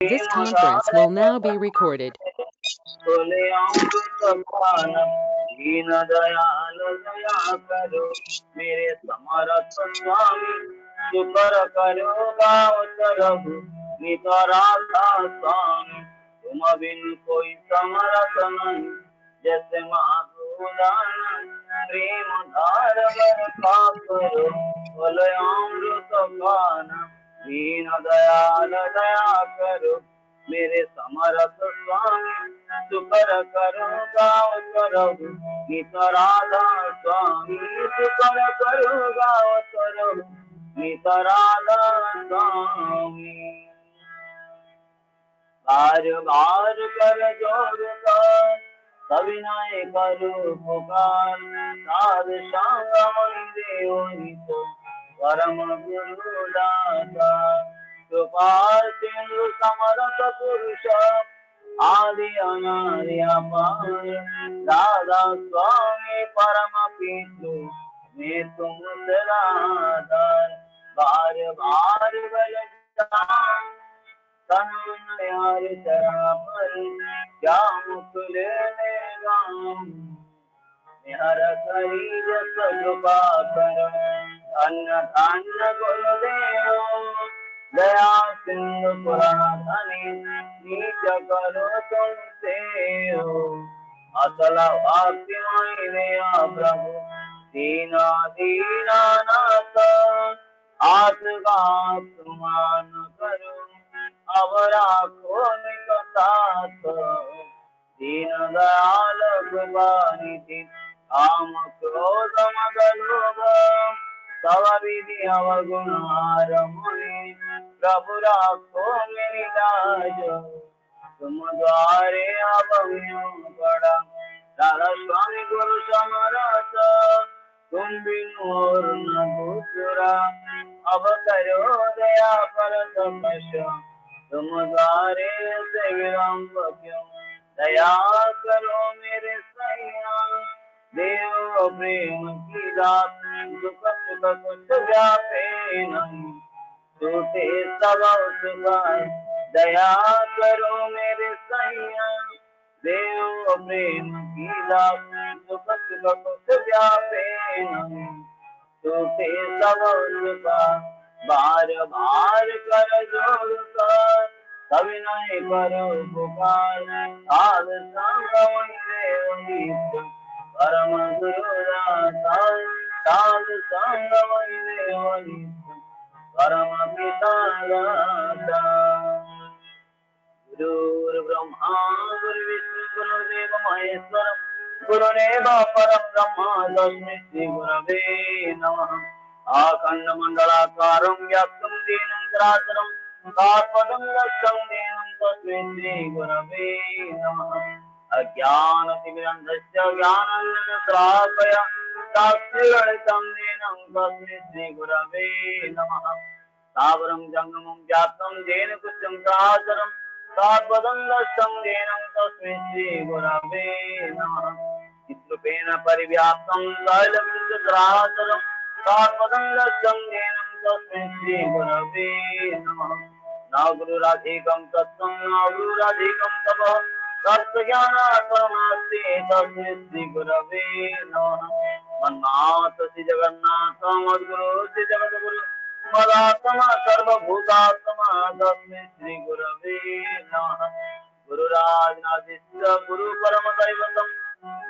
This conference will now be recorded. Deen Dayal दया करो मेरे समरथ स्वामी शुकर करो गावत रहु नित राधा स्वामी तुम बिन कोई समरथ नहीं जैसे माधुदान प्रेम धार का करो बोलयामृत पान दीन दयाल दया करो मेरे समरथ स्वामी शुकर करो गाव करो नित राधा स्वामी शुकर करो गाव करो नित राधा स्वामी बार बार कर जोड़कर सविनय करो पुकार साध संगम देव नित परम गुरु दाता कृपा सिंधु समरथ पुरुष आदि अनादि अपार दादा स्वामी परम पितृ मैं तुम सदाधार बार बार बल यार चरण पर क्या मुकुल गाम हर करी जस कृपा कर अन्न धान्य गुरुदेव दया सिंधु पुराण धनी नीच करो तुमसे हो असल भक्ति मैया प्रभु दीना दीना नाथ आत्मान करो अब राखो निकटाथ दीन दयाल कृपानिधि काम क्रोध मद लोभ सब विधि अवगुण हारमोहि प्रभु राखो मेरी लाज तुम द्वारे अभ्यो बड़ा राधा स्वामी गुरु समरथ तुम बिनु और न दूसरा अब करो दया पर तपस्या तुम द्वारे से विलंब क्यों दया करो मेरे सैया देव प्रेम की दात दुख सुख कुछ व्यापे नहीं टूटे सब सुखाए दया करो मेरे सैया देव प्रेम की दात दुख सुख कुछ व्यापे नहीं टूटे सब सुखाए बार बार कर जोड़ कर सविनय करो पुकार साध संग देव परम गुरु दाता साध संग देव परम पिता दाता गुरुर्ब्रह्मा गुरुर्विष्णु गुरुर्देव महेश्वर गुरुरेव परम ब्रह्म तस्मै श्री गुरवे नमः आखंड मंडलाकारं व्याप्तं दीनं दराचरं कात्पदं लक्ष्यं दीनं तस्मै श्री गुरवे नमः अज्ञानतिमिरन्धस्य ज्ञानाञ्जनशलाकय साक्षिगणितं दीनं तस्मै श्री गुरवे नमः स्थावरं जङ्गमं व्याप्तं येन कुचं सराचरं कात्पदं लक्ष्यं दीनं तस्मै श्री गुरवे नमः चित्रूपेण परिव्याप्तं दैलविंशसराचरं कात्पदं लक्ष्यं दीनं तस्मै श्री गुरवे नमः नवगुरुराधिकं तत्त्वं नवगुरुराधिकं तपः तत्त्वज्ञानार्थमास्ति तस्मै श्री गुरवे नमः मन्नाथ श्री जगन्नाथ मद्गुरु श्री जगद्गुरु मदात्मा सर्वभूतात्मा तस्मै श्री गुरवे नमः गुरुराजनादित्य गुरु परम दैवतं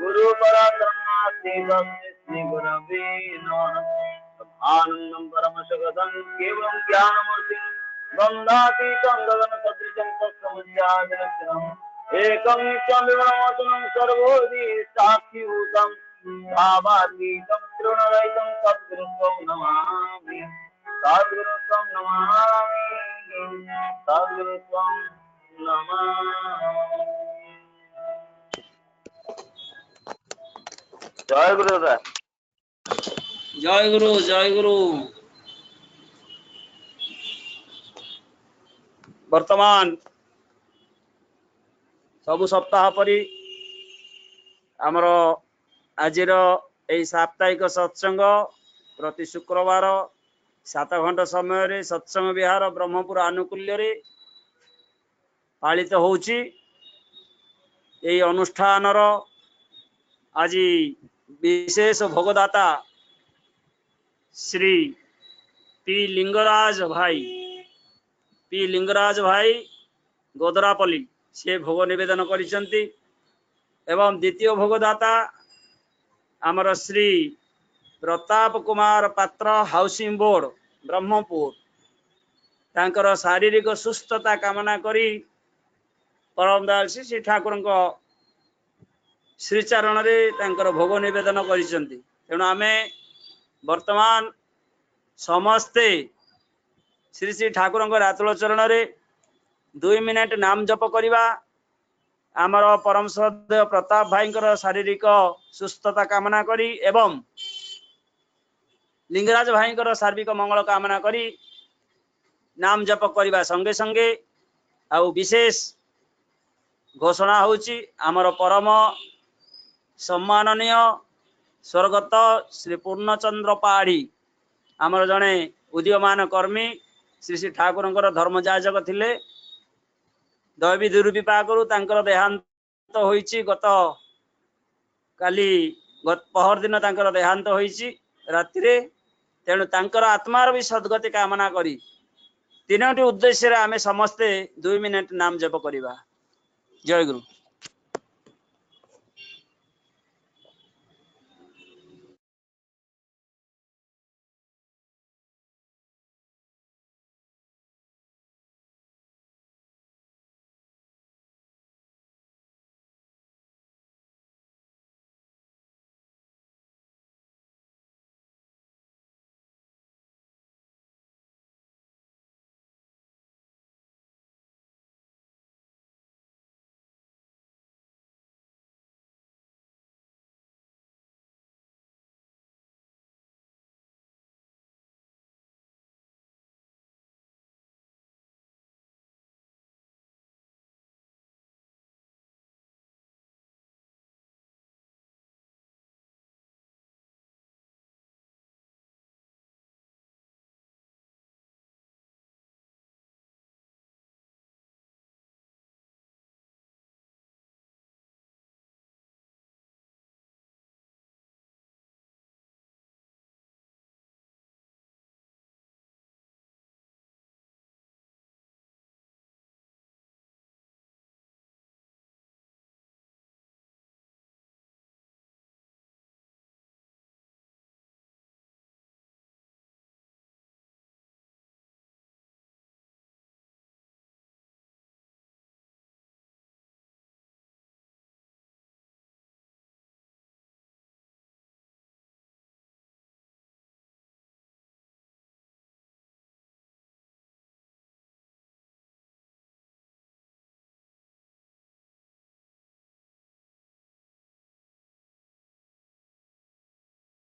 गुरु पराक्रमास्ति तस्मै श्री गुरवे नमः आनंदं परमसुखदं केवलं ज्ञानमूर्तिं गन्धातीतं गगनसदृशं तत्समुज्जातलक्षणम् एकं नित्यं विमलमतुलं सर्वोदि साक्षिभूतं भावातीतं तृणरहितं सद्गुरुत्वं नमामि सद्गुरुत्वं नमामि सद्गुरुत्वं नमामि। जय गुरुदेव जय गुरु जय गुरु। वर्तमान सबु सप्ताह परी आमर आजिर यही साप्ताहिक सत्संग प्रति शुक्रवार 7 घंटा समय सत्संग विहार ब्रह्मपुर आनुकूल्य ପାଳିତ ହେଉଛି। ଏହି ଅନୁଷ୍ଠାନର ଆଜି ବିଶେଷ ଭୋଗଦାତା ଶ୍ରୀ ପି ଲିଙ୍ଗରାଜ ଭାଇ ଗୋଦରାପଲ୍ଲୀ ସେ ଭୋଗ ନିବେଦନ କରିଛନ୍ତି ଏବଂ ଦ୍ୱିତୀୟ ଭୋଗଦାତା ଆମର ଶ୍ରୀ ପ୍ରତାପ କୁମାର ପାତ୍ର ହାଉସିଂ ବୋର୍ଡ ବ୍ରହ୍ମପୁର ତାଙ୍କର ଶାରୀରିକ ସୁସ୍ଥତା କାମନା କରି ପରମ ଦୟାଳ ଶ୍ରୀ ଠାକୁରଙ୍କ ଶ୍ରୀଚରଣରେ ତାଙ୍କର ଭୋଗ ନିବେଦନ କରିଛନ୍ତି। ତେଣୁ ଆମେ ବର୍ତ୍ତମାନ ସମସ୍ତେ ଶ୍ରୀ ଶ୍ରୀ ଠାକୁରଙ୍କ ରାତୁଳ ଚରଣରେ 2 ମିନିଟ ନାମ ଜପ କରିବା। ଆମର ପରମ ଶ୍ରଦ୍ଧେୟ ପ୍ରତାପ ଭାଇଙ୍କର ଶାରୀରିକ ସୁସ୍ଥତା କାମନା କରି ଏବଂ ଲିଙ୍ଗରାଜ ଭାଇଙ୍କର ସାର୍ବିକ ମଙ୍ଗଳ କାମନା କରି ନାମ ଜପ କରିବା ସଙ୍ଗେ ସଙ୍ଗେ ଆଉ ବିଶେଷ ଘୋଷଣା ହେଉଛି ଆମର ପରମ ସମ୍ମାନନୀୟ ସ୍ୱର୍ଗତ ଶ୍ରୀ ପୂର୍ଣ୍ଣଚନ୍ଦ୍ର ପାଢ଼ୀ ଆମର ଜଣେ ଉଦୀୟମାନ କର୍ମୀ ଶ୍ରୀ ଶ୍ରୀ ଠାକୁରଙ୍କର ଧର୍ମଯାଜକ ଥିଲେ। ଦୈବୀ ଦୁର୍ବିପାକରୁ ତାଙ୍କର ଦେହାନ୍ତ ହୋଇଛି। ଗତ ପହର ଦିନ ତାଙ୍କର ଦେହାନ୍ତ ହୋଇଛି ରାତିରେ। ତେଣୁ ତାଙ୍କର ଆତ୍ମାର ବି ସଦ୍ଗତି କାମନା କରି 3ଟି ଉଦ୍ଦେଶ୍ୟରେ ଆମେ ସମସ୍ତେ 2 ମିନିଟ ନାମ ଜପ କରିବା। ଜୟ ଗୁରୁ।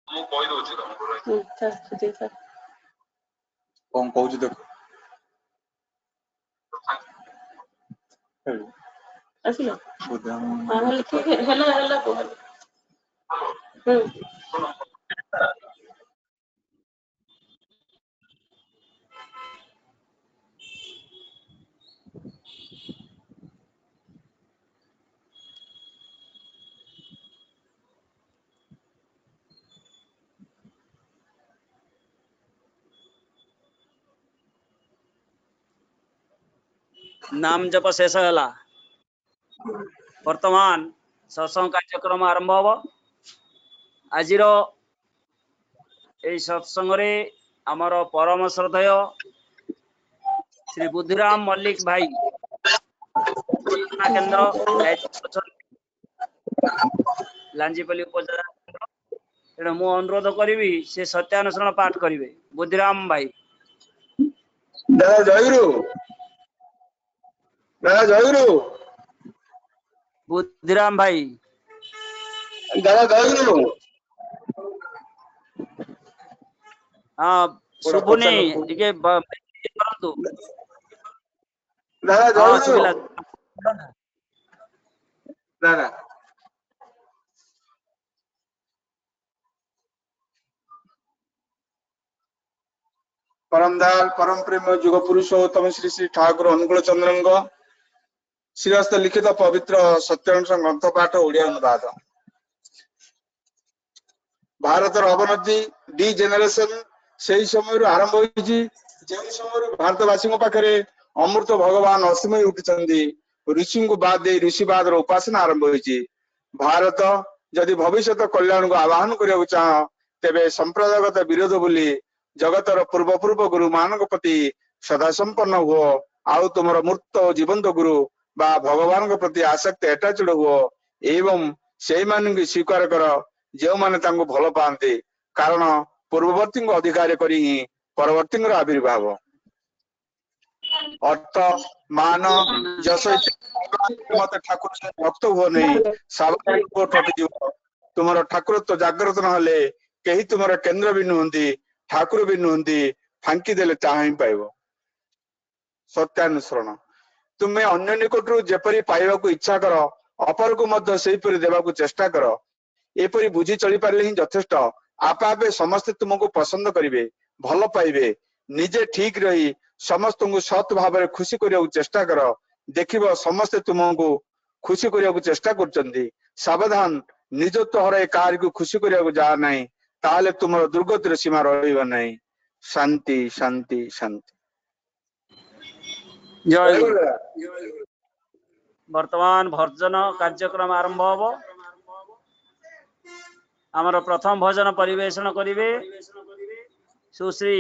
ମୁଁ କହି ଦଉଛି ତମକୁ କଣ କହୁଛି ଦେଖ ଆସିଲା नाम जप शेष है। वर्तमान सत्संग कार्यक्रम आरंभ हम। आज सत्संग आमर परम श्रद्धेय श्री बुद्धिराम मल्लिक भाई केंद्र लांजीपल्ली उपजिला तेणु मु अनुरोध करी से सत्यानुसरण पाठ करेंगे। बुद्धिराम भाई दादा जयगुरु बुद्धिराम भाई दादा जयगुरु हाँ शुभुनी टिके करंतु दादा हाँ जयगुरु सुबिला दादा परम दयाल परम प्रेम युग पुरुषोत्तम श्री श्री ठाकुर अनुकूल चंद्रंग ଶ୍ରୀହସ୍ତ ଲିଖିତ ପବିତ୍ର ସତ୍ୟାଂଶ ଗ୍ରନ୍ଥ ପାଠ ଓଡ଼ିଆ ଅନୁବାଦ। ଭାରତର ଅବନତି ଡି ଜେନେରେସନ ସେହି ସମୟରୁ ଆରମ୍ଭ ହୋଇଛି ଯେଉଁ ସମୟରୁ ଭାରତବାସୀଙ୍କ ପାଖରେ ଅମୃତ ଭଗବାନ ଅସୀମ ହୋଇ ଉଠିଛନ୍ତି। ଋଷିଙ୍କୁ ବାଦ ଦେଇ ଋଷିବାଦର ଉପାସନା ଆରମ୍ଭ ହୋଇଛି। ଭାରତ ଯଦି ଭବିଷ୍ୟତ କଲ୍ୟାଣକୁ ଆବାହନ କରିବାକୁ ଚାହଁ ତେବେ ସମ୍ପ୍ରଦାୟଗତ ବିରୋଧ ବୋଲି ଜଗତର ପୂର୍ବ ଗୁରୁ ମାନଙ୍କ ପ୍ରତି ସଦା ସମ୍ପନ୍ନ ହୁଅ, ଆଉ ତୁମର ମୂର୍ତ୍ତ ଓ ଜୀବନ୍ତ ଗୁରୁ ବା ଭଗବାନଙ୍କ ପ୍ରତି ଆସକ୍ତି ଆଟାଚଡ ହୁଅ ଏବଂ ସେଇମାନଙ୍କୁ ସ୍ୱୀକାର କର ଯେଉଁମାନେ ତାଙ୍କୁ ଭଲ ପାଆନ୍ତି, କାରଣ ପୂର୍ବବର୍ତ୍ତୀଙ୍କ ଅଧିକାର କରି ହିଁ ପରବର୍ତ୍ତୀଙ୍କର ଆବିର୍ଭାବ। ଅର୍ଥ ମାନ ଯଶ ମତେ ଠାକୁର ଭକ୍ତ ହୁଅ ନାହିଁ, ସାବଧାନ ଠକିଯିବ। ତୁମର ଠାକୁରତ୍ୱ ଜାଗ୍ରତ ନହେଲେ କେହି ତୁମର କେନ୍ଦ୍ର ବି ନୁହନ୍ତି, ଠାକୁର ବି ନୁହନ୍ତି, ଫାଙ୍କି ଦେଲେ ତାହା ହିଁ ପାଇବ। ସତ୍ୟାନୁସରଣ ତୁମେ ଅନ୍ୟ ନିକଟରୁ ଯେପରି ପାଇବାକୁ ଇଚ୍ଛା କର ଅପରକୁ ମଧ୍ୟ ସେହିପରି ଦେବାକୁ ଚେଷ୍ଟା କର। ଏପରି ବୁଝି ଚଳିପାରିଲେ ହିଁ ଯଥେଷ୍ଟ। ଆପେ ଆପେ ସମସ୍ତେ ତୁମକୁ ପସନ୍ଦ କରିବେ, ଭଲ ପାଇବେ। ନିଜେ ଠିକ ରହି ସମସ୍ତଙ୍କୁ ସତ୍ ଭାବରେ ଖୁସି କରିବାକୁ ଚେଷ୍ଟା କର। ଦେଖିବ ସମସ୍ତେ ତୁମକୁ ଖୁସି କରିବାକୁ ଚେଷ୍ଟା କରୁଛନ୍ତି। ସାବଧାନ, ନିଜତ୍ୱ ହରାଇ କାହାରିକୁ ଖୁସି କରିବାକୁ ଯାଅ ନାହିଁ, ତାହେଲେ ତୁମର ଦୁର୍ଗତିର ସୀମା ରହିବ ନାହିଁ। ଶାନ୍ତି ଶାନ୍ତି ଶାନ୍ତି। ଜୟ ଗୁରୁ। ବର୍ତ୍ତମାନ ଭଜନ କାର୍ଯ୍ୟକ୍ରମ ଆରମ୍ଭ ହବ। ଆମର ପ୍ରଥମ ଭଜନ ପରିବେଷଣ କରିବେ ସୁଶ୍ରୀ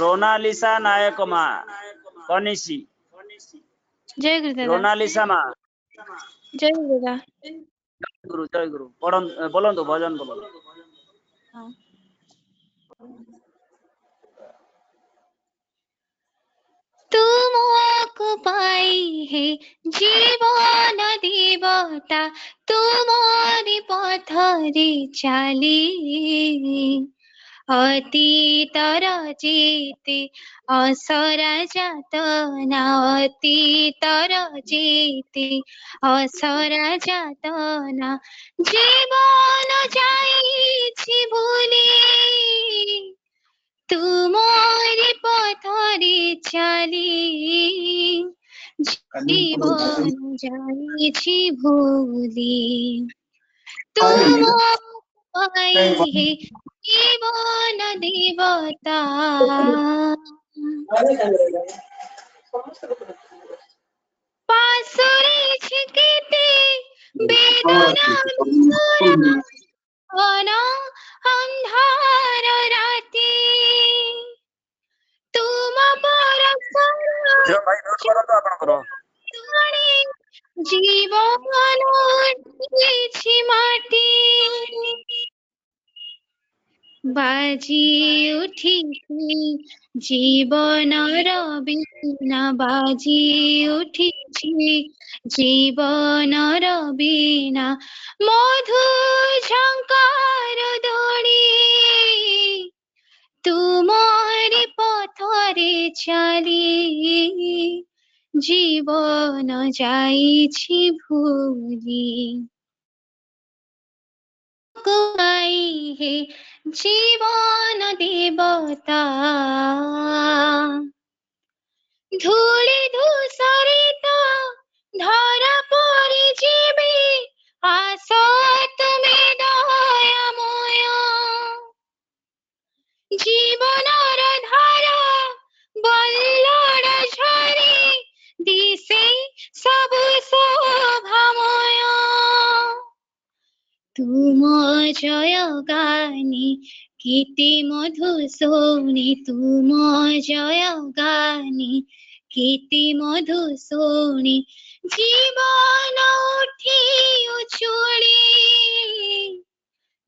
ରୋନାଲିସା ନାୟକ ମା କନିସି। ଜୟ ଗୁରୁ ଦାଦା। ରୋନାଲିସା ମା। ଜୟ ଗୁରୁ ଦାଦା। ଜୟ ଗୁରୁ। ବୋଲନ୍ତୁ ଭଜନ ବୋଲନ୍ତୁ। ତୁମକୁ ପାଇ ହେ ଜୀବନ ଦେବତା, ତୁମରି ପଥରେ ଚାଲି ଅତୀତର ଯେତେ ଅସରା ଯାତନା, ଅତୀତର ଯେତେ ଅସରା ଯାତନା ଜୀବନ ଯାଇଛି ଭୁଲି, ତୁମରି ପଥରେ ଚାଲି ଜୀବନ ଯାଇଛି ଭୁଲି। ତୁମ ପାଇ ହେ ଜୀବନ ଦେବତା, ପାଶୋରିଛି କେତେ ବେଦନା ଅନ୍ଧାର ରାତି, ତୁମ ଆପଣଙ୍କର ଜୀବନ କିଛି ମାଟି, ବାଜି ଉଠିଛି ଜୀବନର ବୀଣା, ବାଜି ଉଠିଛି ଜୀବନର ବୀଣା, ମଧୁ ଝଙ୍କାର ଦୋଳି, ତୁମରି ପଥରେ ଚାଲି ଜୀବନ ଯାଇଛି ଭୁଲି। ପାଇ ହେ ଜୀବନ ଦେବତା, ଧୂଳି ଧୂସରିତ ଧରା ପରି ଯିବି, ଆସ ତୁମେ ଦୟାମୟ, ଜୀବନର ଧାରା ବଲ୍ଲଡ଼ ଝରି ଦିଶେ ସବୁ ଶୋଭାମୟ, ତୁମ ଜୟ ଗାନି କେତେ ମଧୁ ଶୁଣି, ତୁମ ଜୟ ଗାନି କେତେ ମଧୁ ଶୁଣି ଜୀବନ ଉଠି ଉଛୁଳି,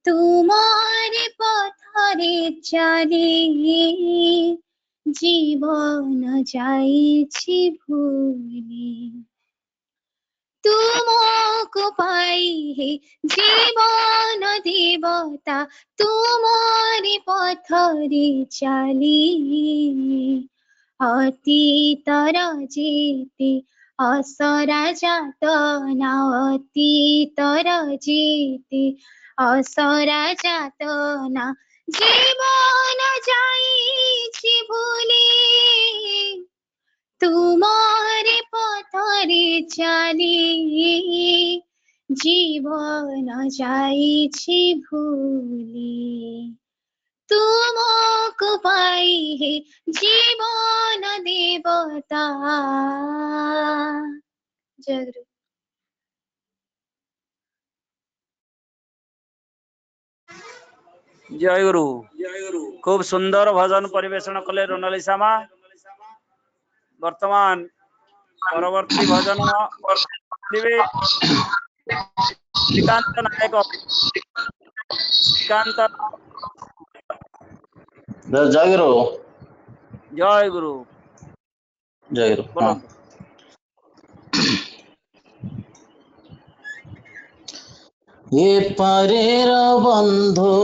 ତୁମରି ପଥରେ ଚାଲି ଜୀବନ ଯାଇଛି ଭୁଲି। ତୁମକୁ ପାଇ ହେ ଜୀବନ ଦେବତା, ତୁମରି ପଥରେ ଚାଲି ଅତୀତର ଯେତେ ଅସରା ଯାତନା, ଅତୀତର ଯେତେ ଅସରା ଯାତନା ଜୀବନ ଯାଇଛି ଭୁଲି, ତୁମରି ପଥ পথরে চালি জীবন যাইছি ভুলি তুমକୁ পাই হে জীবন দেবতা। জয় গুরু। জয় গুরু। খুব সুন্দর ভজন পরিবেশন কলে রোনালিসা মা। বর্তমান পরবর্তী ভজন দিবে শ্রীকান্ত নায়ক। শ্রীকান্ত জয় গুরু। জয় গুরু। জয় গুরু। বলুন। এপারের বন্ধু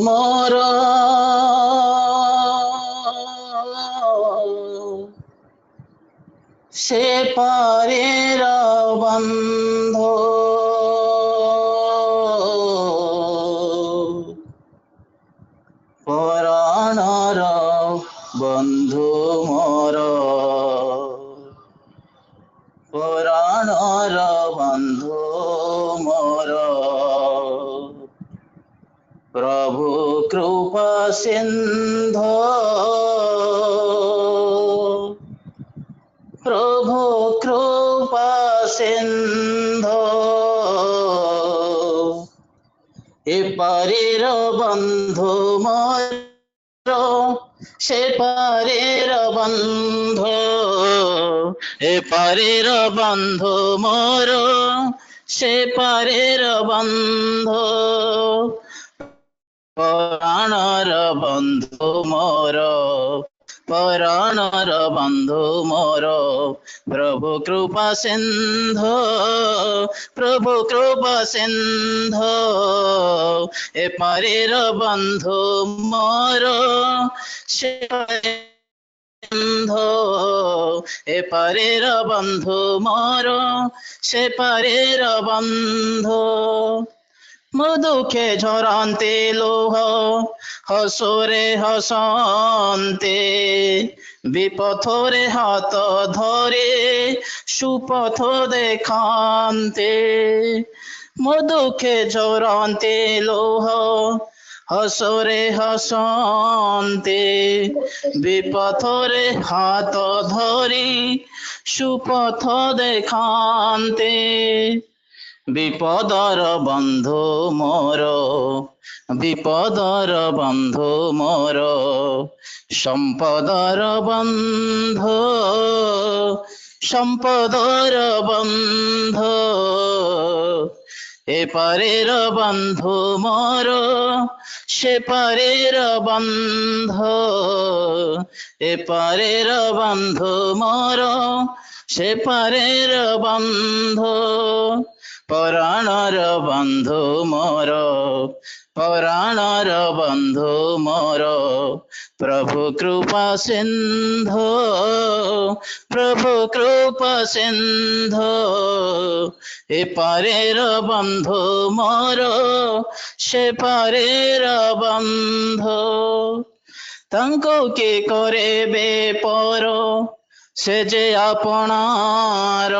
মোর সে পারের বন্ধু পরাণর বন্ধু মোর পরাণর বন্ধু মোর প্রভু কৃপা সিন্ধু প্রভু কৃপা সিন্ধু এপারের বন্ধু মোর সে পারের বন্ধু এপারের বন্ধু মোর সে পারের বন্ধু পরাণর বন্ধু মোর পরাণর বন্ধু মোর প্রভু কৃপা সিন্ধু প্রভু কৃপা সিন্ধু এপারের বন্ধু মোর সে বন্ধু এপারের বন্ধু মোর সে পারের বন্ধু মধুকে ঝরান্তে লোহ হসরে হসন্তে বিপথরে হাত ধরে সুপথ দেখান্তে মধুকে ঝরান্তে লোহ হসরে হসন্তে বিপথরে হাত ধরি সুপথ দেখান্তে বিপদর বন্ধু মোর বিপদর বন্ধু মোর সম্পদর বন্ধু সম্পদর বন্ধু এপারের বন্ধু মোর সে পারের বন্ধু এপারের বন্ধু মোর সে পারের বন্ধু পরাণর বন্ধু মোর পরাণর বন্ধু মোর প্রভু কৃপা সিন্ধু প্রভু কৃপা সিন্ধু এপারের বন্ধু মোর সে পারের বন্ধু তাଙ୍କୁ কে করেবে পর সে যে আপনার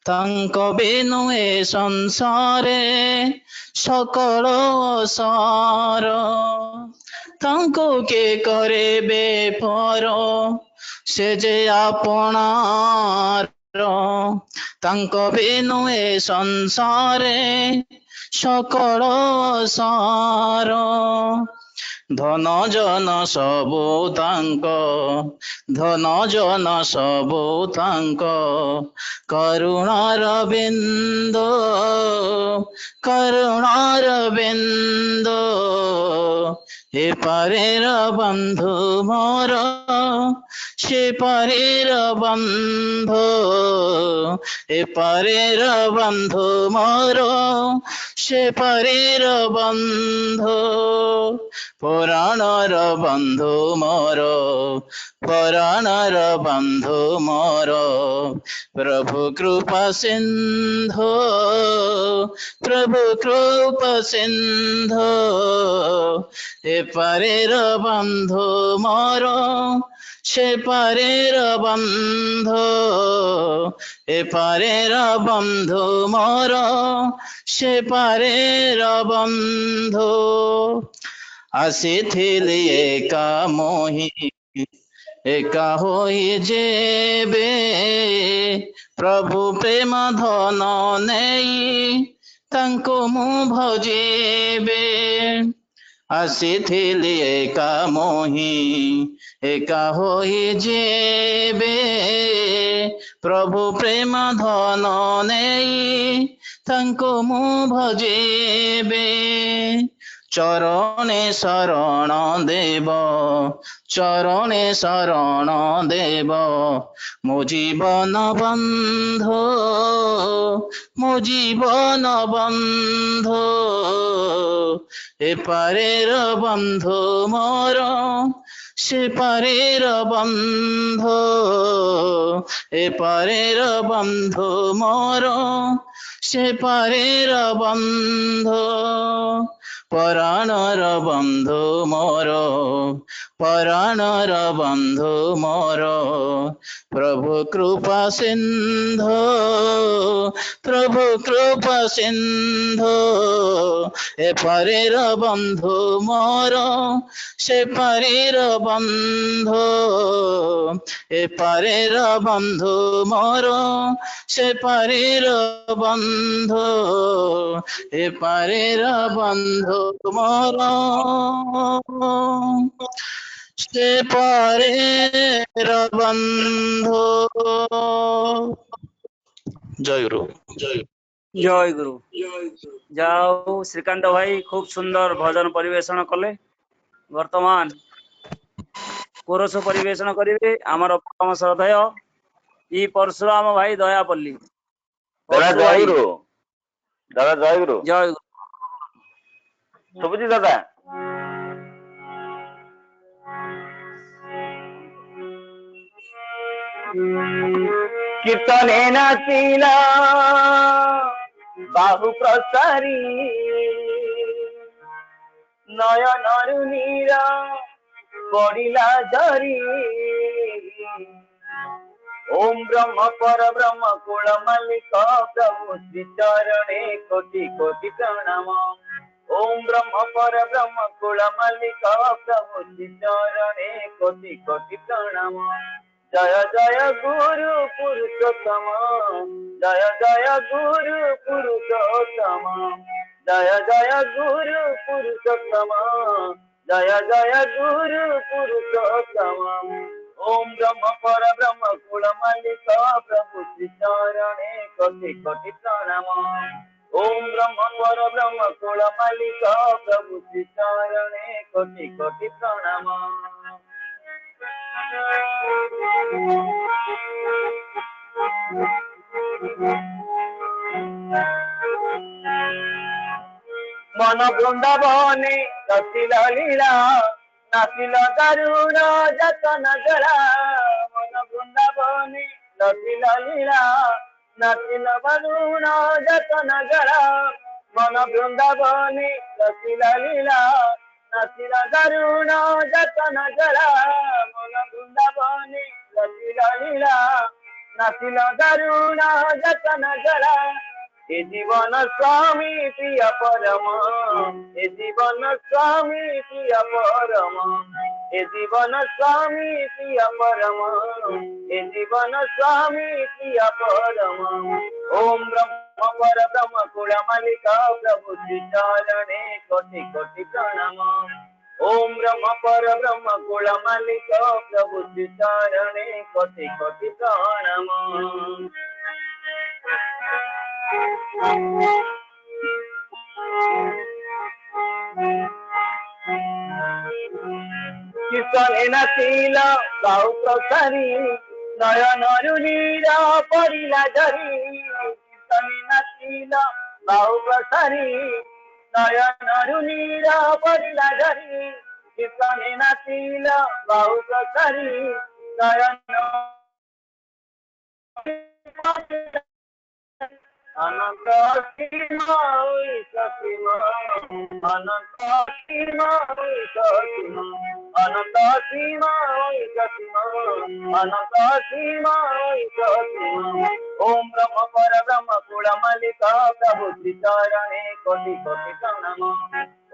তাঙ্ক বিনু এ সংসারে সকল সার তাଙ୍କୁ কে করেবে পর সে যে আপনার তাঙ্ক বিনু এ সংসারে সকল সার ধন জন সবু তাঙ্ক ধন জন সবু তাঙ্ক করুণার বিন্দু করুণার বিন্দু এপারের বন্ধু মোর সে পারের বন্ধু এপারের বন্ধু মোর সে পারের বন্ধু পুরাণর বন্ধু মোর পুরাণর বন্ধু মোর প্রভু কৃপা সিন্ধু প্রভু কৃপা সিন্ধু এপারের বন্ধু মোর সেপারের বন্ধু এপারের বন্ধু মোর সেপারের বন্ধু আসিথিলি একা মোহি একা হই যেবে প্রভু প্রেম ধন নেই তাଙ୍କୁ ମୁଁ ଭଜିବେ ଆସିଥିଲି ଏକା ମୋହି ଏକା ହୋଇ ଯେବେ ପ୍ରଭୁ ପ୍ରେମ ଧନ ନେଇ ତାଙ୍କୁ ମୁଁ ଭଜିବେ চরণে শরণ দেব চরণে শরণ দেব মো জীবন বন্ধু মো জীবন বন্ধু এপারের বন্ধু মোর সেপারের বন্ধু এপারের বন্ধু মোর সেপারের বন্ধু পরাণর বন্ধু মোর পরাণর বন্ধু মোর প্রভু কৃপা সিন্ধু প্রভু কৃপা সিন্ধু এপারের বন্ধু মোর সেপারের বন্ধু এপারের বন্ধু মোর সেপারের বন্ধু এপারের বন্ধু মোর সেপারের বন্ধু। জয় গুরু। জয় গুরু। যাও শ্রীকান্ত ভাই খুব সুন্দর ভজন পরিবেশন কলে। বর্তমান কোরস পরিবেশন করিবে আমার পরম শ্রদ্ধেয় ই পরশুরাম ভাই দয়াপল্লী। দাদা জয় গুরু। দাদা জয় গুরু। জয় গুরু। শুভুজি দাদা। কীর্তনে নাচিলা বাহু প্রসারী নয়নরু নীরা পড়িলা ঝরি ओम ब्रह्म पर ब्रह्म कुल मल्लिक प्रभु श्री चरणे कोटि कोटि प्रणाम ओम ब्रह्म पर ब्रह्म कुल मल्लिक प्रभु श्री चरणे कोटि कोटि प्रणाम जय जय गुरु पुरुषोत्तम जय जय गुरु पुरुषोत्तम जय जय गुरु पुरुषोत्तम जय जय गुरु पुरुषोत्तम ओम ब्रह्म पर ब्रह्म कुल मल्लिक प्रभु श्री चरणे कोटि कोटि प्रणाम ओम ब्रह्म पर ब्रह्म कुल मल्लिक प्रभु श्री चरणे कोटि कोटि प्रणाम मन वृंदावने रसिल लीला नाचिल दारुण जतन जरा मन वृंदावने रसिल लीला नाचिल दारुण जतन जरा मन वृंदावने रसिल लीला नाचिल दारुण जतन जरा मन वृंदावने रसिल लीला नाचिल दारुण जतन जरा ए जीवन स्वामी प्रिय परम ए जीवन स्वामी प्रिय परम ए जीवन स्वामी प्रिय परम ए जीवन स्वामी प्रिय परम ओम ब्रह्म पर ब्रह्म कुल मल्लिक प्रभु श्री चरणे कोटि कोटि प्रणाम ओम ब्रह्म पर ब्रह्म कुल मल्लिक प्रभु श्री चरणे कोटि कोटि प्रणाम कीर्तने नाचिल बाहु प्रसारी नयनरु नीरा पड़िला झरी कीर्तने नाचिल बाहु प्रसारी नयनरु नीरा पड़िला झरी कीर्तने नाचिल बाहु प्रसारी नयन अनंत सीमा ससीमा अनंत सीमा ससीमा অনন্ত সীমা সীমা অনন্ত সীমা সীমা ওম ব্রহ্ম পরব্রহ্ম কুলমালিকা প্রভু শ্রীচরণে কোটি কোটি প্রণাম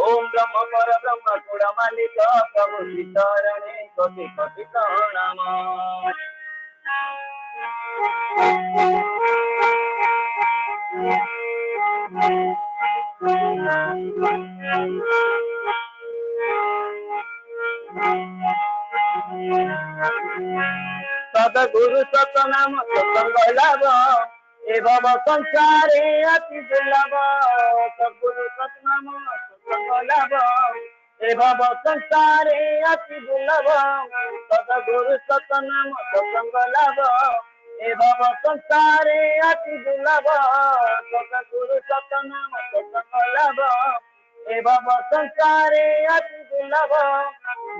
ওম ব্রহ্ম পরব্রহ্ম কুলমালিকা প্রভু শ্রীচরণে কোটি কোটি প্রণাম सदगुरु सतनाम सत्संग लाभ ए भव संसारे अति दुर्लभ सदगुरु सतनाम सत्संग लाभ ए भव संसारे अति दुर्लभ सदगुरु सतनाम सत्संग लाभ ए भव संसारे अति दुर्लभ सदगुरु सतनाम सत्संग लाभ ए भव संसारे अति दुर्लभ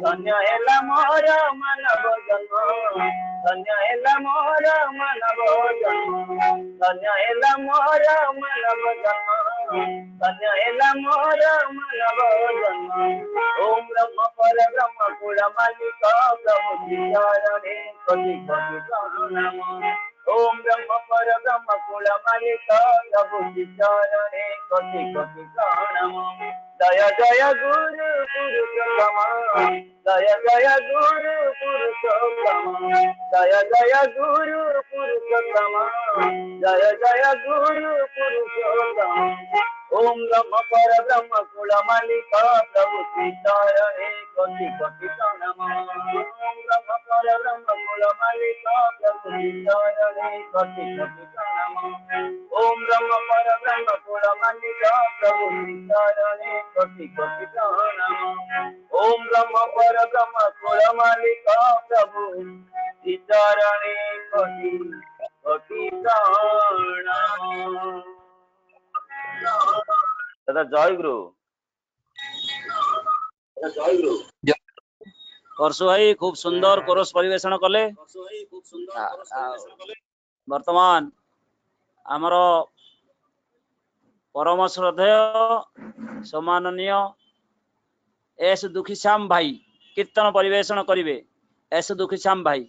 धन्य हेला मोर मानव जन्म धन्य हेला मोर मानव जन्म धन्य हेला मोर मानव जन्म धन्य हेला मोर मानव जन्म ओम ब्रह्म परब्रह्म कुलमालिक प्रभु श्रीचरणे कोटि कोटि प्रणाम ओम ब्रह्म परब्रह्म कुलमालिक प्रभु श्रीचरणे कोटि कोटि प्रणाम जय जय गुरु पुरुषोत्तम जय जय गुरु पुरुषोत्तम जय जय गुरु पुरुषोत्तम जय जय गुरु पुरुषोत्तम ओम ब्रह्म परब्रह्म कुलमालिक प्रभु श्रीचरणे कोटि कोटि प्रणाम ओम ब्रह्म परब्रह्म कुलमालिक प्रभु श्रीचरणे कोटि कोटि प्रणाम ओम ब्रह्म परब्रह्म कुलमालिक प्रभु श्रीचरणे कोटि कोटि प्रणाम ओम ब्रह्म परब्रह्म कुलमालिक प्रभु श्रीचरणे कोटि कोटि प्रणाम दादा जय गुरु परशु भाई खूब सुंदर कोरस परिवेशन कले वर्तमान आमर परम श्रद्धेय सम्माननीय एस दुखीश्याम भाई कीर्तन परिवेशन करिवे एस दुखीश्याम भाई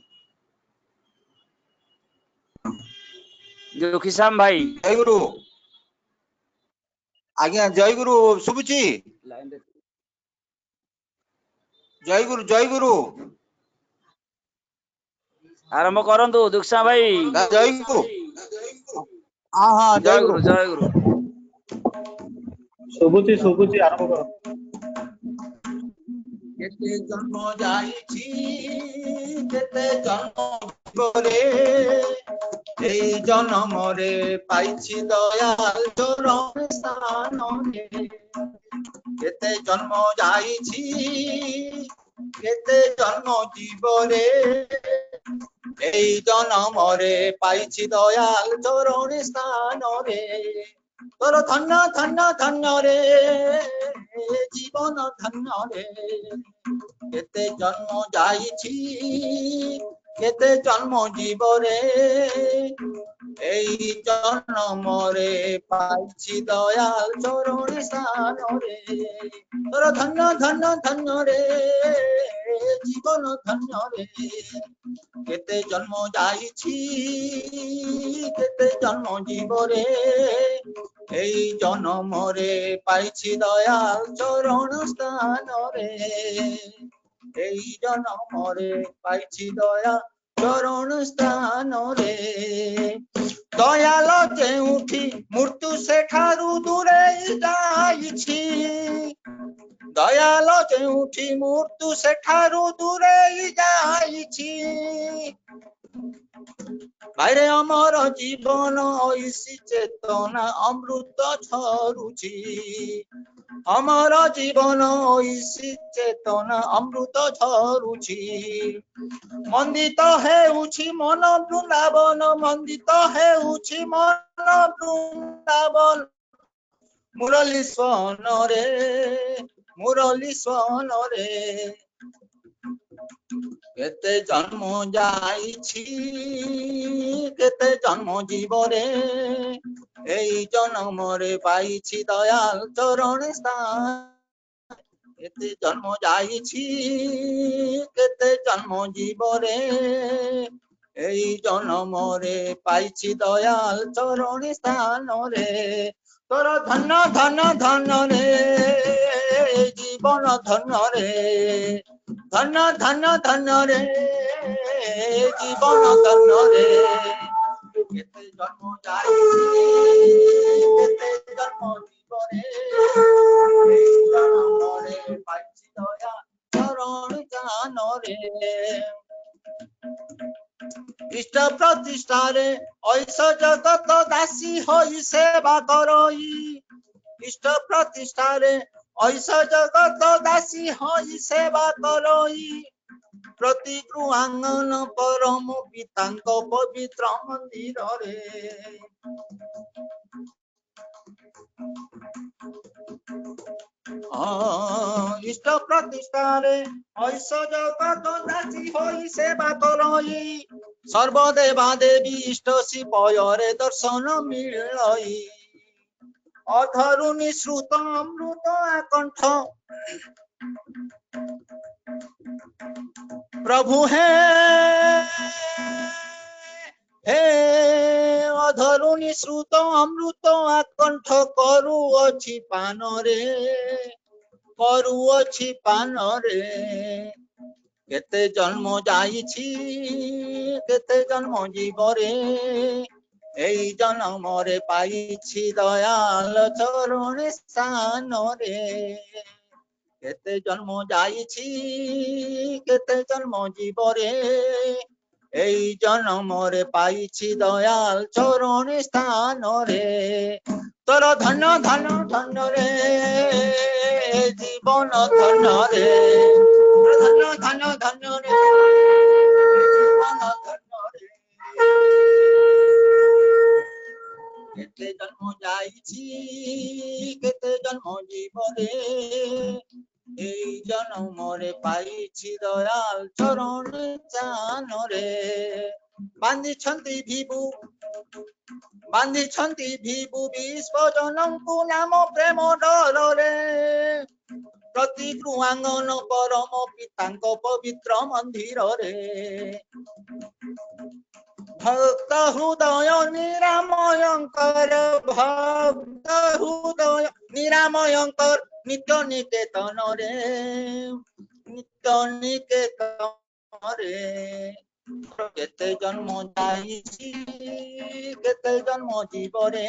दुखीश्याम भाई जय गुरु आज्ञा जय गुरु शुभुची जय गुरु आरंभ करंतु दुखीश्याम भाई जय गुरु हाँ हाँ जय गुरु जय गुरु ଶୁଭୁଛି ଆରମ୍ଭ କର केते जन्म जाईछि केते जन्म करे এই জনমরে পাইছি দয়াল চরণ স্থানে কেতে জন্ম যাইছি কেতে জন্ম জীবরে এই জনমরে পাইছি দয়াল চরণ স্থানরে তোর ধন্য ধন্য ধন্য রে জীবন ধন্য রে কেতে জন্ম যাইছি কেতে জন্ম জীবরে এই জন্মরে পাইছি দয়াল চরণ স্থানরে তোর ধন্য ধন্য ধন্য রে জীবন ধন্য রে কেতে জন্ম যাইছি কেতে জন্ম জীবরে এই জন্মরে পাইছি দয়াল চরণ স্থানরে এই জন্মরে পাইছি দয়া চরণ স্থানরে দয়াল ଯେଉଁଠି ମୃତ୍ୟୁ ସେଠାରୁ ଦୂରେଇ ଯାଇଛି ଦୟାଲ ଯେଉଁଠି ମୃତ୍ୟୁ ସେଠାରୁ ଦୂରେଇ ଯାଇଛି ଭାଇରେ ଆମର ଜୀବନ ଐଶୀ ଚେତନା ଅମୃତ ଝରୁଛି ଆମର ଜୀବନ ଐଶୀ ଚେତନା ଅମୃତ ଝରୁଛି ମନ୍ଦିତ ହେଉଛି ମନ ବୃନ୍ଦାବନ ମନ୍ଦିତ ହେଉଛି ମନ ବୃନ୍ଦାବନ ମୁରଲି ସ୍ୱନରେ କେତେ ଜନ୍ମ ଯାଇଛି କେତେ ଜନ୍ମ ଜୀବରେ এই জন্মরে পাইছি দয়াল চরণ স্থান କେତେ ଜନ୍ମ ଯାଇଛି କେତେ ଜନ୍ମ ଜୀବରେ এই জনমরে পাইছি দয়াল চরণী স্থানরে তোর ধন্য ধন্য ধন্য রে জীবন ধন্য রে ধন্য ধন্য ধন্য রে জীবন ধন্য রে কেতে জন্ম যাইছি কেতে জন্ম জীবনে এই জনমরে পাইছি দয়াল চরণী স্থানরে ইষ্ট প্রতিষ্ঠারে ঐশ জগত দাসী হই সেবা করই ইষ্ট প্রতিষ্ঠারে ঐশ জগত দাসী হই সেবা করই প্রতি গৃহাঙ্গন পরম পিতাঙ্ক পবিত্র মন্দিরে ইষ্ট প্রতিষ্ঠারে ঐশ জগত দাসী হই সেবা করই সর্বদেবা দেবী ইষ্ট শিবয়রে দর্শন মিলই অধরুণী শ্রুত অমৃত আকণ্ঠ প্রভু হে হে অধরুণী শ্রুত অমৃত আকণ্ঠ করুଅଛି পানরে করুଅଛି পানরে কেতে জন্ম যাইছি কেতে জন্ম জীবরে এই জন্মরে পাইছি দয়াল চরণ স্থানরে কেতে জন্ম যাইছি কেতে জন্ম জীবরে এই জন্মরে পাইছি দয়াল চরণ স্থানরে তোর ধন্য ধন্য ধন্য রে জীবন ধন্য রে ধন্য ধন্য ধন্য রে জীবন ধন্য রে কেতে জন্ম যাইছি কেতে জন্ম জীবনে এই জন্মরে পাইছি দয়াল চরণ চানরে বান্ধিଛନ୍ତି ভিভু বিশ্বজনଙ୍କୁ নাম প্ରେମ ଡରରେ ପ୍ରତି ଗୃହାଙ୍ଗନ ପରମ ପିତାଙ୍କ ପବିତ୍ର ମନ୍ଦିରରେ ଭକ୍ତ ହୃଦୟ ନିରାମୟଙ୍କର ଭକ୍ତ ହୃଦୟ ନିରାମୟଙ୍କର ନିତ୍ୟ ନିକେତନରେ ନିତ୍ୟ ନିକେତନରେ କେତେ ଜନ୍ମ ଯାଇଛି କେତେ ଜନ୍ମ ଜୀବରେ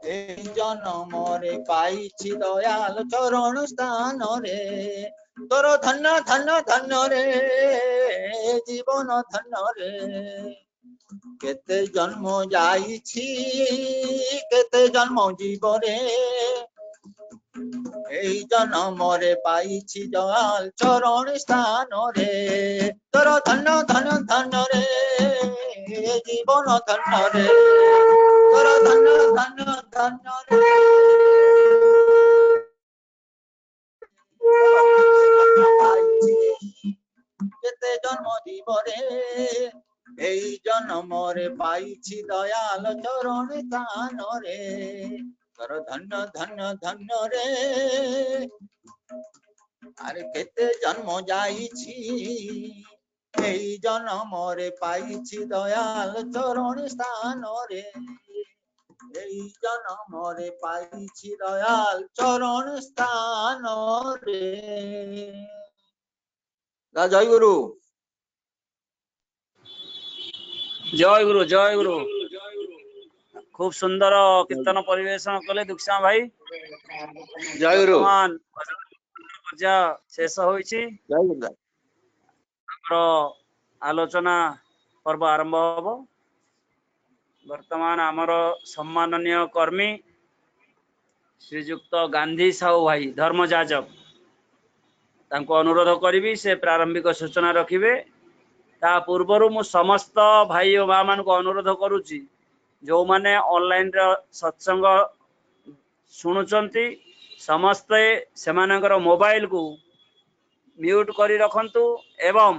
এই জন্মরে পাইছি দয়াল চরণ স্থানরে তোর ধন্য ধন্য ধন্য রে জীবন ধন্য রে কেতে জন্ম যাইছি কেতে জন্ম জীবরে এই জন্মরে পাইছি দয়াল চরণ স্থানরে তোর ধন্য ধন্য ধন্য রে জীবন ধন্য রে তোর ধন্য ধন্য ধন্য রে কেতে জন্ম জীবরে এই জন্মরে পাইছি দয়াল চরণ স্থানরে তোর ধন্য ধন্য ধন্য রে আরে কেতে জন্ম যাইছি এই জন্মরে পাইছি দয়াল চরণ স্থানরে এই জন্মরে পাইছি দয়াল চরণ স্থানরে জয় গুরু জয় গুরু জয় গুরু খুব সুন্দর কীর্তন পরিবেশন কলে দুঃଖ ভাই জয় গুরু ବର୍ତ୍ତମାନ ପୂଜା ଶେଷ ହୋଇଛି ଜୟ ଗୁରୁ ଆମର ଆଲୋଚନା ପର୍ବ ଆରମ୍ଭ ହବ ବର୍ତ୍ତମାନ ଆମର ସମ୍ମାନନୀୟ କର୍ମୀ ଶ୍ରୀଯୁକ୍ତ ଗାନ୍ଧୀ ସାହୁ ଭାଇ ଧର୍ମଯାଜକ ତାଙ୍କୁ ଅନୁରୋଧ କରିବି ସେ ପ୍ରାରମ୍ଭିକ ସୂଚନା ରଖିବେ ତା ପୂର୍ବରୁ ମୁଁ ସମସ୍ତ ଭାଇ ଓ ମା ମାନଙ୍କୁ ଅନୁରୋଧ କରୁଛି ଯୋଉମାନେ ଅନଲାଇନ ରେ ସତ୍ସଙ୍ଗ ଶୁଣୁଛନ୍ତି ସମସ୍ତେ ସେମାନଙ୍କର ମୋବାଇଲ କୁ म्यूट କରି ରଖନ୍ତୁ ଏବଂ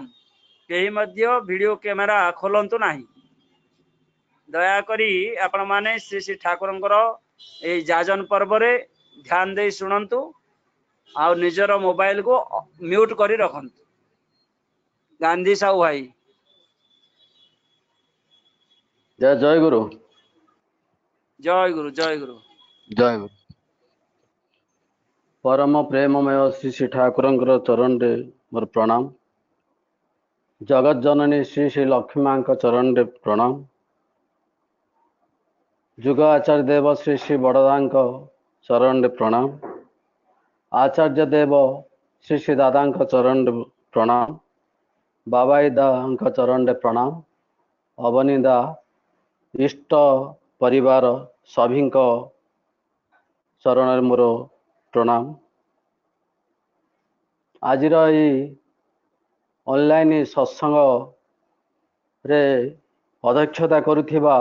କେହି ମଧ୍ୟ ଭିଡିଓ କ୍ୟାମେରା ଖୋଲନ୍ତୁ ନାହିଁ ଦୟାକରି ଆପଣ ମାନେ ଶ୍ରୀ ଶ୍ରୀ ଠାକୁରଙ୍କର ଏହି ଯାଜନ ପର୍ବରେ ଧ୍ୟାନ ଦେଇ ଶୁଣନ୍ତୁ ଆଉ ନିଜର ମୋବାଇଲ को म्यूट କରି ରଖନ୍ତୁ। ଗାନ୍ଧୀ ସାହୁ ଭାଇ। ଜୟ ଗୁରୁ। ଜୟ ଗୁରୁ ଜୟ ଗୁରୁ। ଜୟ ଗୁରୁ। परम प्रेममय श्री श्री ठाकुरଙ୍କର ଚରଣରେ ମୋର ପ୍ରଣାମ। जगत जननी श्री श्री लक्ष्मी माଙ୍କ ଚରଣରେ ପ୍ରଣାମ। ଯୁଗ आचार्य देव श्री श्री ବଡ଼ଦାଙ୍କ ଚରଣରେ ପ୍ରଣାମ। आचार्य देव श्री श्री दादाଙ୍କ ଚରଣରେ ପ୍ରଣାମ। बाबाई दाଙ୍କ ଚରଣରେ ପ୍ରଣାମ। अवनी दा इष्ट परिवार सभीଙ୍କ चरणରେ ମୋର प्रणाम। आजिर ये ऑनलाइन सत्संग रे अध्यक्षता करुथिबा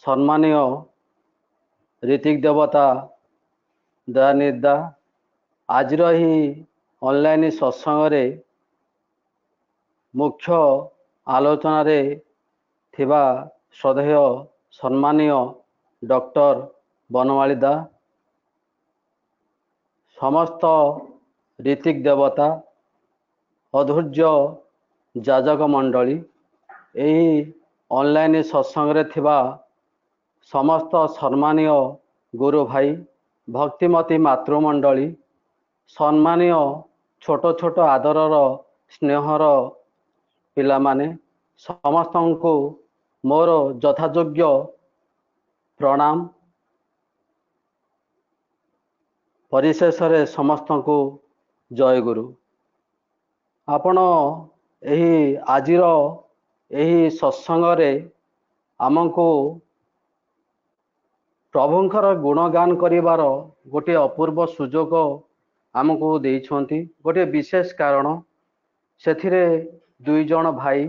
सम्मानीय ऋतिक देवता दयानिदा आजिर ही ऑनलाइन सत्संग रे मुख्य आलोचना रे थिबा श्रद्धेय सम्मानीय डॉक्टर बनवाली दा समस्त ऋतिक देवता अधूर्य जाजक मंडली यही ऑनलाइन सत्संग रे थिबा समस्त सम्मानीय गुरु भाई भक्तिमती मातृमंडली सम्मानीय छोट छोट आदरर स्नेहर पिला माने समस्त को मोर यथायोग्य प्रणाम। परिशेष रे समस्त को जय गुरु। आपण यही आजिर यही सत्संग रे आमको प्रभुंकर गुणगान करिवार गोटे अपूर्व सुजोग आमको देइछंती। गोटे विशेष कारण सेथिरे दुई जण भाई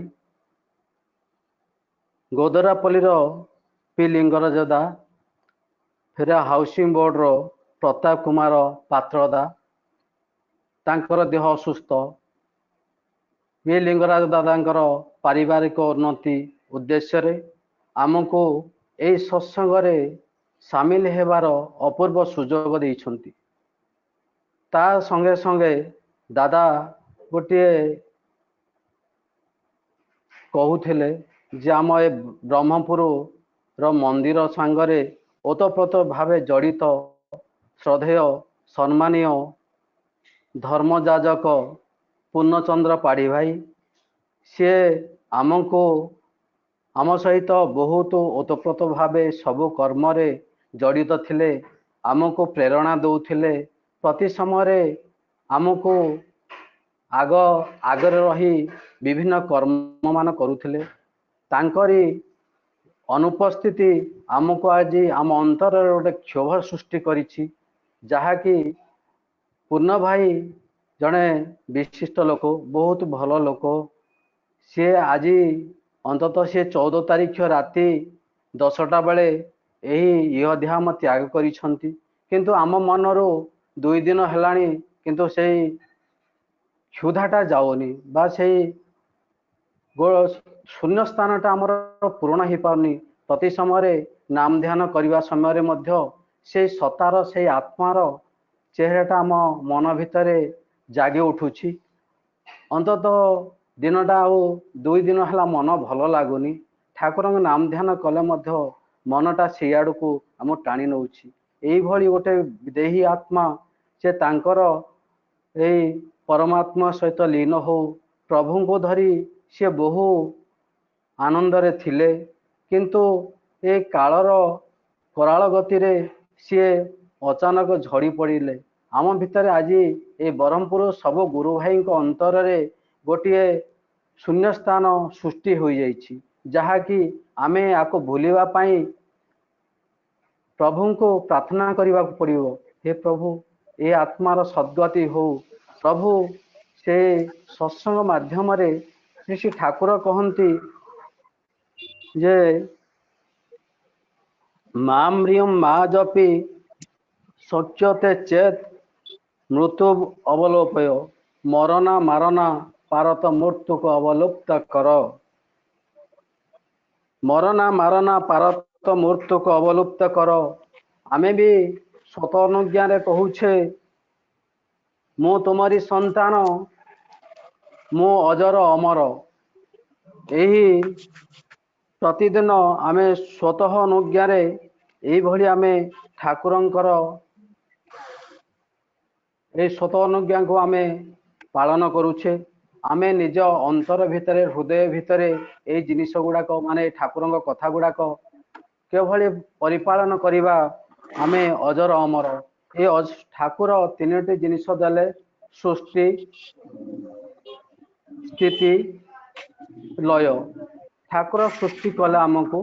गोदरापल्ली पी लिंगराज दा फिर हाउसिंग बोर्ड रो प्रताप कुमार पात्रदा तांकर देह असुस्थ पी लिंगराज दादांकर पारिवारिक उन्नति उद्देश्य रे आमको यही सत्संग रे सामिल हेबार अपूर्व सुजोग देइछंती। ता संगे संगे दादा गोटे कहूथिले जे आम ए ब्रह्मपुर रो मंदिर सांगरे ओतप्रोत भावे जड़ित श्रद्धेय सम्मानीय धर्मजाजक पूर्णचंद्र पाढ़ी भाई सी आमको आम सहित बहुत ओतप्रोत भावे सबु कर्म रे जड़ित थिले आमको प्रेरणा दौथिले प्रति समय आमको आगर रही विभिन्न कर्म मान करुथिले। तांकरी अनुपस्थिति आमको आज आम अंतर गोटे क्षोभ सृष्टि करिछि जहाँकि पूर्ण भाई जड़े विशिष्ट लोक बहुत भल लोक सी आज अंततः सी 14 तारीख राति 10टा बेले यही इहध्याम त्याग करिछंती। किंतु आम मनरू 2 दिन हेलाणी किंतु से क्षुधाटा जाओनी बा से शून्य स्थानटा आमर पूर्ण हो पारनी। प्रति समय नाम ध्यान करने समय मध्य से सतार से आत्मार चेहराटा आम मन भितर जागी उठुछि। अंततः दिनटा आ 2 दिन है मन भल लगुनि ठाकुर नाम ध्यान कले मध्य मनटा से आड़ को आम टाणी नौछि। यही गोटे देही आत्मा से तांकर यही परमात्मा सहित लीन हो प्रभु को धरी सी बहु आनंद रे थिले किंतु ए कालर कराल गति रे सी अचानक झड़ी पड़िले। आम भितर आज ए ब्रह्मपुर सब गुरु भाई अंतर रे गोटे शून्य स्थान सृष्टि हो जाइछि जहाँकि आमे आको भूलिबा पाई प्रभु को प्रार्थना करने को पड़िबो। हे प्रभु ए आत्मार सद्गति हो प्रभु से सत्संग माध्यम रे श्री श्री ठाकुर कहती जे माम्रियम मा जपि शक्यते चेत मृत्यु अवलोपय मरना मारना पारत मृत्यु को अवलुप्त कर। मरना मारना पारत मृत्यु को अवलुप्त कर। आमे भी स्वत अनुज्ञा रे कहूछे ମୁଁ ତୁମରି ସନ୍ତାନ, ମୁଁ ଅଜର ଅମର। ଏହି ପ୍ରତିଦିନ ଆମେ ସ୍ୱତଃ ଅନୁଜ୍ଞାରେ ଏଇଭଳି ଆମେ ଠାକୁରଙ୍କର এই ସ୍ୱତଃ ଅନୁଜ୍ଞାକୁ ଆମେ ପାଳନ କରୁଛେ। ଆମେ ନିଜ ଅନ୍ତର ଭିତରେ ହୃଦୟ ଭିତରେ ଏଇ ଜିନିଷ ଗୁଡ଼ାକ ମାନେ ଠାକୁରଙ୍କ କଥା ଗୁଡ଼ାକ କିଭଳି ପରିପାଳନ କରିବା। ଆମେ ଅଜର ଅମର। ଏ ଠାକୁର ତିନୋଟି ଜିନିଷ ଦେଲେ, ସୃଷ୍ଟି, ସ୍ଥିତି, ଲୟ। ଠାକୁର ସୃଷ୍ଟି କଲେ ଆମକୁ,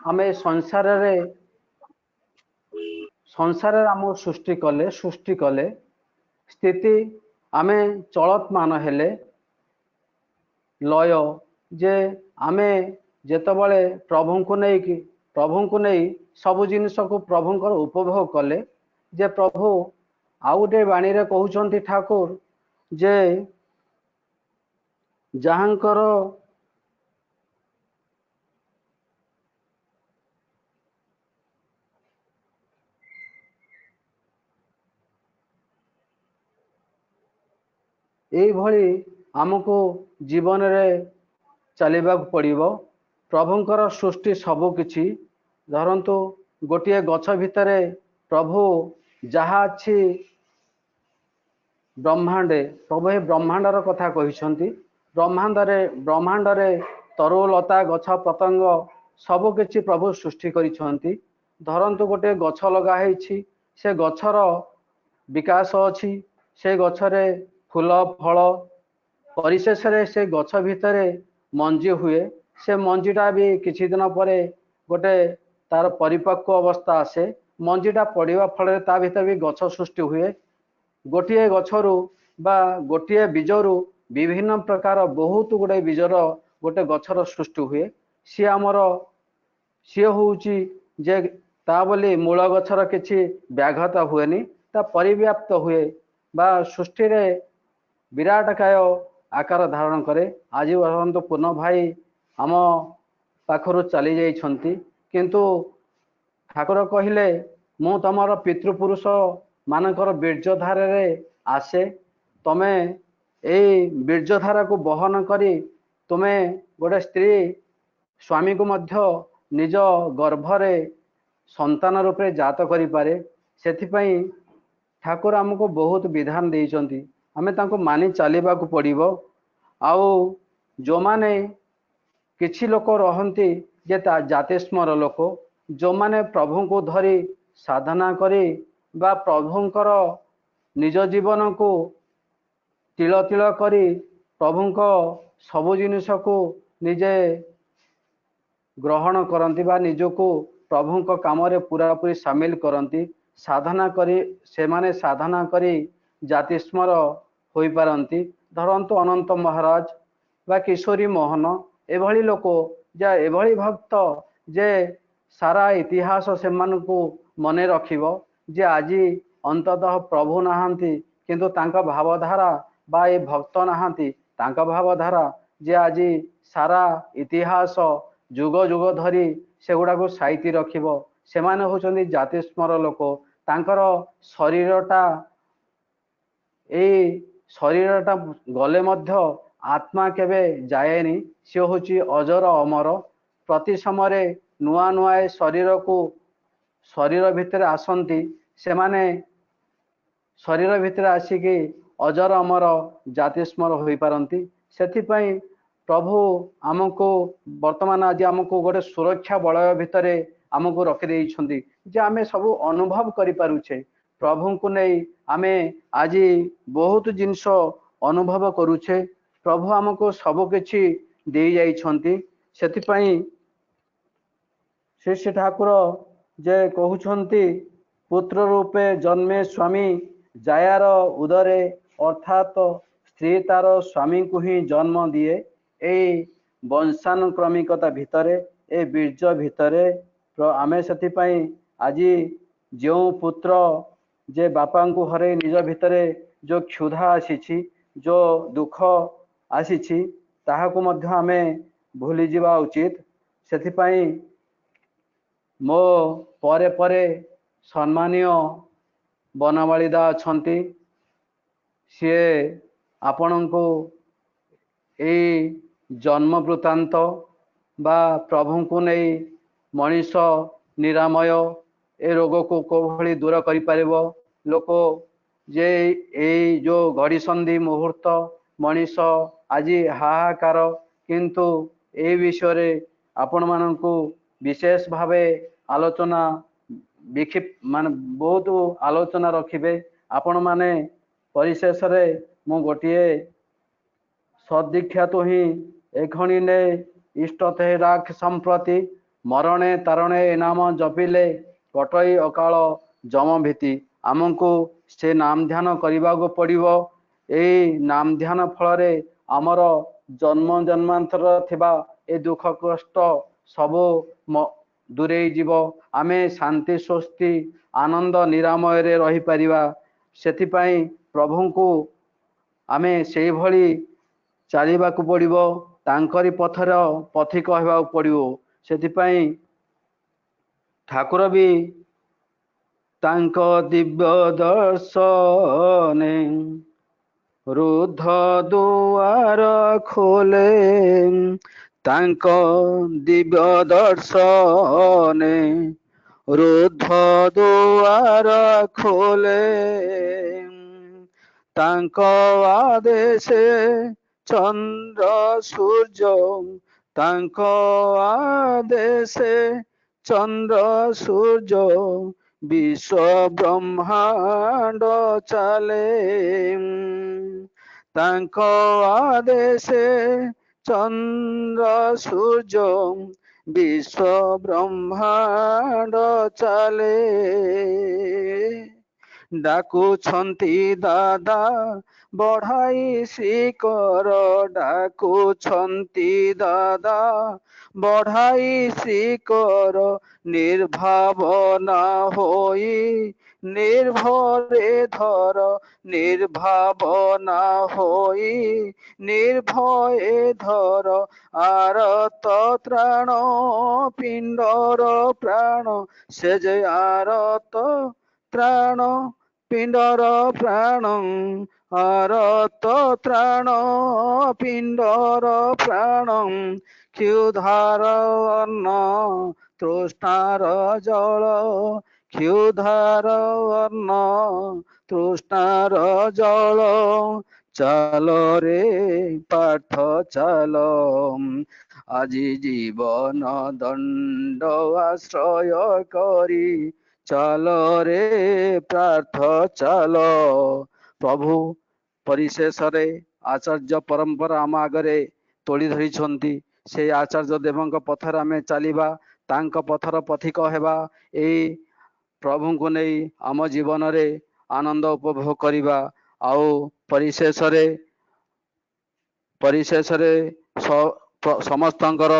ଆମେ ସଂସାରରେ ଆମକୁ ସୃଷ୍ଟି କଲେ। ସ୍ଥିତି ଆମେ ଚଳତ୍ମାନ ହେଲେ। ଲୟ ଯେ ଆମେ ଯେତେବେଳେ ପ୍ରଭୁଙ୍କୁ ନେଇ ସବୁ ଜିନିଷକୁ ପ୍ରଭୁଙ୍କର ଉପଭୋଗ କଲେ। ଯେ ପ୍ରଭୁ ଆଉ ଗୋଟେ ବାଣୀରେ କହୁଛନ୍ତି ଠାକୁର ଯେ ଯାହାଙ୍କର এইଭଳି ଆମକୁ ଜୀବନରେ ଚାଲିବାକୁ ପଡ଼ିବ। ପ୍ରଭୁଙ୍କର ସୃଷ୍ଟି ସବୁ କିଛି। ଧରନ୍ତୁ ଗୋଟିଏ ଗଛ ଭିତରେ ପ୍ରଭୁ ଯାହା ଅଛି ବ୍ରହ୍ମାଣ୍ଡେ, ପ୍ରଭୁ ଏ ବ୍ରହ୍ମାଣ୍ଡର କଥା କହିଛନ୍ତି। ବ୍ରହ୍ମାଣ୍ଡରେ ତରୁଲତା, ଗଛ ପତଙ୍ଗ ସବୁ କିଛି ପ୍ରଭୁ ସୃଷ୍ଟି କରିଛନ୍ତି। ଧରନ୍ତୁ ଗୋଟିଏ ଗଛ ଲଗା ହେଇଛି, ସେ ଗଛର ବିକାଶ ଅଛି, ସେ ଗଛରେ ଫୁଲ ଫଳ, ପରିଶେଷରେ ସେ ଗଛ ଭିତରେ ମଞ୍ଜି ହୁଏ। ସେ ମଞ୍ଜିଟା ବି କିଛି ଦିନ ପରେ ଗୋଟେ ତାର ପରିପକ୍ୱ ଅବସ୍ଥା ଆସେ। ମଞ୍ଜିଟା ପଡ଼ିବା ଫଳରେ ତା ଭିତରେ ବି ଗଛ ସୃଷ୍ଟି ହୁଏ। ଗୋଟିଏ ଗଛରୁ ବା ଗୋଟିଏ ବୀଜରୁ ବିଭିନ୍ନ ପ୍ରକାର ବହୁତ ଗୁଡ଼ାଏ ବୀଜର ଗୋଟେ ଗଛର ସୃଷ୍ଟି ହୁଏ। ସିଏ ହେଉଛି ଯେ ତା ବୋଲି ମୂଳ ଗଛର କିଛି ବ୍ୟାଘାତ ହୁଏନି, ତା ପରିବ୍ୟାପ୍ତ ହୁଏ ବା ସୃଷ୍ଟିରେ ବିରାଟକାୟ ଆକାର ଧାରଣ କରେ। ଆଜି ବସନ୍ତ ପୂର୍ଣ୍ଣ ଭାଇ ଆମ ପାଖରୁ ଚାଲି ଯାଇଛନ୍ତି, କିନ୍ତୁ ଠାକୁର କହିଲେ ମୁଁ ତମର ପିତୃପୁରୁଷ ମାନଙ୍କର ବୀର୍ଯ୍ୟଧାରରେ ଆସେ। ତମେ ଏଇ ବୀର୍ଯ୍ୟଧାରାକୁ ବହନ କରି ତୁମେ ଗୋଟେ ସ୍ତ୍ରୀ ସ୍ୱାମୀକୁ ମଧ୍ୟ ନିଜ ଗର୍ଭରେ ସନ୍ତାନ ରୂପେ ଜାତ କରିପାରେ। ସେଥିପାଇଁ ଠାକୁର ଆମକୁ ବହୁତ ବିଧାନ ଦେଇଛନ୍ତି, ଆମେ ତାଙ୍କୁ ମାନି ଚାଲିବାକୁ ପଡ଼ିବ। ଆଉ ଯେଉଁମାନେ କିଛି ଲୋକ ରହନ୍ତି ଯେ ଜାତିସ୍ମର ଲୋକ, ଯେଉଁମାନେ ପ୍ରଭୁଙ୍କୁ ଧରି ସାଧନା କରି ବା ପ୍ରଭୁଙ୍କର ନିଜ ଜୀବନକୁ ତିଳ ତିଳ କରି ପ୍ରଭୁଙ୍କ ସବୁ ଜିନିଷକୁ ନିଜେ ଗ୍ରହଣ କରନ୍ତି ବା ନିଜକୁ ପ୍ରଭୁଙ୍କ କାମରେ ପୁରାପୁରି ସାମିଲ କରନ୍ତି। ସେମାନେ ସାଧନା କରି ଜାତିସ୍ମର ହୋଇପାରନ୍ତି। ଧରନ୍ତୁ ଅନନ୍ତ ମହାରାଜ ବା କିଶୋରୀ ମୋହନ ଏଭଳି ଲୋକ, ଯା ଏଭଳି ଭକ୍ତ ଯେ ସାରା ଇତିହାସ ସେମାନଙ୍କୁ ମନେ ରଖିବ ଯେ ଆଜି ଅନ୍ତତଃ ପ୍ରଭୁ ନାହାନ୍ତି, କିନ୍ତୁ ତାଙ୍କ ଭାବଧାରା ବା ଏ ଭକ୍ତ ନାହାନ୍ତି, ତାଙ୍କ ଭାବଧାରା ଯେ ଆଜି ସାରା ଇତିହାସ ଯୁଗ ଯୁଗ ଧରି ସେଗୁଡ଼ାକୁ ସାଇତି ରଖିବ। ସେମାନେ ହେଉଛନ୍ତି ଜାତିସ୍ମର ଲୋକ। ତାଙ୍କର ଶରୀରଟା ଗଲେ ମଧ୍ୟ ଆତ୍ମା କେବେ ଯାଏନି। ସେ ହେଉଛି ଅଜର ଅମର। ପ୍ରତି ସମୟରେ ନୂଆ ନୂଆ ଶରୀର ଭିତରେ ଆସନ୍ତି। ସେମାନେ ଶରୀର ଭିତରେ ଆସିକି ଅଜର ଅମର ଜାତିସ୍ମର ହୋଇପାରନ୍ତି। ସେଥିପାଇଁ ପ୍ରଭୁ ଆମକୁ ବର୍ତ୍ତମାନ ଆଜି ଆମକୁ ଗୋଟେ ସୁରକ୍ଷା ବଳୟ ଭିତରେ ଆମକୁ ରଖିଦେଇଛନ୍ତି ଯେ ଆମେ ସବୁ ଅନୁଭବ କରିପାରୁଛେ। ପ୍ରଭୁଙ୍କୁ ନେଇ ଆମେ ଆଜି ବହୁତ ଜିନିଷ ଅନୁଭବ କରୁଛେ। ପ୍ରଭୁ ଆମକୁ ସବୁ କିଛି ଦେଇ ଯାଇଛନ୍ତି। ସେଥିପାଇଁ ଶ୍ରୀ ଠାକୁର ଯେ କହୁଛନ୍ତି ପୁତ୍ର ରୂପେ ଜନ୍ମେ ସ୍ୱାମୀ ଜାୟାର ଉଦରେ, ଅର୍ଥାତ୍ ସ୍ତ୍ରୀ ତାର ସ୍ୱାମୀଙ୍କୁ ହିଁ ଜନ୍ମ ଦିଏ। ଏଇ ବଂଶାନୁକ୍ରମିକତା ଭିତରେ, ଏ ବୀର୍ଯ୍ୟ ଭିତରେ ଆମେ ସେଥିପାଇଁ ଆଜି ଯେଉଁ ପୁତ୍ର ଯେ ବାପାଙ୍କୁ ହରେଇ ନିଜ ଭିତରେ ଯେଉଁ କ୍ଷୁଧା ଆସିଛି, ଯେଉଁ ଦୁଃଖ ଆସିଛି, ତାହାକୁ ମଧ୍ୟ ଆମେ ଭୁଲିଯିବା ଉଚିତ। ସେଥିପାଇଁ ମୋ ପରେ ସମ୍ମାନୀୟ ବନମାଳିଦା ଅଛନ୍ତି, ସିଏ ଆପଣଙ୍କୁ ଏଇ ଜନ୍ମ ବୃତ୍ତାନ୍ତ ବା ପ୍ରଭୁଙ୍କୁ ନେଇ ମଣିଷ ନିରାମୟ ଏ ରୋଗକୁ କୋଭଳି ଦୂର କରିପାରିବ। ଲୋକ ଯେ ଏଇ ଯେଉଁ ଘଡ଼ିସନ୍ଧି ମୁହୂର୍ତ୍ତ ମଣିଷ ଆଜି ହାହାକାର, କିନ୍ତୁ ଏ ବିଷୟରେ ଆପଣମାନଙ୍କୁ ବିଶେଷ ଭାବେ ଆଲୋଚନା ମାନେ ବହୁତ ଆଲୋଚନା ରଖିବେ। ଆପଣମାନେ ପରିଶେଷରେ ମୁଁ ଗୋଟିଏ ସଦୀକ୍ଷା ତୁହି ଏଖଣି ନେ ଇଷ୍ଟ ତେ ରାଖ ସମ୍ପ୍ରତି ମରଣେ ତାରଣେ ଏ ନାମ ଜପିଲେ କଟଇ ଅକାଳ ଯମ ଭୀତି। ଆମକୁ ସେ ନାମ ଧ୍ୟାନ କରିବାକୁ ପଡ଼ିବ। ଏଇ ନାମ ଧ୍ୟାନ ଫଳରେ ଆମର ଜନ୍ମ ଜନ୍ମାନ୍ତର ଥିବା ଏ ଦୁଃଖ କଷ୍ଟ ସବୁ ଦୂରେଇ ଯିବ। ଆମେ ଶାନ୍ତି ସ୍ୱସ୍ତି ଆନନ୍ଦ ନିରାମୟରେ ରହିପାରିବା। ସେଥିପାଇଁ ପ୍ରଭୁଙ୍କୁ ଆମେ ସେଇଭଳି ଚାଲିବାକୁ ପଡ଼ିବ, ତାଙ୍କରି ପଥର ପଥିକ ହେବାକୁ ପଡ଼ିବ। ସେଥିପାଇଁ ଠାକୁର ବି ତାଙ୍କ ଦିବ୍ୟ ଦର୍ଶନେ ରୁଦ୍ଧ ଦୁଆର ଖୋଲେ, ତାଙ୍କ ଦିବ୍ୟ ଦର୍ଶନେ ରୁଦ୍ଧ ଦୁଆର ଖୋଲେ, ତାଙ୍କ ଆଦେଶେ ଚନ୍ଦ୍ର ସୂର୍ଯ୍ୟ, ତାଙ୍କ ଆଦେଶେ ଚନ୍ଦ୍ର ସୂର୍ଯ୍ୟ ବିଶ୍ୱ ବ୍ରହ୍ମାଣ୍ଡ ଚାଲେ, ତାଙ୍କ ଆଦେଶେ ଚନ୍ଦ୍ର ସୂର୍ଯ୍ୟ ବିଶ୍ୱ ବ୍ରହ୍ମାଣ୍ଡ ଚାଲେ। ଡାକୁଛନ୍ତି ଦାଦା ବଢାଇ ଶ୍ରୀକର, ଡାକୁଛନ୍ତି ଦାଦା ବଢାଇ ଶ୍ରୀକର, ନିର୍ଭାବନା ହୋଇ ନିର୍ଭରେ ଧର, ନିର୍ଭାବନା ହୋଇ ନିର୍ଭয়ে ଧର, ଆରତ ତ୍ରାଣ ପିଣ୍ଡର ପ୍ରାଣ, ସେ ଯେ ଆରତ ତ୍ରାଣ ପିଣ୍ଡର ପ୍ରାଣ, ଆରତ ତ୍ରାଣ ପିଣ୍ଡର ପ୍ରାଣ, କ୍ଷୁଧାର ଅନ୍ନ ତୃଷ୍ଣାର ଜଳ, କ୍ଷୁଧାର ଅନ୍ନ ତୃଷ୍ଣାର ଜଳ, ଚାଲ ରେ ପାର୍ଥ ଚାଲ, ଆଜି ଜୀବନ ଦଣ୍ଡ ଆଶ୍ରୟ କରି, ଚାଲ ରେ ପାର୍ଥ ଚାଲ। ପ୍ରଭୁ ପରିଶେଷରେ ଆଚାର୍ଯ୍ୟ ପରମ୍ପରା ଆମ ଆଗରେ ତୋଳି ଧରିଛନ୍ତି। ସେଇ ଆଚାର୍ଯ୍ୟ ଦେବଙ୍କ ପଥରେ ଆମେ ଚାଲିବା, ତାଙ୍କ ପଥର ପଥିକ ହେବା। ଏଇ ପ୍ରଭୁଙ୍କୁ ନେଇ ଆମ ଜୀବନରେ ଆନନ୍ଦ ଉପଭୋଗ କରିବା। ଆଉ ପରିଶେଷରେ ସମସ୍ତଙ୍କର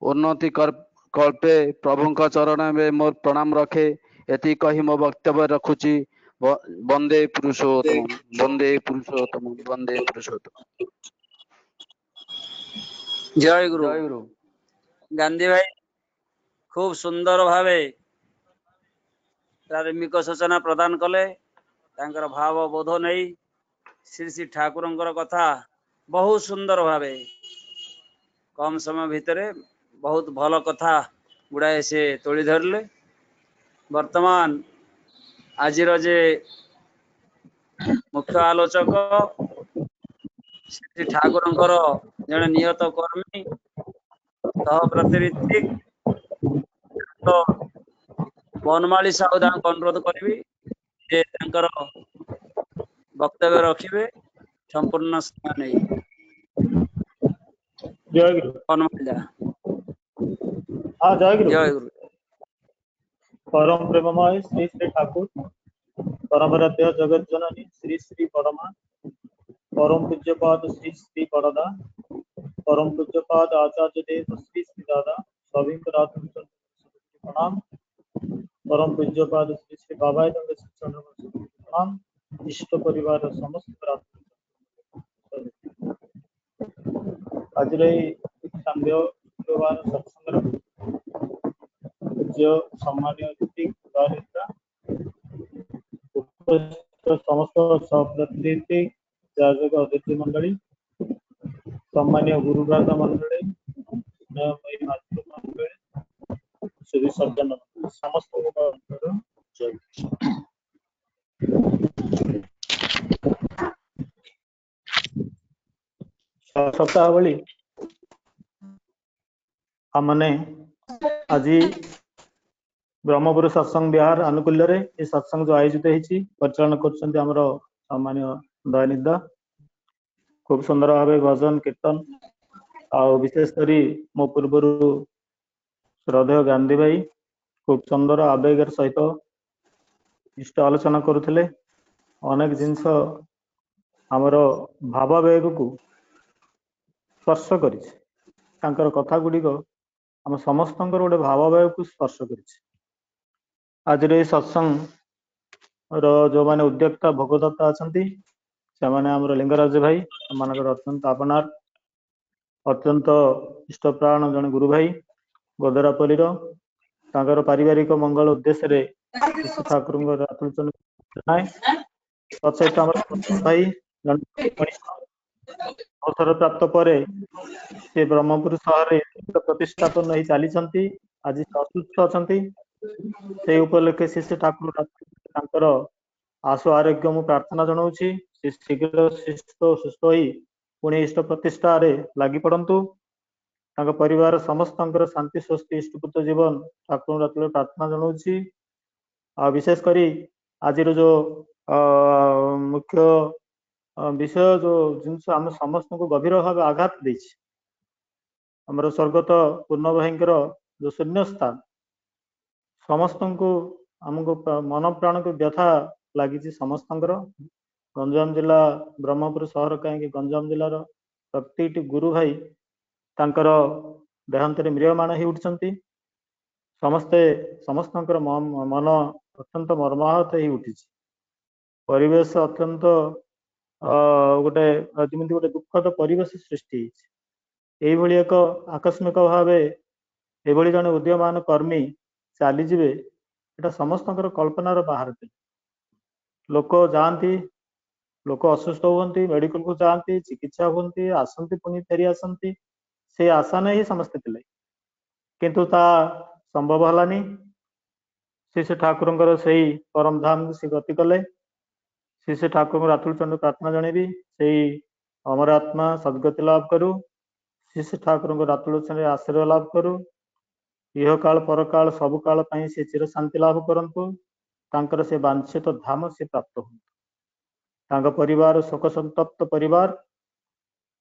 ଉନ୍ନତି କଳ୍ପେ ପ୍ରଭୁଙ୍କ ଚରଣରେ ମୋର ପ୍ରଣାମ ରଖେ। ଏତିକି କହି ମୋ ବକ୍ତବ୍ୟ ରଖୁଛି। ବନ୍ଦେ ପୁରୁଷୋତ୍ତମ, ବନ୍ଦେ ପୁରୁଷୋତ୍ତମ, ବନ୍ଦେ ପୁରୁଷୋତ୍ତମ। ଜୟ ଗୁରୁ। ଜୟ ଗୁରୁ। ଗାନ୍ଧୀ ଭାଇ খুব ସୁନ୍ଦର ଭାବେ ପ୍ରାରମ୍ଭିକ ସୂଚନା ପ୍ରଦାନ କଲେ। ତାଙ୍କର ଭାବ ବୋଧ ନେଇ ଶ୍ରୀ ଶ୍ରୀ ଠାକୁରଙ୍କର କଥା ବହୁତ ସୁନ୍ଦର ଭାବେ କମ ସମୟ ଭିତରେ ବହୁତ ଭଲ କଥା ଗୁଡ଼ାଏ ସେ ତୋଳି ଧରିଲେ। ବର୍ତ୍ତମାନ ଆଜିର ଯେ ମୁଖ୍ୟ ଆଲୋଚକ ଶ୍ରୀ ଠାକୁରଙ୍କର ଜଣେ ନିୟତ କର୍ମୀ ସହପ୍ରତିନିଧି ବନମାଳୀ ସାହୁ ତାଙ୍କୁ ଅନୁରୋଧ କରିବି ଯେ ତାଙ୍କର ବକ୍ତବ୍ୟ ରଖିବେ ସମ୍ପୂର୍ଣ୍ଣ ସମୟ ନେଇ। जय गुरु। ବନମାଳୀ ଦା। हाँ जय गुरु। ଜୟ ଗୁରୁ। परम प्रेममय श्री श्री ठाकुर, परमराध्य जगत जननी श्री श्री परमा, परम पूज्यपाद श्री श्री बड़दा, परम पूज्यपाद आचार्य देव श्री श्री दादा, सभी को प्रणाम। परम पूज्यपाद श्री श्री बाबा प्रणाम। इष्ट परिवार समस्त आज सांध्य सत्संग पूज्य सम्मानीय अतिथि उपस्थित समस्त सप्रतिनिधि जाजक अतिथि मंडली सम्मानीय गुरुभ्राता मंडली स्नेहमयी मातृ मंडली श्री सज्जन समस्त जय ସପ୍ତାହାବଳୀ ଆମମାନେ ଆଜି ବ୍ରହ୍ମପୁର ସତ୍ସଙ୍ଗ ବିହାର ଆନୁକୂଲ୍ୟରେ ଏ ସତ୍ସଙ୍ଗ ଯୋଉ ଆୟୋଜିତ ହେଇଛି ପରିଚାଳନା କରୁଛନ୍ତି ଆମର ସମ୍ମାନୀୟ ଦୟାନିଧ ଖୁବ ସୁନ୍ଦର ଭାବେ ଭଜନ କୀର୍ତ୍ତନ ଆଉ ବିଶେଷ କରି ମୋ ପୂର୍ବରୁ ଶ୍ରଦ୍ଧେୟ ଗାନ୍ଧୀ ଭାଇ ଖୁବ ସୁନ୍ଦର ଆବେଗର ସହିତ ଇଷ୍ଟ ଆଲୋଚନା କରୁଥିଲେ ଅନେକ ଜିନିଷ ଆମର ଭାବାବେଗକୁ ସ୍ପର୍ଶ କରିଛି ତାଙ୍କର କଥା ଗୁଡ଼ିକ ଆମ ସମସ୍ତଙ୍କର ଗୋଟେ ଭାବାବେଗକୁ ସ୍ପର୍ଶ କରିଛି ଆଜିର ଏହି ସତ୍ସଙ୍ଗର ଯୋଉମାନେ ଉଦ୍ୟୋକ୍ତା ଭୋଗଦାତା ଅଛନ୍ତି ସେମାନେ ଆମର ଲିଙ୍ଗରାଜ ଭାଇ ସେମାନଙ୍କର ଅତ୍ୟନ୍ତ ଆପଣାର ଅତ୍ୟନ୍ତ ଇଷ୍ଟପ୍ରାଣ ଜଣେ ଗୁରୁ ଭାଇ ଗୋଦରାପଲ୍ଲୀର ତାଙ୍କର ପାରିବାରିକ ମଙ୍ଗଳ ଉଦ୍ଦେଶ୍ୟରେ ଶ୍ରୀ ଠାକୁରଙ୍କ ରାତ୍ରୋଚନ ଜଣାଏ ତତ୍ସହିତ ଆମର ଭାଇ ଅବସର ପ୍ରାପ୍ତ ପରେ ସେ ବ୍ରହ୍ମପୁର ସହରରେ ପ୍ରତିଷ୍ଠାପନ ହେଇ ଚାଲିଛନ୍ତି ଆଜି ଅସୁସ୍ଥ ଅଛନ୍ତି ସେଇ ଉପଲକ୍ଷେ ଶ୍ରୀ ଠାକୁର ତାଙ୍କର ଆଶୁ ଆରୋଗ୍ୟ ମୁଁ ପ୍ରାର୍ଥନା ଜଣାଉଛି ସେ ଶୀଘ୍ର ସୁସ୍ଥ ହୋଇ ପୁଣି ଇଷ୍ଟ ପ୍ରତିଷ୍ଠାରେ ଲାଗି ପଡନ୍ତୁ ତାଙ୍କ ପରିବାର ସମସ୍ତଙ୍କର ଶାନ୍ତି ସ୍ୱସ୍ତି ଇଷ୍ଟପୁତ ଜୀବନ ଠାକୁରଙ୍କ ପ୍ରାର୍ଥନା ଜଣାଉଛି ଆଉ ବିଶେଷ କରି ଆଜିର ଯୋଉ ମୁଖ୍ୟ ବିଷୟ ଯୋଉ ଜିନିଷ ଆମେ ସମସ୍ତଙ୍କୁ ଗଭୀର ଭାବେ ଆଘାତ ଦେଇଛି ଆମର ସ୍ୱର୍ଗତ ପୂର୍ଣ୍ଣ ଭାଇଙ୍କର ଯୋଉ ଶୂନ୍ୟ ସ୍ଥାନ ସମସ୍ତଙ୍କୁ ଆମକୁ ମନ ପ୍ରାଣକୁ ବ୍ୟଥା ଲାଗିଛି ସମସ୍ତଙ୍କର ଗଞ୍ଜାମ ଜିଲ୍ଲା ବ୍ରହ୍ମପୁର ସହର କାହିଁକି ଗଞ୍ଜାମ ଜିଲ୍ଲାର ପ୍ରତିଟି ଗୁରୁ ଭାଇ ତାଙ୍କର ଦେହାନ୍ତରେ ମ୍ରିୟମାଣ ହେଇ ଉଠିଛନ୍ତି ସମସ୍ତଙ୍କର ମନ ଅତ୍ୟନ୍ତ ମର୍ମାହତ ହେଇ ଉଠିଛି ପରିବେଶ ଅତ୍ୟନ୍ତ ଗୋଟେ ଯେମିତି ଗୋଟେ ଦୁଃଖଦ ପରିବେଶ ସୃଷ୍ଟି ହେଇଛି ଏଇଭଳି ଏକ ଆକସ୍ମିକ ଭାବେ ଏଭଳି ଜଣେ ଉଦୀୟମାନ କର୍ମୀ ଚାଲିଯିବେ ଏଟା ସମସ୍ତଙ୍କର କଳ୍ପନାର ବାହାର ଥିଲା ଲୋକ ଯାଆନ୍ତି ଲୋକ ଅସୁସ୍ଥ ହୁଅନ୍ତି ମେଡିକାଲକୁ ଯାଆନ୍ତି ଚିକିତ୍ସା ହୁଅନ୍ତି ଆସନ୍ତି ପୁଣି ଫେରି ଆସନ୍ତି ସେ ଆଶା ନେଇ ସମସ୍ତେ ଥିଲେ କିନ୍ତୁ ତା ସମ୍ଭବ ହେଲାନି ଶ୍ରୀ ଠାକୁରଙ୍କର ସେଇ ପରମ ଧାମକୁ ସେ ଗତି କଲେ ଶ୍ରୀ ଠାକୁରଙ୍କୁ ରାତ୍ରୋଚନ ପ୍ରାର୍ଥନା ଜଣେଇବି ସେଇ ଅମର ଆତ୍ମା ସଦ୍ଗତି ଲାଭ କରୁ ଶ୍ରୀ ଠାକୁରଙ୍କ ରାତ୍ରୋଚନରେ ଆଶୀର୍ବାଦ ଲାଭ କରୁ ଇହ କାଳ ପରକାଳ ସବୁ କାଳ ପାଇଁ ସେ ଚିର ଶାନ୍ତି ଲାଭ କରନ୍ତୁ ତାଙ୍କର ସେ ବାଞ୍ଛିତ ଧାମ ସେ ପ୍ରାପ୍ତ ହୁଅନ୍ତୁ ତାଙ୍କ ପରିବାର ଶୋକ ସନ୍ତପ୍ତ ପରିବାର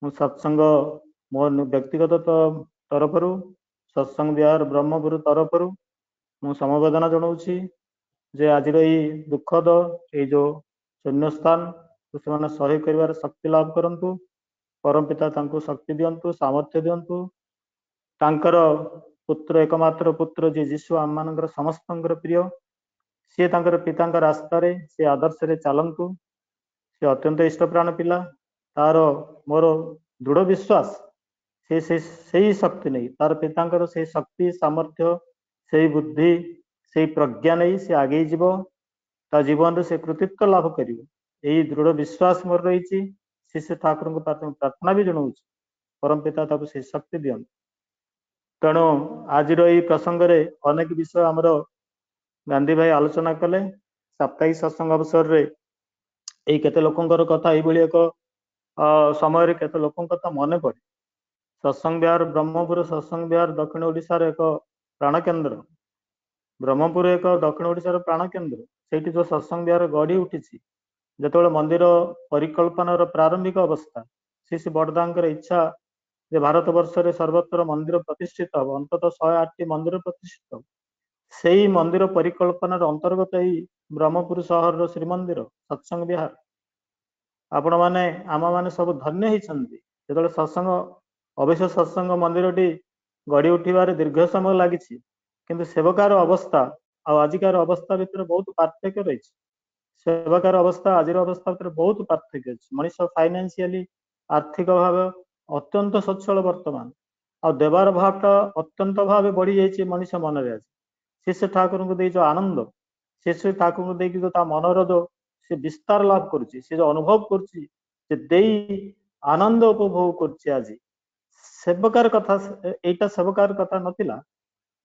ମୁଁ ସତ୍ସଙ୍ଗ ମୋ ବ୍ୟକ୍ତିଗତ ତରଫରୁ ସତ୍ସଙ୍ଗ ବିହାର ବ୍ରହ୍ମପୁର ତରଫରୁ ମୁଁ ସମବେଦନା ଜଣାଉଛି ଯେ ଆଜିର ଏଇ ଦୁଃଖଦ ଏଇ ଯୋଉ ଶୂନ୍ୟସ୍ଥାନ ସେମାନେ ସହ୍ୟ କରିବାର ଶକ୍ତି ଲାଭ କରନ୍ତୁ ପରମ ପିତା ତାଙ୍କୁ ଶକ୍ତି ଦିଅନ୍ତୁ ସାମର୍ଥ୍ୟ ଦିଅନ୍ତୁ ତାଙ୍କର ପୁତ୍ର ଏକମାତ୍ର ପୁତ୍ର ଯିଏ ଯୀଶୁ ଆମମାନଙ୍କର ସମସ୍ତଙ୍କର ପ୍ରିୟ ସିଏ ତାଙ୍କର ପିତାଙ୍କ ରାସ୍ତାରେ ସେ ଆଦର୍ଶରେ ଚାଲନ୍ତୁ ସେ ଅତ୍ୟନ୍ତ ଇଷ୍ଟପ୍ରାଣ ପିଲା ତାର ମୋର ଦୃଢ ବିଶ୍ୱାସ ସେଇ ଶକ୍ତି ନେଇ ତାର ପିତାଙ୍କର ସେଇ ଶକ୍ତି ସାମର୍ଥ୍ୟ ସେଇ ବୁଦ୍ଧି ସେଇ ପ୍ରଜ୍ଞା ନେଇ ସେ ଆଗେଇ ଯିବ ତା ଜୀବନରେ ସେ କୃତିତ୍ୱ ଲାଭ କରିବ ଏଇ ଦୃଢ ବିଶ୍ୱାସ ମୋର ରହିଛି ଶ୍ରୀ ଠାକୁରଙ୍କୁ ପ୍ରାର୍ଥନା ବି ଜଣାଉଛି ପରମ ପିତା ତାକୁ ସେଇ ଶକ୍ତି ଦିଅନ୍ତୁ ତେଣୁ ଆଜିର ଏଇ ପ୍ରସଙ୍ଗରେ ଅନେକ ବିଷୟ ଆମର ଗାନ୍ଧୀ ଭାଇ ଆଲୋଚନା କଲେ ସାପ୍ତାହିକ ସତ୍ସଙ୍ଗ ଅବସରରେ ଏଇ କେତେ ଲୋକଙ୍କର କଥା ଏଇଭଳି ଏକ ସମୟରେ କେତେ ଲୋକଙ୍କ କଥା ମନେ ପଡେ ସତ୍ସଙ୍ଗ ବିହାର ବ୍ରହ୍ମପୁର ସତ୍ସଙ୍ଗ ବିହାର ଦକ୍ଷିଣ ଓଡ଼ିଶାର ଏକ ପ୍ରାଣକେନ୍ଦ୍ର ବ୍ରହ୍ମପୁର ଏକ ଦକ୍ଷିଣ ଓଡ଼ିଶାର ପ୍ରାଣକେନ୍ଦ୍ର ସେଇଠି ଯୋଉ ସତ୍ସଙ୍ଗ ବିହାର ଗଢି ଉଠିଛି ଯେତେବେଳେ ମନ୍ଦିର ପରିକଳ୍ପନାର ପ୍ରାରମ୍ଭିକ ଅବସ୍ଥା ଶ୍ରୀ ବଡ଼ଦାଙ୍କର ଇଚ୍ଛା ଯେ ଭାରତ ବର୍ଷରେ ସର୍ବତ୍ର ମନ୍ଦିର ପ୍ରତିଷ୍ଠିତ ହେବ ଅନ୍ତତଃ 108ଟି ମନ୍ଦିର ପ୍ରତିଷ୍ଠିତ ହେବ ସେଇ ମନ୍ଦିର ପରିକଳ୍ପନାର ଅନ୍ତର୍ଗତ ଏଇ ବ୍ରହ୍ମପୁର ସହରର ଶ୍ରୀମନ୍ଦିର ସତ୍ସଙ୍ଗ ବିହାର ଆପଣମାନେ ଆମମାନେ ସବୁ ଧନ୍ୟ ହେଇଛନ୍ତି ଯେତେବେଳେ ସତ୍ସଙ୍ଗ ଅବଶ୍ୟ ସତ୍ସଙ୍ଗ ମନ୍ଦିରଟି ଗଢି ଉଠିବାରେ ଦୀର୍ଘ ସମୟ ଲାଗିଛି କିନ୍ତୁ ସେବକାର ଅବସ୍ଥା ଆଉ ଆଜିକାର ଅବସ୍ଥା ଭିତରେ ବହୁତ ପାର୍ଥକ୍ୟ ରହିଛି ସେବକାର ଅବସ୍ଥା ଆଜିର ଅବସ୍ଥା ଭିତରେ ବହୁତ ପାର୍ଥକ୍ୟ ଅଛି ମଣିଷ ଫାଇନାନ୍ସିଆଲି ଆର୍ଥିକ ଭାବେ ଅତ୍ୟନ୍ତ ସଚ୍ଛଳ ବର୍ତ୍ତମାନ ଆଉ ଦେବାର ଭାବଟା ଅତ୍ୟନ୍ତ ଭାବେ ବଢି ଯାଇଛି ମଣିଷ ମନରେ ଆଜି ଶ୍ରୀ ଠାକୁରଙ୍କୁ ଦେଇ ଯୋଉ ଆନନ୍ଦ ଶ୍ରୀ ଠାକୁରଙ୍କୁ ଦେଇକି ଯୋଉ ତା ମନର ଯୋଉ से विस्तार लाभ करुच्ची से जो अनुभव करुच्ची जे देई आनंद उपभोग करुच्ची आज सेवकार कथा एटा सेवकार कथा नथिला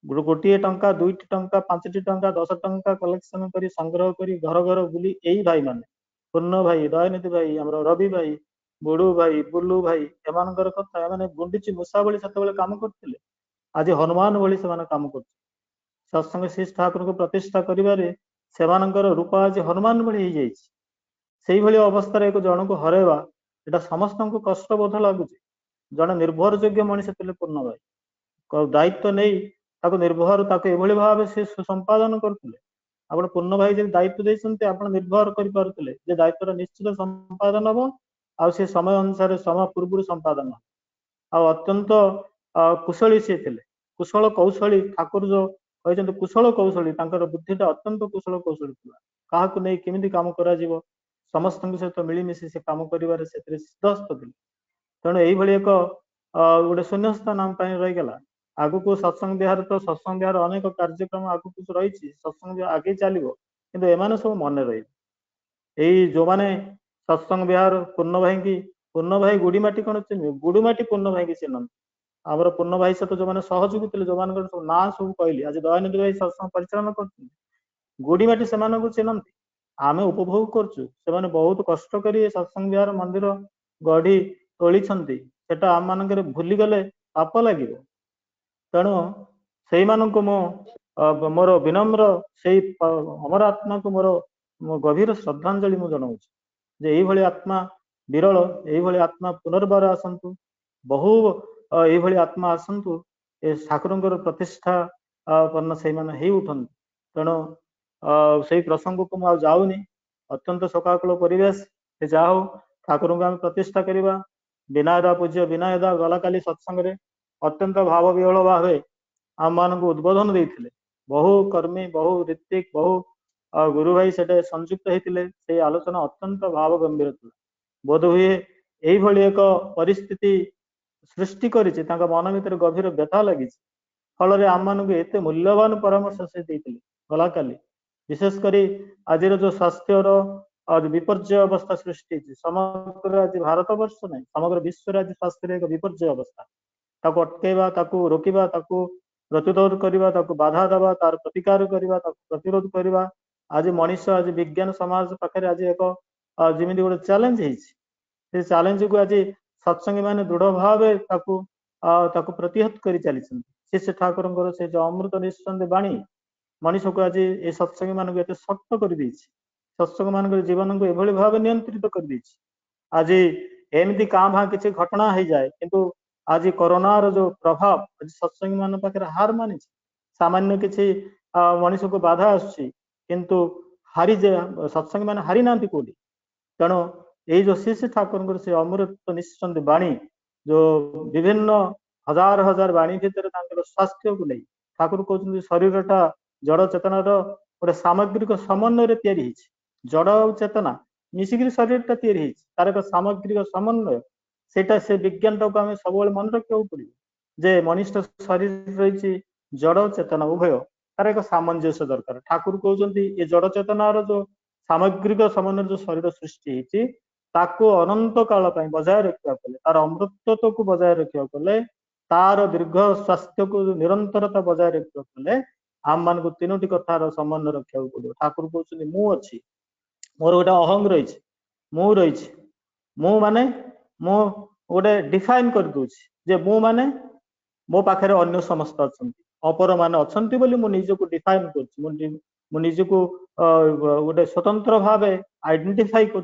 गोटे टंका 2टी टंका 5टी टंका 10 टंका कलेक्शन करी संग्रह करी घर घर बुली एई भाई माने पूर्ण भाई दयानिधि भाई हमर रवि भाई बुडू भाई बुल्लू भाई एमानकर कथा एमाने गुंडीची मुसा भली सेतेबेले काम करथिले आज हनुमान भली सेमाने काम करथि सत्संग श्री ठाकुर को प्रतिष्ठा करिबारे सेमानकर रूप आज हनुमान भली हे जाइछि सेही भली अवस्था रे एक जन को हरेबा एटा समस्त को कष्ट बोध लागुछि जन निर्भर योग्य मनुष्य थिले पूर्ण भाई दायित्व नहीं ताको निर्भर ताको एभली भाव से संपादन करथिले आपण पूर्ण भाई जे दायित्व दैछन्ते आपण निर्भर करि पारुथिले जे दायित्व निश्चित संपादन हबो आ से समय अनुसार समय पूर्व संपादन आ अत्यंत कुशली से थिले कुशल कौशली ठाकुर जो कहते कुशल कौशली तांकर बुद्धिटा अत्यंत कुशल कौशली थिला काहाकु नै केमिति काम करा जीवो समस्त सहित मिलिमिशि से काम करिवारे सेतरे सिद्धस्त थिले तेणु एई भली एक गोटे शून्यस्था नाम पाई रही गला आगु को सत्संग विहार तो सत्संग विहार अनेक कार्यक्रम आगु कुछ रही सत्संग आगे चलो किंतु एमाने सब मन रही जो माने सत्संग विहार पूर्ण भाई गुड़ीमाटी कौन चिन्ह गुड़ीमाटी पूर्ण भाई की चिन्ह आमर पूर्ण भाई सहित जो मैंने सहयोगी थे जो मान सब ना सब कहली आज दयानिधि भाई सत्संग परिचालन कर गुड़ीमाटी से चिन्हती आम उपभोग कर बहुत कष्ट कर सत्संग विहार मंदिर गढ़ी तोली सेटा आम मान भूली गले पाप लगे तेणु से मोर विनम्र से अमर आत्मा को मोर गभीर श्रद्धांजलि मु जनाऊँ जे यही आत्मा विरल यही आत्मा पुनर्बार आसतु बहु यही आत्मा आसतु ए ठाकुर प्रतिष्ठा पन्न से उठन तेणु से प्रसंग को मुझे जाऊनी अत्यंत शोकाकुल परिवेश जा हो ठाकुर को आम प्रतिष्ठा करवा विनायदा पूज्य विनायदा गला काली सत्संग अत्यंत भाव विहल भाव आम मान को उद्बोधन देते बहु कर्मी बहु ऋत्विक बहु गुरु भाई से संयुक्त होते से आलोचना अत्यंत भाव गंभीर था बोध हुए यही एक परिस्थिति सृष्टि करिछि मन भीतर गभीर व्यथा लगी फल आम मान एत मूल्यवान परामर्श से देते गला काली विशेषकर आज जो स्वास्थ्यर विपर्य अवस्था सृष्टि समग्र आज भारत वर्ष नहीं समग्र विश्व आज स्वास्थ्य एक विपर्य अवस्था ताको अटकेबा ताको रोकिबा ताको प्रतिरोध करवा ताको बाधा देवा तार प्रतिकार करवा ताको प्रतिरोध करवा आज मनीष आज विज्ञान समाज पाखे आज एक जमी गोटे चैलेंज है चैलेंज को आज सत्संगी मैंने दृढ़ भाव ताको प्रतिहत कर चली शिष्य ठाकुर से जो अमृत निश्चंद बाणी मनीष को आज ये सत्संगी मान एत शक्त कर सत्संग मान जीवन को एभली भाव नियंत्रित कर आज एमती काँ भाँ किसी घटना हो जाए किंतु आज कोरोनार जो प्रभाव आज सत्संगी मान पाखे हार मानी सामान्य किसी मनीष को बाधा आसुची किंतु हारी सत्संगी मान हारी ना कौटी तेणु ये जो श्री ठाकुर से अमृत निश्चंद बाणी जो विभिन्न हजार हजार बाणी भितर स्वास्थ्य को नहीं ठाकुर कहते शरीरटा जड़ चेतनार गोटे सामग्रिक समन्वय तैयारी जड़ और चेतना मिसिक शरीरटा तैयारी तार एक सामग्रिक समन्वय सेटा से विज्ञान टाक आम सब मन रखा पड़े जे मनिष्ठ शरीर रही जड़ चेतना उभय तार एक सामंजस्य दरकार ठाकुर कहते ये जड़ चेतनार जो सामग्रिक समन्वय जो शरीर सृष्टि ताको अनंत काल बजाय रखा तार अमृतत्व को बजाय रखा तार दीर्घ स्वास्थ्य को निरंतरता बजाय रखा आम मान को तीनोटी कथार समन्वय रखा पड़ो ठाकुर कहते मु अच्छी मोर गोटे अहंग रही मु माने मु गोटे डिफाइन कर दूची जे मु माने मो पाखे अन्य समस्त अच्छा अपर मान अच्छा मु निजको डिफाइन कर निजको गोटे स्वतंत्र भाव आइडेंटिफाई कर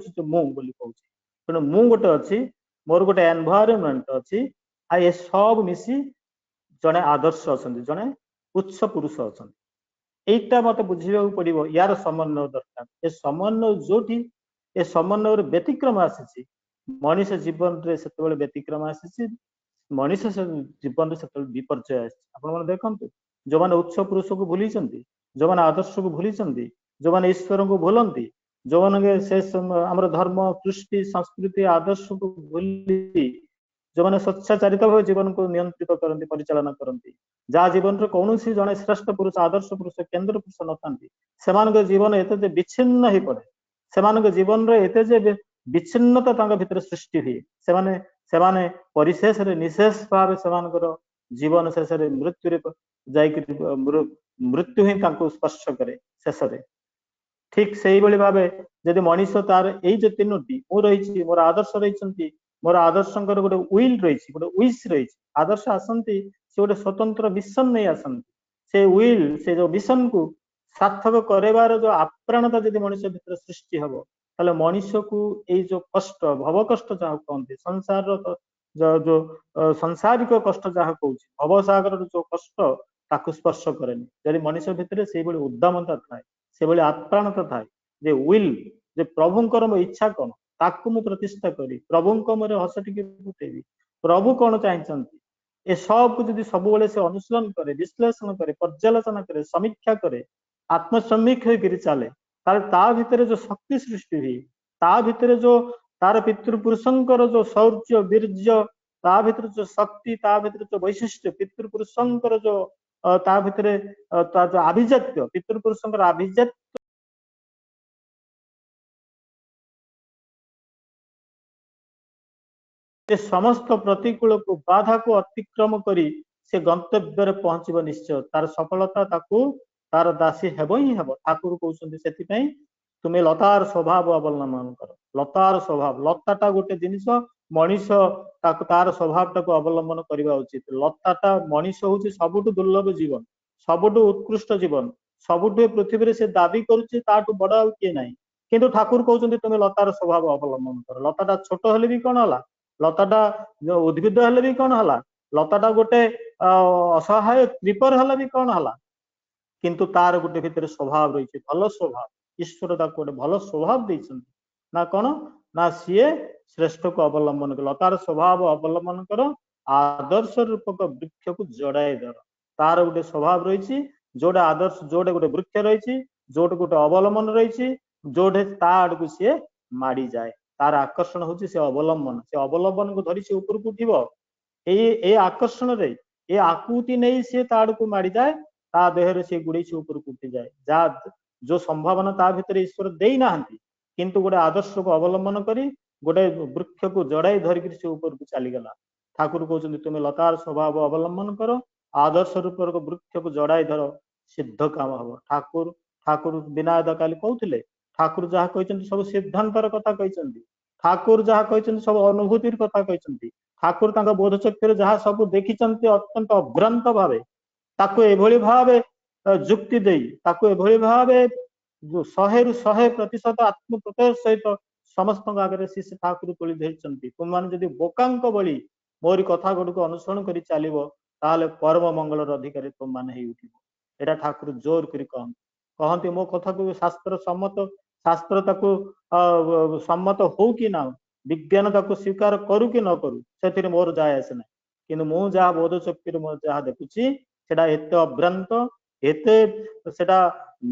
तेणु मु गोटे अच्छी मोर गोटे एनवायरनमेंट अच्छी आ ये सब मिसी जड़े आदर्श अच्छा जड़े उच्च पुरुष अच्छा यहीटा मत बुझा पड़ो यार समन्वय दरकार ये समन्वय जो ए समन्वय व्यतिक्रम आसी मनीष जीवन रे से व्यतिक्रम आसी मनीष जीवन से विपर्य आसान देखु जो मैंने उच्च पुरुष को भूली जो मैंने आदर्श को भूली जो मैंने ईश्वर को भूलती जो मैंने से आम धर्म कृष्टि संस्कृति आदर्श को भूली जो मैंने स्वच्छाचारित भाव जीवन को नियंत्रित करती परिचालन करती जहाँ जीवन में कौन जड़े श्रेष्ठ पुरुष आदर्श पुरुष केन्द्र पुरुष न था से जीवन एत विच्छिन्न हो पड़े ସେମାନଙ୍କ ଜୀବନରେ ଏତେ ଯେ ବିଚ୍ଛିନ୍ନତା ତାଙ୍କ ଭିତରେ ସୃଷ୍ଟି ହୁଏ। ସେମାନେ ପରିଶେଷରେ ନିଶେଷ ଭାବେ ସେମାନଙ୍କର ଜୀବନ ଶେଷରେ ମୃତ୍ୟୁରେ ଯାଇକି ମୃତ୍ୟୁ ହିଁ ତାଙ୍କୁ ସ୍ପର୍ଶ କରେ ଶେଷରେ। ଠିକ ସେଇଭଳି ଭାବେ ଯଦି ମଣିଷ ତାର ଏଇ ଯେ ତିନୋଟି ମୁଁ ରହିଛି, ମୋର ଆଦର୍ଶ ରହିଛନ୍ତି, ମୋର ଆଦର୍ଶଙ୍କର ଗୋଟେ ୱିଲ୍ ରହିଛି, ଗୋଟେ ୱିଶ ରହିଛି। ଆଦର୍ଶ ଆସନ୍ତି ସେ ଗୋଟେ ସ୍ୱତନ୍ତ୍ର ମିଶନ ନେଇ ଆସନ୍ତି। ସେ ୱିଲ୍, ସେ ଯୋଉ ମିଶନକୁ ସାର୍ଥକ କରାଇବାର ଯୋଉ ଆପ୍ରାଣତା ଯଦି ମଣିଷ ଭିତରେ ସୃଷ୍ଟି ହବ, ତାହେଲେ ମଣିଷକୁ ଏଇ ଯୋଉ କଷ୍ଟ, ଭବ କଷ୍ଟ ଯାହା କହନ୍ତି, ସଂସାରର ଯୋଉ ସଂସାରିକ କଷ୍ଟ ଯାହା କହୁଛି, ଭବସାଗରର ଯୋଉ କଷ୍ଟ ତାକୁ ସ୍ପର୍ଶ କରେନି। ଯଦି ମଣିଷ ଭିତରେ ସେଇଭଳି ଉଦ୍ଦାମତା ଥାଏ, ସେଭଳି ଆପ୍ରାଣତା ଥାଏ, ଯେ ୱିଲ୍, ଯେ ପ୍ରଭୁଙ୍କର ମୋ ଇଚ୍ଛା କଣ ତାକୁ ମୁଁ ପ୍ରତିଷ୍ଠା କରି ପ୍ରଭୁଙ୍କ ମୋର ହସ ଟିକେ ଫୁଟେଇବି, ପ୍ରଭୁ କଣ ଚାହିଁଛନ୍ତି, ଏସବୁକୁ ଯଦି ସବୁବେଳେ ସେ ଅନୁଶୀଳନ କରେ, ବିଶ୍ଳେଷଣ କରେ, ପର୍ଯ୍ୟାଲୋଚନା କରେ, ସମୀକ୍ଷା କରେ, ଆତ୍ମସମୀକ୍ଷା ହେଇକରି ଚାଲେ, ତାହେଲେ ତା ଭିତରେ ଯୋଉ ଶକ୍ତି ସୃଷ୍ଟି ହୁଏ, ତା ଭିତରେ ଯୋଉ ତାର ପିତୃପୁରୁଷଙ୍କର ଯୋଉ ଶୌର୍ଯ୍ୟ ବୀର୍ଯ୍ୟ, ତା ଭିତରେ ଯୋଉ ଶକ୍ତି, ତା ଭିତରେ ଯୋଉ ବୈଶିଷ୍ଟ୍ୟ, ପିତୃପୁରୁଷଙ୍କର ଯୋଉ ତା ଭିତରେ ତା ଯୋଉ ଆଭିଜାତ୍ୟ, ପିତୃପୁରୁଷଙ୍କର ଆଭିଜାତ୍ୟ ଏ ସମସ୍ତ ପ୍ରତିକୂଳକୁ ବାଧାକୁ ଅତିକ୍ରମ କରି ସେ ଗନ୍ତବ୍ୟରେ ପହଞ୍ଚିବ ନିଶ୍ଚୟ। ତାର ସଫଳତା ତାକୁ ତାର ଦାସୀ ହେବ ହିଁ ହେବ। ଠାକୁର କହୁଛନ୍ତି ସେଥିପାଇଁ ତୁମେ ଲତାର ସ୍ୱଭାବ ଅବଲମ୍ବନ କର। ଲତାର ସ୍ୱଭାବ, ଲତାଟା ଗୋଟେ ଜିନିଷ, ମଣିଷ ତାକୁ ତାର ସ୍ୱଭାବଟାକୁ ଅବଲମ୍ବନ କରିବା ଉଚିତ। ଲତାଟା ମଣିଷ ହଉଛି ସବୁଠୁ ଦୁର୍ଲଭ ଜୀବନ, ସବୁଠୁ ଉତ୍କୃଷ୍ଟ ଜୀବନ, ସବୁଠୁ ପୃଥିବୀରେ ସେ ଦାବି କରୁଛି ତାଠୁ ବଡ ଆଉ କିଏ ନାହିଁ। କିନ୍ତୁ ଠାକୁର କହୁଛନ୍ତି ତୁମେ ଲତାର ସ୍ୱଭାବ ଅବଲମ୍ବନ କର। ଲତାଟା ଛୋଟ ହେଲେ ବି କଣ ହେଲା, ଲତାଟା ଉଦ୍ଭିଦ ହେଲେ ବି କଣ ହେଲା, ଲତାଟା ଗୋଟେ ଅସହାୟ କ୍ରିପର ହେଲେ ବି କଣ ହେଲା, କିନ୍ତୁ ତାର ଗୋଟେ ଭିତରେ ସ୍ୱଭାବ ରହିଛି, ଭଲ ସ୍ୱଭାବ। ଈଶ୍ୱର ତାକୁ ଗୋଟେ ଭଲ ସ୍ୱଭାବ ଦେଇଛନ୍ତି, ନା କଣ ନା ସିଏ ଶ୍ରେଷ୍ଠକୁ ଅବଲମ୍ବନ କର। ଲତାର ସ୍ୱଭାବ ଅବଲମ୍ବନ କର, ଆଦର୍ଶ ରୂପକ ବୃକ୍ଷକୁ ଜଡାଇ ଧର। ତାର ଗୋଟେ ସ୍ୱଭାବ ରହିଛି, ଯୋଉଟା ଆଦର୍ଶ, ଯୋଉଟା ଗୋଟେ ବୃକ୍ଷ ରହିଛି, ଯୋଉଟା ଗୋଟେ ଅବଲମ୍ବନ ରହିଛି, ଯୋଉଟା ତା ଆଡକୁ ସିଏ ମାଡିଯାଏ। ତାର ଆକର୍ଷଣ ହଉଛି ସେ ଅବଲମ୍ବନ। ସେ ଅବଲମ୍ବନକୁ ଧରି ସେ ଉପରକୁ ଉଠିବ। ଏଇ ଆକର୍ଷଣରେ, ଏ ଆକୁତି ନେଇ ସିଏ ତା ଆଡକୁ ମାଡିଯାଏ, ତା ଦେହରେ ସେ ଗୁଡେଇ ସେ ଉପରକୁ ଉଠିଯାଏ। ଯାହା ଯୋଉ ସମ୍ଭାବନା ତା ଭିତରେ ଈଶ୍ୱର ଦେଇନାହାନ୍ତି, କିନ୍ତୁ ଗୋଟେ ଆଦର୍ଶକୁ ଅବଲମ୍ବନ କରି ଗୋଟେ ବୃକ୍ଷକୁ ଜଡାଇ ଧରିକିରି ସେ ଉପରକୁ ଚାଲିଗଲା। ଠାକୁର କହୁଛନ୍ତି ତୁମେ ଲତାର ସ୍ୱଭାବ ଅବଲମ୍ବନ କର, ଆଦର୍ଶ ରୂପକ ବୃକ୍ଷକୁ ଜଡାଇ ଧର, ସିଦ୍ଧ କାମ ହବ। ଠାକୁର ବିନାୟକ କାଲି କହୁଥିଲେ, ଠାକୁର ଯାହା କହିଛନ୍ତି ସବୁ ସିଦ୍ଧାନ୍ତର କଥା କହିଛନ୍ତି। ଠାକୁର ଯାହା କହିଛନ୍ତି ସବୁ ଅନୁଭୂତିର କଥା କହିଛନ୍ତି। ଠାକୁର ତାଙ୍କ ବୋଧ ଚକ୍ଷୁରେ ଯାହା ସବୁ ଦେଖିଛନ୍ତି ଅତ୍ୟନ୍ତ ଅଭ୍ରାନ୍ତ ଭାବେ, ତାକୁ ଏଭଳି ଭାବେ ଯୁକ୍ତି ଦେଇ, ତାକୁ ଏଭଳି ଭାବେ 100% ଆତ୍ମପ୍ରତ୍ୟୟ ସହିତ ସମସ୍ତଙ୍କ ଆଗରେ ସେ ଠାକୁର ତୁଳି ଧରିଛନ୍ତି। ତୁମମାନେ ଯଦି ବୋକାଙ୍କ ଭଳି ମୋରି କଥା ଗୁଡିକୁ ଅନୁସରଣ କରି ଚାଲିବ, ତାହେଲେ ପରମ ମଙ୍ଗଳର ଅଧିକାରୀ ତୁମମାନେ ହେଇ ଉଠିବ। ଏଇଟା ଠାକୁର ଜୋର କରି କହନ୍ତି। ମୋ କଥାକୁ ଶାସ୍ତ୍ର ସମ୍ମତ, ଶାସ୍ତ୍ର ତାକୁ ସମ୍ମତ ହଉ କି ନା, ବିଜ୍ଞାନ ତାକୁ ସ୍ୱୀକାର କରୁ କି ନ କରୁ, ସେଥିରେ ମୋର ଯାଏ ଆସେ ନାହିଁ। କିନ୍ତୁ ମୁଁ ଯାହା ବୋଧ ଚକ୍ଷୁରେ ମୁଁ ଯାହା ଦେଖୁଛି, ସେଟା ଏତେ ଅଭ୍ରାନ୍ତ, ଏତେ ସେଟା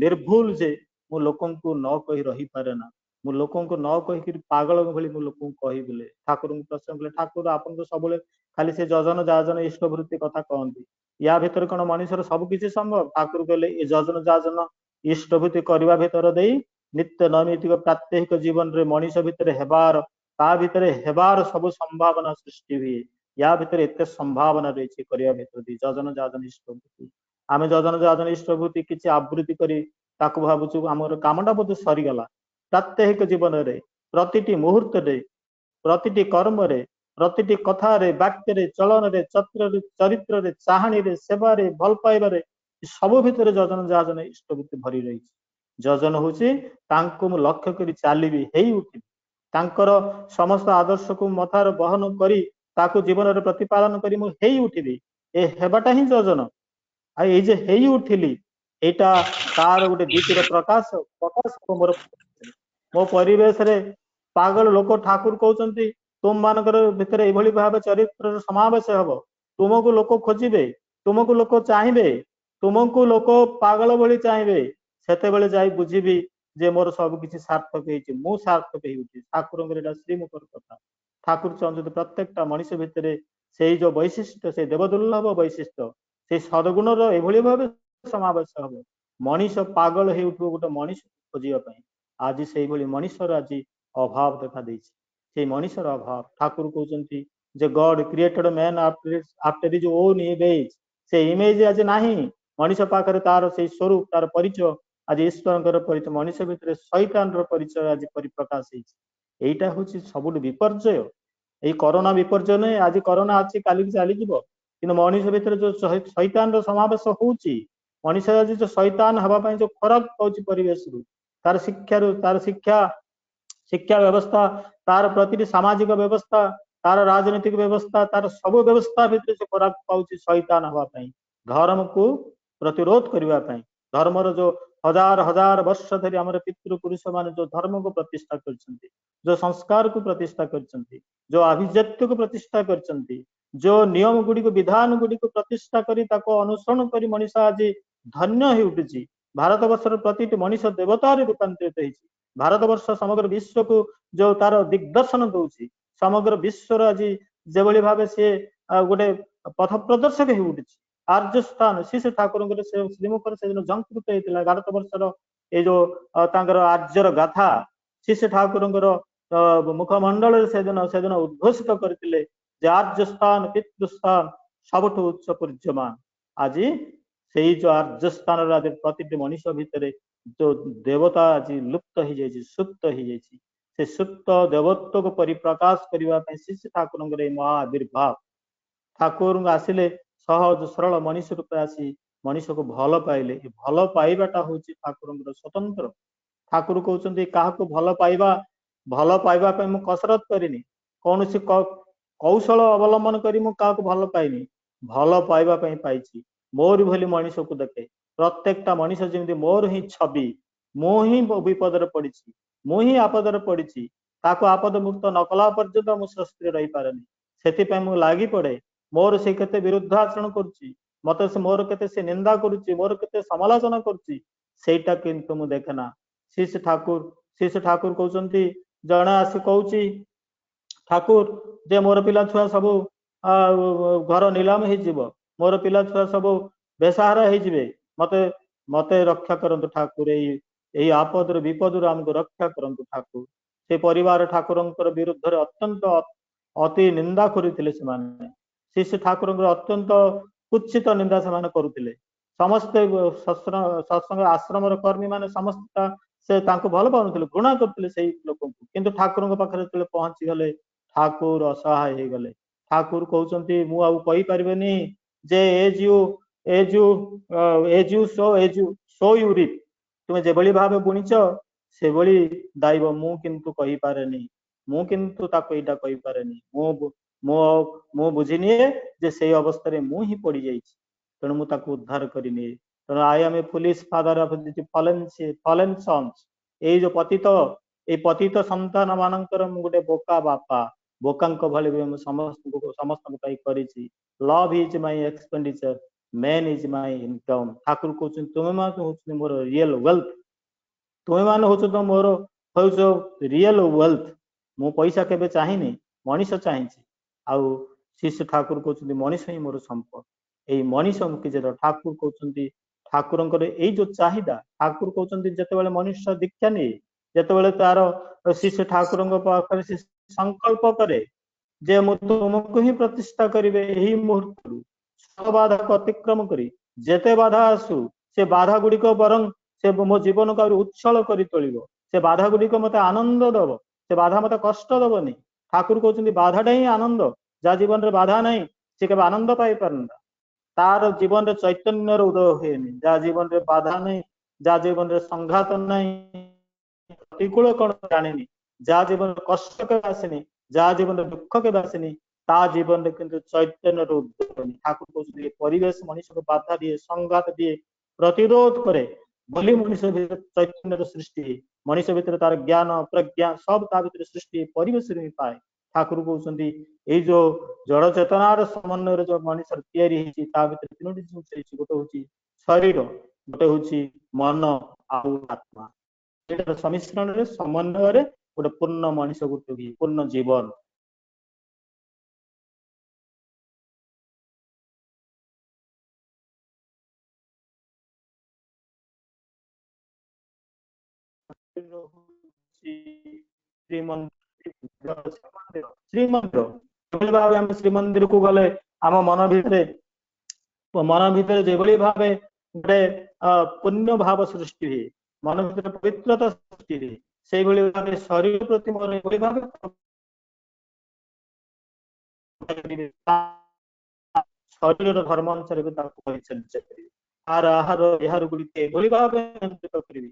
ନିର୍ଭୁଲ ଯେ ମୁଁ ଲୋକଙ୍କୁ ନ କହି ରହିପାରେ ନା। ମୁଁ ଲୋକଙ୍କୁ ନ କହିକିରି ପାଗଳ ଭଳି ମୁଁ ଲୋକଙ୍କୁ କହିବିଲେ। ଠାକୁରଙ୍କୁ ପ୍ରଶ୍ନ କଲେ, ଠାକୁର ଆପଣଙ୍କୁ ସବୁବେଳେ ଖାଲି ସେ ଯଜନ ଯାଜନ ଇଷ୍ଟବୃତ୍ତି କଥା କହନ୍ତି, ୟା ଭିତରେ କଣ ମଣିଷର ସବୁ କିଛି ସମ୍ଭବ? ଠାକୁର କହିଲେ ଏ ଯଜନ ଯାଜନ ଇଷ୍ଟବୃତ୍ତି କରିବା ଭିତରେ ଦେଇ ନିତ୍ୟ ନୈମିତିକ ପ୍ରାତ୍ୟହିକ ଜୀବନରେ ମଣିଷ ଭିତରେ ହେବାର, ତା ଭିତରେ ହେବାର ସବୁ ସମ୍ଭାବନା ସୃଷ୍ଟି ହୁଏ। ୟା ଭିତରେ ଏତେ ସମ୍ଭାବନା ରହିଛି କରିବା ଭିତରେ ଦେଇ ଯଜନ ଯାଜନ ଇଷ୍ଟବୃତ୍ତି। ଆମେ ଯଜନ ଯାଜନ ଇଷ୍ଟବୃତ୍ତି କିଛି ଆବୃତ୍ତି କରି ତାକୁ ଭାବୁଛୁ ଆମର କାମଟା ବୋଧେ ସରିଗଲା। ପ୍ରାତ୍ୟହିକ ଜୀବନରେ ପ୍ରତିଟି ମୁହୂର୍ତ୍ତରେ, ପ୍ରତିଟି କର୍ମରେ, ପ୍ରତିଟି କଥାରେ, ବାକ୍ୟରେ, ଚଳନରେ, ଚରିତ୍ରରେ, ଚାହାଣୀରେ, ସେବାରେ, ଭଲ ପାଇବାରେ, ସବୁ ଭିତରେ ଯଜନ ଯାଜନ ଇଷ୍ଟବୃତ୍ତି ଭରି ରହିଛି। ଯଜନ ହଉଛି ତାଙ୍କୁ ମୁଁ ଲକ୍ଷ୍ୟ କରି ଚାଲିବି, ହେଇ ଉଠିବି, ତାଙ୍କର ସମସ୍ତ ଆଦର୍ଶକୁ ମଥାରେ ବହନ କରି ତାକୁ ଜୀବନରେ ପ୍ରତିପାଳନ କରି ମୁଁ ହେଇ ଉଠିବି, ଏ ହେବାଟା ହିଁ ଯଜନ। ଆଉ ଏଇ ଯେ ହେଇ ଉଠିଲି, ଏଇଟା ତାର ଗୋଟେ ଦ୍ୱିତୀୟ ପ୍ରକାଶ ମୋର ମୋ ପରିବେଶରେ ପାଗଳ ଲୋକ। ଠାକୁର କହୁଛନ୍ତି ତୁମ ମାନଙ୍କର ଭିତରେ ଏଭଳି ଭାବେ ଚରିତ୍ରର ସମାବେଶ ହବ, ତୁମକୁ ଲୋକ ଖୋଜିବେ, ତୁମକୁ ଲୋକ ଚାହିଁବେ, ତୁମକୁ ଲୋକ ପାଗଳ ଭଳି ଚାହିଁବେ। ସେତେବେଳେ ଯାଇ ବୁଝିବି ଯେ ମୋର ସବୁ କିଛି ସାର୍ଥକ ହେଇଛି, ମୁଁ ସାର୍ଥକ ହେଇଛି। ଠାକୁରଙ୍କର ଏଇଟା ଶ୍ରୀମୁଖର କଥା। ଠାକୁର ଚାହୁଁଛନ୍ତି ପ୍ରତ୍ୟେକଟା ମଣିଷ ଭିତରେ ସେଇ ଯୋଉ ବୈଶିଷ୍ଟ୍ୟ, ସେଇ ଦେବଦୁର୍ଲଭ ବୈଶିଷ୍ଟ୍ୟ, ସେଇ ସଦ୍ଗୁଣର ଏଭଳି ଭାବେ ସମାବେଶ ହବ, ମଣିଷ ପାଗଳ ହେଉଥିବ ଗୋଟେ ମଣିଷ ଖୋଜିବା ପାଇଁ। आज से मनुष्यर आज अभाव देखा देछि से मनुष्यर अभाव ठाकुर कहते जे God created man after his own image से इमेज आज नाही मनुष्य पाखरे तार से स्वरूप तार परिचय आज ईश्वर परिचय मनुष्य भितर शैतान परिचय आज परिप्रकाश होईटा हूँ सब विपर्जय यही करोना विपर्जय नहीं आज करोना अच्छी काली चली कि मनुष्य भितर जो शैतान समावेश होउची मनुष्य आज जो शैतान हवा जो खराब पाउची परिवेश रु तार शिक्षा शिक्षा व्यवस्था तार प्रति सामाजिक व्यवस्था तार राजनीतिक व्यवस्था तार सब व्यवस्था भितर से खराब पाउची शैतान हवा धर्म को प्रतिरोध करने धर्मर जो हजार हजार वर्ष धरी आम पितृपुरुष मान जो धर्म को प्रतिष्ठा कर जो संस्कार को प्रतिष्ठा कर जो अभिजात्य को प्रतिष्ठा कर जो नियम गुड़ी विधान गुड़ी प्रतिष्ठा करी अनुसरण कर मनुष्य आज धन्य हो उठुची भारत वर्षर प्रति मनुष्य देवतार रूपांतरित होती भारत वर्ष समग्र विश्व को जो तार दिग्दर्शन दौची समग्र विश्वर आज जो भाव सी गोटे पथ प्रदर्शक हो उठुची आर्य स्थान श्री ठाकुर श्रीमुख से झंकृत होता भारत वर्षर ये जो आर्यर गाथा श्री ठाकुर मुखमंडल से दिन उद्घोषित करते आर्य स्थान पितृस्थान सबुठ उच्च पूज्यमान आज से जो आर्य स्थान आज प्रति मनुष्य भितर जो देवता आज लुप्त हो जाए सुप्त हो जाए से सुप्त देवत्व को परिप्रकाश करने श्री ठाकुर महाआविर्भाव ठाकुर आसिले सहज सरल मनुष्य रूपे आसी मनुष्य को भल पाइले भल पाइबाटा हूँ ठाकुर स्वतंत्र ठाकुर कहते क्या भल पाइबा मु कसरत करिनी कौन सी कौशल अवलंबन करी मु क्या भल पाइनी भल पाइबा पाइछि मोर भली मनुष्य को देखे प्रत्येकटा मनुष्य जमी मोर ही छवि मु ही विपद पड़ी मु ही आपद पड़ी आपद मुक्त न कला पर्यंत मु स्वस्थ रही पारे से मु लगी पड़े मोर से केते विरुद्ध आचरण करुच्ची मत से मोर केते से निंदा करुच्ची मोर केते समालोचना करुच्ची सेटा किंतु मु देखेना श्री ठाकुर कहते जड़े आसी कहूँ ठाकुर जे मोर पिला छुआ सब घर नीलाम हो मोर पिला छुआ सब बेसहारा हो मते मते रक्षा करंतु ठाकुर यही आपद विपद आमको रक्षा करंतु ठाकुर से परिवार ठाकुर विरुद्ध अत्यंत अति निंदा करते श्री ठाकुर अत्यंत कुत्सित निंदा से करुले समस्ते सत्संग आश्रम कर्मी मान समस्त से भल पाऊन घृणा करते से लोक किंतु ठाकुर पाखे जो पहुंची गले ठाकुर असहाय हो गले ठाकुर कहते मुझे जे एज सो यू रिप तुम्हें जो भाव बुणीच से भली दायब मु किंतु कही पारेनी मु किंतु ताको एटा कही पारेनी मु बुझिनिए जे से अवस्था रे मु ही पड़ी जाइछि तेणु मु ताको उद्धार करिनिए तेणु I am a foolish father of the fallen sons ए जो पतित संतान मानकर मु गोटे बोका बापा बोकांक भली समस्त करिछि love is my expenditure man is my income ठाकुर कहते तुम्हें मान हो मोर रियल वेल्थ तुम्हें मान हो मोर हो रियल वेल्थ मु पैसा केबे चाहिनी मनुष्य चाहिए आउ श्री ठाकुर कहते मनुष्य ही मोर संपद यही मनुष्य मुखी जे ठाकुर कहते ठाकुर यही जो चाहिदा ठाकुर कहते जिते मनुष्य दीक्षा नहीं जिते तार श्री ठाकुर पाखे से संकल्प करे जे मु तुमको ही प्रतिष्ठा करेंगे यही मुहूर्त सब बाधा को अतिक्रम करी जेते बाधा आसू से बाधा गुड़िक बरं से मो जीवन को उच्छल कर तोलिब से बाधा गुड़िक मत आनंद दब से बाधा मत कष्ट दबनी ठाकुर कहते बाधाटा ही आनंद जहाँ जीवन में बाधा नहीं से केवल आनंद पाई पारना तार जीवन में चैतन्य उदय हुए जहाँ जीवन में बाधा नहीं जहाँ जीवन में संघात नहीं प्रतिकूल कौन जानी जहाँ जीवन में कष्ट के आसनी जहाँ जीवन में दुख के आसनी ता जीवन में किंतु चैतन्य उदय ठाकुर कहते परिवेश मनुष्य को बाधा दिए संघात दिए प्रतिरोध करे बोली मनुष्य भीतर चैतन्य सृष्टि मनुष्य भीतर तार ज्ञान प्रज्ञा सब ता भीतर सृष्टि परिवेश ही पाए ठाकुर कहते ये जो जड़ चेतनार समन्वय जो मनुष्य तैयारी तीनोटी जिनिस गोटे हूँ शरीर गोटे हूँ मन आत्मा ये सम्मिश्रण समन्वय गोटे पूर्ण मनुष्य गोटे पूर्ण जीवन ଶ୍ରୀମନ୍ଦିର ଯେଭଳି ଭାବେ ଆମେ ଶ୍ରୀମନ୍ଦିରକୁ ଗଲେ ଆମ ମନ ଭିତରେ ଯେଭଳି ଭାବେ ଗୋଟେ ପୁଣ୍ୟ ଭାବ ସୃଷ୍ଟି ହୁଏ, ମନ ଭିତରେ ପବିତ୍ରତା ସୃଷ୍ଟି ହୁଏ, ସେଇଭଳି ଭାବେ ଶରୀର ପ୍ରତି ମୋର ଏଭଳି ଭାବେ ଶରୀରର ଧର୍ମ ଅନୁସାରେ ତାକୁ ପରିଚର୍ଯା କରିବି। ତାର ଆହାର ବିହାର ଗୁଡ଼ିକ ଏଭଳି ଭାବେ ନିୟନ୍ତ୍ରିତ କରିବି,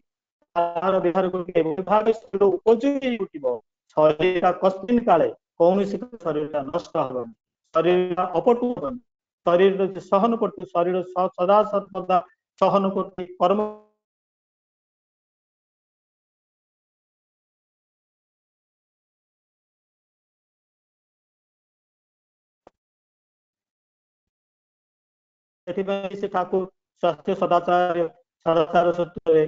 ଆହାର ବିହାର ଗୁଡ଼ିକ ଏଭଳି ଭାବେ ଶରୀର ଉପଯୋଗୀ ହେଇ ଉଠିବ, ଶରୀରଟା କସ୍ମିନ୍ କାଳେ କୌଣସି ଶରୀରଟା ନଷ୍ଟ ହବନି, ଶରୀରଟା ଅପଟୁ ହବନି, ଶରୀର ସହନ କରୁଛି, ଶରୀର ସଦା ସର୍ବଦା ସହନ କରୁଛି କର୍ମ ସେଥିପାଇଁ ସେ ଠାକୁର ସ୍ୱାସ୍ଥ୍ୟ ସଦାଚାର ସୂତ୍ରରେ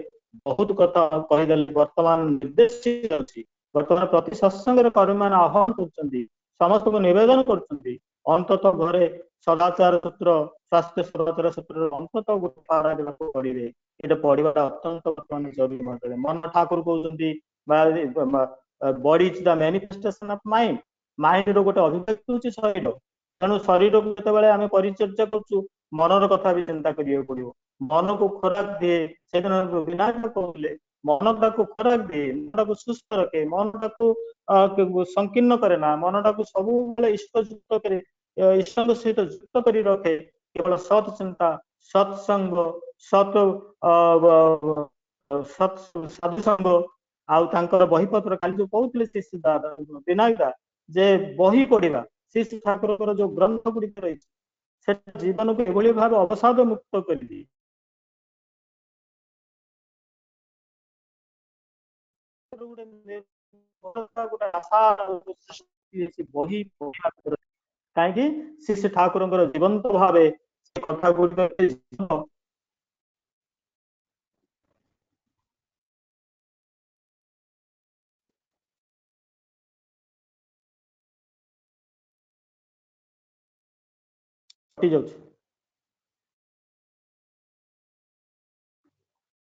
ବହୁତ କଥା କହିଦେଲେ। ବର୍ତ୍ତମାନ ନିର୍ଦ୍ଦେଶ ଅଛି, ବର୍ତ୍ତମାନ ପ୍ରତି ସତ୍ସଙ୍ଗରେ କର୍ମୀମାନେ ଆହ୍ୱାନ କରୁଛନ୍ତି, ସମସ୍ତଙ୍କୁ ନିବେଦନ କରୁଛନ୍ତି, ଅନ୍ତତଃ ଘରେ ସଦାଚାର ସୂତ୍ର ସ୍ୱାସ୍ଥ୍ୟ ସଦାଚାର ସୂତ୍ରରେ ଅନ୍ତତଃ ଗୋଟେ ପାରାଗ୍ରାଫ ପଢିବେ। ଏଇଟା ପଢିବାଟା ଅତ୍ୟନ୍ତ ବର୍ତ୍ତମାନ ଜରୁରୀ ମତେ ମନ ଠାକୁର କହୁଛନ୍ତି body is the manifestation of mind, ମାଇଣ୍ଡର ଗୋଟେ ଅଭିବ୍ୟକ୍ତି ହଉଛି ଶରୀର। ତେଣୁ ଶରୀରକୁ ଯେତେବେଳେ ଆମେ ପରିଚର୍ଯା କରୁଛୁ ମନର କଥା ବି ଚିନ୍ତା କରିବାକୁ ପଡିବ। ମନକୁ ଖୋରାକ ଦିଏ, ସେଦିନ ବିନାୟକ କହୁଥିଲେ ମନଟାକୁ ଖୋରାକ ଦିଏ, ମନଟାକୁ ସୁସ୍ଥ ରଖେ, ମନଟାକୁ ସଂକୀର୍ଣ୍ଣ କରେ ନା, ମନଟାକୁ ସବୁବେଳେ ଇଷ୍ଟଯୁକ୍ତ କରି ଈଶ୍ୱରଙ୍କ ସହିତ ଯୁକ୍ତ କରି ରଖେ। କେବଳ ସତ୍ ଚିନ୍ତା, ସତ୍ସଙ୍ଗ, ସାଧୁସଙ୍ଗ ଆଉ ତାଙ୍କର ବହିପତ୍ର କାଲି ଯୋଉ କହୁଥିଲେ ବିନାୟକ ଯେ ବହି ପଢିବା, ଶ୍ରୀ ଠାକୁରଙ୍କର ଯୋଉ ଗ୍ରନ୍ଥ ଗୁଡିକ ରହିଛି ସେ ଜୀବନକୁ ଏଭଳି ଭାବେ ଅବସାଦ ମୁକ୍ତ କରିଦିଏ। ବହି କାହିଁକି ସେ ଠାକୁରଙ୍କର ଜୀବନ୍ତ ଭାବେ ସେ କଥା ଗୁଡିକ ଯାଉଛି।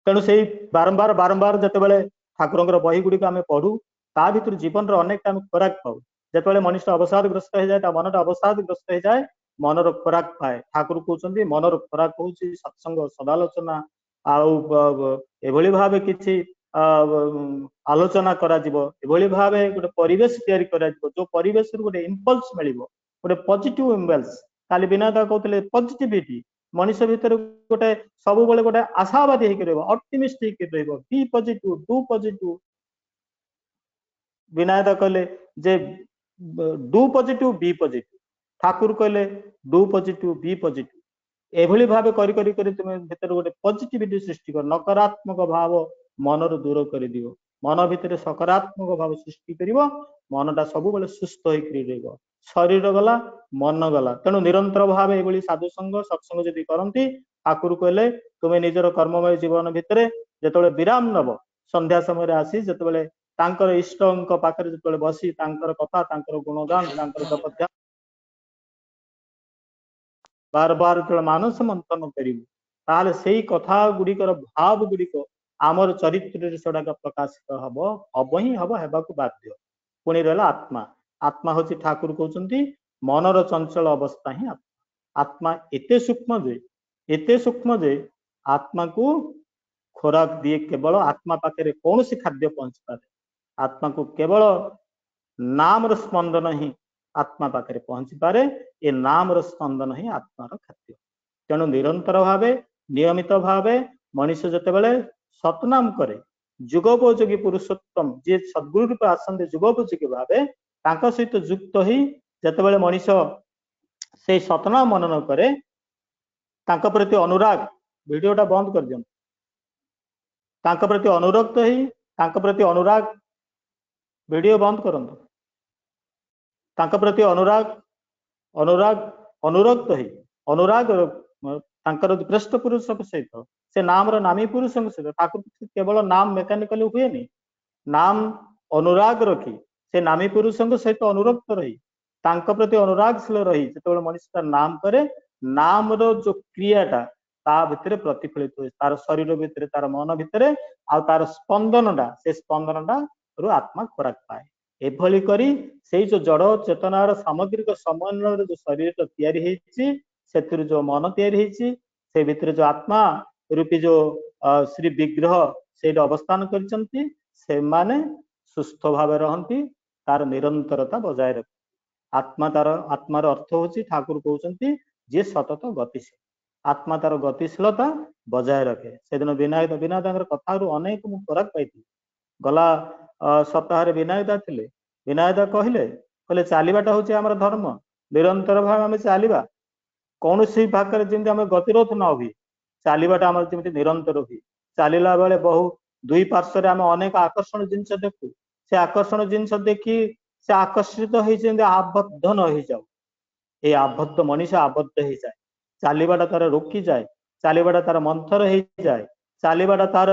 ତେଣୁ ସେଇ ବାରମ୍ବାର ଯେତେବେଳେ ଠାକୁରଙ୍କର ବହି ଗୁଡିକ ଆମେ ପଢୁ, ତା ଭିତରୁ ଜୀବନର ଅନେକ ଆମେ ଖୋରାକ ପାଉ। ଯେତେବେଳେ ମଣିଷ ଅବସାଦଗ୍ରସ୍ତ ହେଇଯାଏ, ତା ମନଟା ଅବସାଦଗ୍ରସ୍ତ ହେଇଯାଏ, ମନର ଖୋରାକ ପାଏ। ଠାକୁର କହୁଛନ୍ତି ମନର ଖୋରାକ ହଉଛି ସତ୍ସଙ୍ଗ, ସଦାଲୋଚନା, ଆଉ ଏଭଳି ଭାବେ କିଛି ଆଲୋଚନା କରାଯିବ, ଏଭଳି ଭାବେ ଗୋଟେ ପରିବେଶ ତିଆରି କରାଯିବ ଯୋଉ ପରିବେଶରୁ ଗୋଟେ ଇମ୍ପଲ୍ସ ମିଳିବ, ଗୋଟେ ପଜିଟିଭ ଇମ୍ପଲ୍ସ। କାଲି ବିନାୟକ କହୁଥିଲେ ପଜିଟିଭିଟି ମଣିଷ ଭିତରେ ଗୋଟେ ସବୁବେଳେ ଗୋଟେ ଆଶାବାଦୀ ହେଇକି ରହିବ, ଅପଟିମିଷ୍ଟ ହେଇକି ରହିବ, ବି ପଜିଟିଭ, ଡୁ ପଜିଟିଭ। ବିନାୟକ କହିଲେ ଯେ ଡୁ ପଜିଟିଭ, ବି ପଜିଟିଭ। ଠାକୁର କହିଲେ ଡୁ ପଜିଟିଭ, ବି ପଜିଟିଭ। ଏଭଳି ଭାବେ କରି କରି କରି ତୁମେ ଭିତରେ ଗୋଟେ ପଜିଟିଭିଟି ସୃଷ୍ଟି କର, ନକାରାତ୍ମକ ଭାବ ମନରୁ ଦୂର କରିଦିଅ, ମନ ଭିତରେ ସକାରାତ୍ମକ ଭାବ ସୃଷ୍ଟି କରିବ, ମନଟା ସବୁବେଳେ ସୁସ୍ଥ ହେଇକି ରହିବ। ଶରୀର ଗଲା, ମନ ଗଲା। ତେଣୁ ନିରନ୍ତର ଭାବେ ଏଭଳି ସାଧୁସଙ୍ଗ ସତ୍ସଙ୍ଗ ଯଦି କରନ୍ତି, ଠାକୁର କହିଲେ ତୁମେ ନିଜର କର୍ମମୟ ଜୀବନ ଭିତରେ ଯେତେବେଳେ ବିରାମ ନବ, ସନ୍ଧ୍ୟା ସମୟରେ ଆସି ଯେତେବେଳେ ତାଙ୍କର ଇଷ୍ଟଙ୍କ ପାଖରେ ଯେତେବେଳେ ବସି ତାଙ୍କର କଥା, ତାଙ୍କର ଗୁଣଗାନ, ତାଙ୍କର ଜପଧ୍ୟାନ ବାର ଯେତେବେଳେ ମାନସ ମନ୍ଥନ କରିବୁ, ତାହେଲେ ସେଇ କଥା ଗୁଡିକର ଭାବ ଗୁଡିକ ଆମର ଚରିତ୍ରରେ ସେଗୁଡାକ ପ୍ରକାଶିତ ହବ, ହିଁ ହବ, ହେବାକୁ ବାଧ୍ୟ। ପୁଣି ରହିଲା ଆତ୍ମା। ଆତ୍ମା ହଉଛି ଠାକୁର କହୁଛନ୍ତି ମନର ଚଞ୍ଚଳ ଅବସ୍ଥା ହିଁ ଆତ୍ମା। ଆତ୍ମା ଏତେ ସୂକ୍ଷ୍ମ ଯେ ଆତ୍ମାକୁ ଖୋରାକ ଦିଏ କେବଳ ଆତ୍ମା ପାଖରେ କୌଣସି ଖାଦ୍ୟ ପହଞ୍ଚି ପାରେ। ଆତ୍ମାକୁ କେବଳ ନାମର ସ୍ପନ୍ଦନ ହିଁ ଆତ୍ମା ପାଖରେ ପହଞ୍ଚି ପାରେ। ଏ ନାମର ସ୍ପନ୍ଦନ ହିଁ ଆତ୍ମାର ଖାଦ୍ୟ। ତେଣୁ ନିରନ୍ତର ଭାବେ ନିୟମିତ ଭାବେ ମଣିଷ ଯେତେବେଳେ ସତନାମ କରେ, ଯୁଗୋପଯୋଗୀ ପୁରୁଷୋତ୍ତମ ଯିଏ ସଦ୍ଗୁରୁ ରୂପେ ଆସନ୍ତି ଯୁଗୋପଯୋଗୀ ଭାବେ, ତାଙ୍କ ସହିତ ଯୁକ୍ତ ହେଇ ଯେତେବେଳେ ମଣିଷ ସେଇ ସତନାମ ମନନ କରେ, ତାଙ୍କ ପ୍ରତି ଅନୁରାଗ, ଭିଡିଓଟା ବନ୍ଦ କରିଦିଅନ୍ତୁ, ତାଙ୍କ ପ୍ରତି ଅନୁରକ୍ତ ହେଇ, ତାଙ୍କ ପ୍ରତି ଅନୁରାଗ, ଭିଡିଓ ବନ୍ଦ କରନ୍ତୁ, ତାଙ୍କ ପ୍ରତି ଅନୁରକ୍ତ ହେଇ, ଅନୁରାଗ ତାଙ୍କର ଶ୍ରେଷ୍ଠ ପୁରୁଷଙ୍କ ସହିତ, ସେ ନାମର ନାମୀ ପୁରୁଷଙ୍କ ସହିତ, ତାକୁ କେବଳ ନାମ ମେକାନିକାଲି ହୁଏନି, ନାମ ଅନୁରାଗ ରଖି ସେ ନାମୀ ପୁରୁଷଙ୍କ ସହିତ ଅନୁରକ୍ତ ରହି, ତାଙ୍କ ପ୍ରତି ଅନୁରାଗଶୀଳ ରହି ଯେତେବେଳେ ମଣିଷ ତାର ନାମ କରେ, ନାମର ଯୋଉ କ୍ରିୟାଟା ତା ଭିତରେ ପ୍ରତିଫଳିତ ହୁଏ ତାର ଶରୀର ଭିତରେ ତାର ମନ ଭିତରେ ଆଉ ତାର ସ୍ପନ୍ଦନଟା ସେ ସ୍ପନ୍ଦନଟା ରୁ ଆତ୍ମା ଖୋରାକ ପାଏ ଏଭଳି କରି ସେଇ ଯୋଉ ଜଡ ଚେତନାର ସାମଗ୍ରିକ ସମନ୍ୱୟରେ ଯୋଉ ଶରୀରଟା ତିଆରି ହେଇଛି ସେଥିରୁ ଯୋଉ ମନ ତିଆରି ହେଇଛି ସେ ଭିତରେ ଯୋଉ ଆତ୍ମା ରୂପୀ ଯୋଉ ଶ୍ରୀ ବିଗ୍ରହ ସେଇଠି ଅବସ୍ଥାନ କରିଛନ୍ତି ସେମାନେ ସୁସ୍ଥ ଭାବେ ରହନ୍ତି ତାର ନିରନ୍ତରତା ବଜାୟ ରଖେ ଆତ୍ମାର ଅର୍ଥ ହଉଛି ଠାକୁର କହୁଛନ୍ତି ଯିଏ ସତତ ଗତିଶୀଳ ଆତ୍ମା ତାର ଗତିଶୀଳତା ବଜାୟ ରଖେ ସେଦିନ ବିନାୟକଙ୍କର କଥାରୁ ଅନେକ ମୁଁ ଖୋରାକ ପାଇଥିଲି ଗଲା ସପ୍ତାହରେ ବିନାୟକ ଥିଲେ ବିନାୟକ କହିଲେ ଚାଲିବାଟା ହଉଛି ଆମର ଧର୍ମ ନିରନ୍ତର ଭାବେ ଆମେ ଚାଲିବା କୌଣସି ଭାଗରେ ଯେମିତି ଆମେ ଗତିରୋଧ ନ ହୁଏ ଚାଲିବାଟା ଆମର ଯେମିତି ନିରନ୍ତର ହୁଏ ଚାଲିଲା ବେଳେ ବହୁ ଦୁଇ ପାର୍ଶ୍ୱରେ ଆମେ ଅନେକ ଆକର୍ଷଣ ଜିନିଷ ଦେଖୁ ସେ ଆକର୍ଷଣ ଜିନିଷ ଦେଖି ସେ ଆକର୍ଷିତ ହେଇ ଯେମିତି ଆବଦ୍ଧ ନ ହେଇଯାଉ এই ଆବଦ୍ଧ ମଣିଷ ଆବଦ୍ଧ ହେଇଯାଏ ଚାଲିବାଟା ତାର ରୋକିଯାଏ ଚାଲିବାଟା ତାର ମନ୍ଥର ହେଇଯାଏ ଚାଲିବାଟା ତାର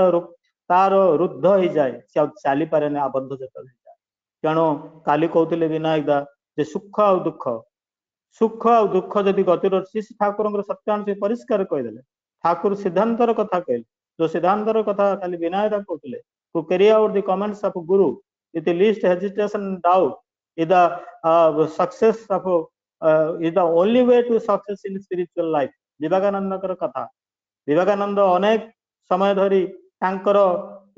ରୁଦ୍ଧ ହେଇଯାଏ ସେ ଆଉ ଚାଲିପାରେନି ଆବଦ୍ଧ ଯେତେବେଳେ ହେଇଯାଏ ତେଣୁ କାଲି କହୁଥିଲେ ବିନାୟକ ଦା ଯେ ସୁଖ ଆଉ ଦୁଃଖ ଯଦି ଗତିର ଠାକୁରଙ୍କର ସତ୍ୟାଂଶ ପରିଷ୍କାର କହିଦେଲେ ଠାକୁର ସିଦ୍ଧାନ୍ତର କଥା କହିଲେ ଯୋଉ ସିଦ୍ଧାନ୍ତର କଥା କାଲି ବିନାୟକ ଦା କହୁଥିଲେ to carry out the commands of Guru with the least hesitation and doubt is the success of is the only way to success in spiritual life ବିବେକାନନ୍ଦଙ୍କର କଥା ବିବେକାନନ୍ଦ ଅନେକ ସମୟ ଧରି ତାଙ୍କର